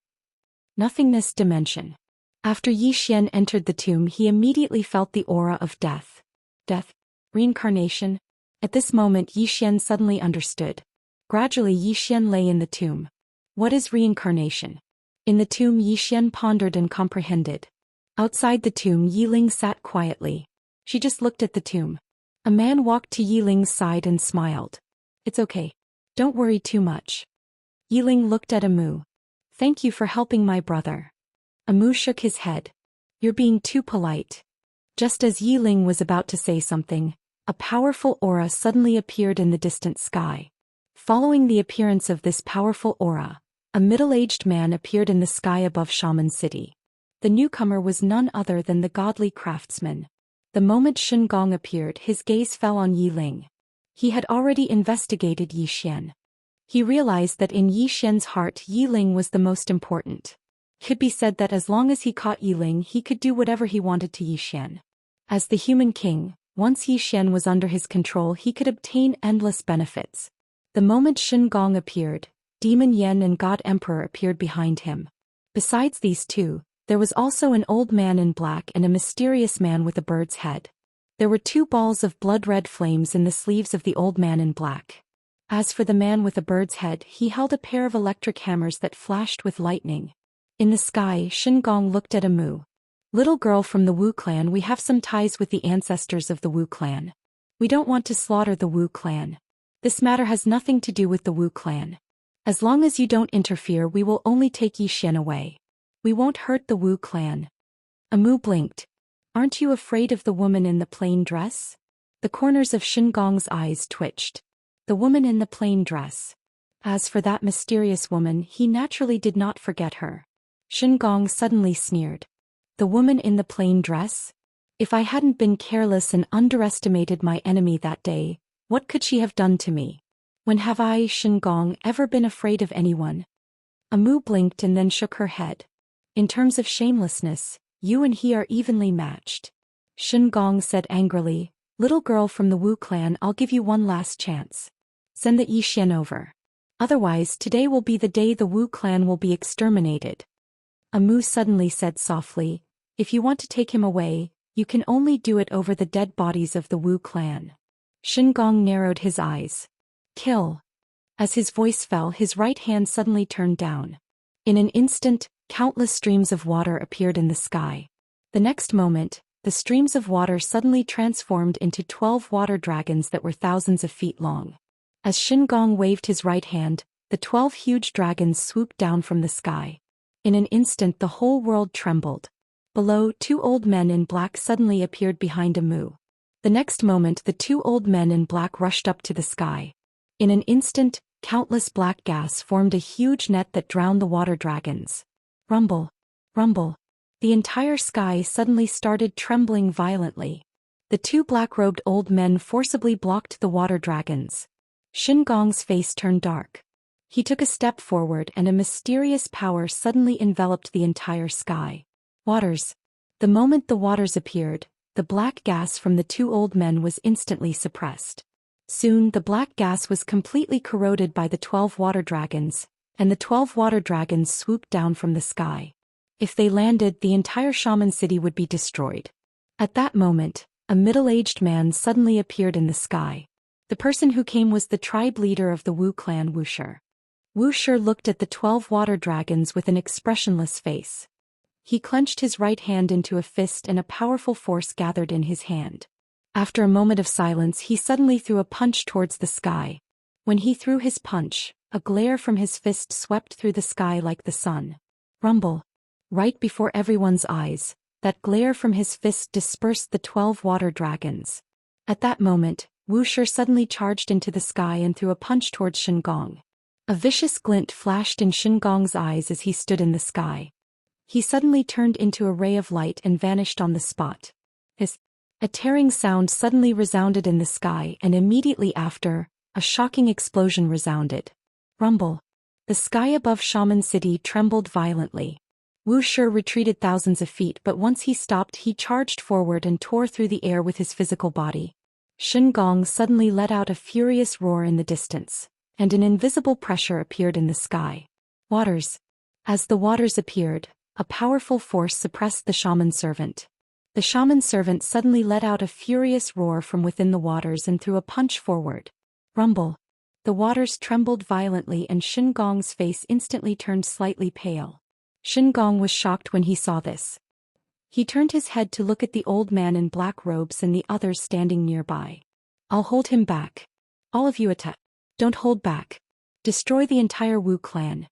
Nothingness dimension. After Zhou Xian entered the tomb, he immediately felt the aura of death. Death? Reincarnation? At this moment, Zhou Xian suddenly understood. Gradually, Zhou Xian lay in the tomb. What is reincarnation? In the tomb, Zhou Xian pondered and comprehended. Outside the tomb, Yiling sat quietly. She just looked at the tomb. A man walked to Yiling's side and smiled. It's okay. Don't worry too much. Yiling looked at Amu. Thank you for helping my brother. Amu shook his head. You're being too polite. Just as Yiling was about to say something, a powerful aura suddenly appeared in the distant sky. Following the appearance of this powerful aura, a middle-aged man appeared in the sky above Shaman City. The newcomer was none other than the godly craftsman. The moment Shen Gong appeared, his gaze fell on Yiling. He had already investigated Zhou Xian. He realized that in Zhou Xian's heart, Yiling was the most important. It could be said that as long as he caught Yiling, he could do whatever he wanted to Zhou Xian. As the human king, once Zhou Xian was under his control, he could obtain endless benefits. The moment Shen Gong appeared, Demon Yen and God Emperor appeared behind him. Besides these two, there was also an old man in black and a mysterious man with a bird's head. There were 2 balls of blood-red flames in the sleeves of the old man in black. As for the man with a bird's head, he held a pair of electric hammers that flashed with lightning. In the sky, Shen Gong looked at Amu. Little girl from the Wu clan, we have some ties with the ancestors of the Wu clan. We don't want to slaughter the Wu clan. This matter has nothing to do with the Wu clan. As long as you don't interfere, we will only take Zhou Xian away. We won't hurt the Wu clan. Amu blinked. Aren't you afraid of the woman in the plain dress? The corners of Shen Gong's eyes twitched. The woman in the plain dress. As for that mysterious woman, he naturally did not forget her. Shen Gong suddenly sneered. The woman in the plain dress? If I hadn't been careless and underestimated my enemy that day, what could she have done to me? When have I, Shen Gong, ever been afraid of anyone? Amu blinked and then shook her head. In terms of shamelessness, you and he are evenly matched. Shen Gong said angrily, Little girl from the Wu clan, I'll give you one last chance. Send the Zhou Xian over. Otherwise, today will be the day the Wu clan will be exterminated. Amu suddenly said softly, If you want to take him away, you can only do it over the dead bodies of the Wu clan. Shen Gong narrowed his eyes. Kill. As his voice fell, his right hand suddenly turned down. In an instant, countless streams of water appeared in the sky. The next moment, the streams of water suddenly transformed into 12 water dragons that were thousands of feet long. As Shen Gong waved his right hand, the 12 huge dragons swooped down from the sky. In an instant, the whole world trembled. Below, 2 old men in black suddenly appeared behind Amu. The next moment, the 2 old men in black rushed up to the sky. In an instant, countless black gas formed a huge net that drowned the water dragons. Rumble. Rumble. The entire sky suddenly started trembling violently. The 2 black-robed old men forcibly blocked the water dragons. Shen Gong's face turned dark. He took a step forward and a mysterious power suddenly enveloped the entire sky. Waters. The moment the waters appeared, the black gas from the 2 old men was instantly suppressed. Soon, the black gas was completely corroded by the 12 water dragons, and the 12 water dragons swooped down from the sky. If they landed, the entire shaman city would be destroyed. At that moment, a middle-aged man suddenly appeared in the sky. The person who came was the tribe leader of the Wu clan, Wuxia. Wuxia looked at the 12 water dragons with an expressionless face. He clenched his right hand into a fist and a powerful force gathered in his hand. After a moment of silence, he suddenly threw a punch towards the sky. When he threw his punch, a glare from his fist swept through the sky like the sun. Rumble. Right before everyone's eyes, that glare from his fist dispersed the 12 water dragons. At that moment, Wuxia suddenly charged into the sky and threw a punch towards Shengong. A vicious glint flashed in Shengong's eyes as he stood in the sky. He suddenly turned into a ray of light and vanished on the spot. A tearing sound suddenly resounded in the sky, and immediately after, a shocking explosion resounded. Rumble. The sky above Shaman City trembled violently. Wuxia retreated thousands of feet, but once he stopped, he charged forward and tore through the air with his physical body. Shengong suddenly let out a furious roar in the distance, and an invisible pressure appeared in the sky. Waters. As the waters appeared, a powerful force suppressed the shaman servant. The shaman servant suddenly let out a furious roar from within the waters and threw a punch forward. Rumble. The waters trembled violently and Shengong's face instantly turned slightly pale. Shengong was shocked when he saw this. He turned his head to look at the old man in black robes and the others standing nearby. "I'll hold him back. All of you attack. Don't hold back. Destroy the entire Wu clan."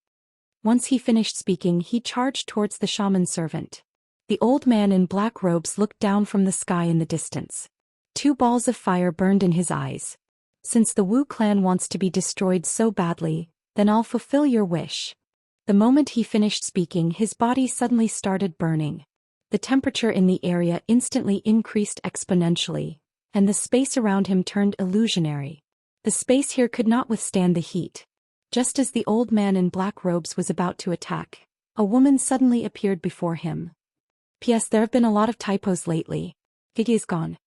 Once he finished speaking, he charged towards the shaman servant. The old man in black robes looked down from the sky in the distance. 2 balls of fire burned in his eyes. "Since the Wu clan wants to be destroyed so badly, then I'll fulfill your wish." The moment he finished speaking, his body suddenly started burning. The temperature in the area instantly increased exponentially, and the space around him turned illusionary. The space here could not withstand the heat. Just as the old man in black robes was about to attack, a woman suddenly appeared before him. P.S. There have been a lot of typos lately. Gigi is gone.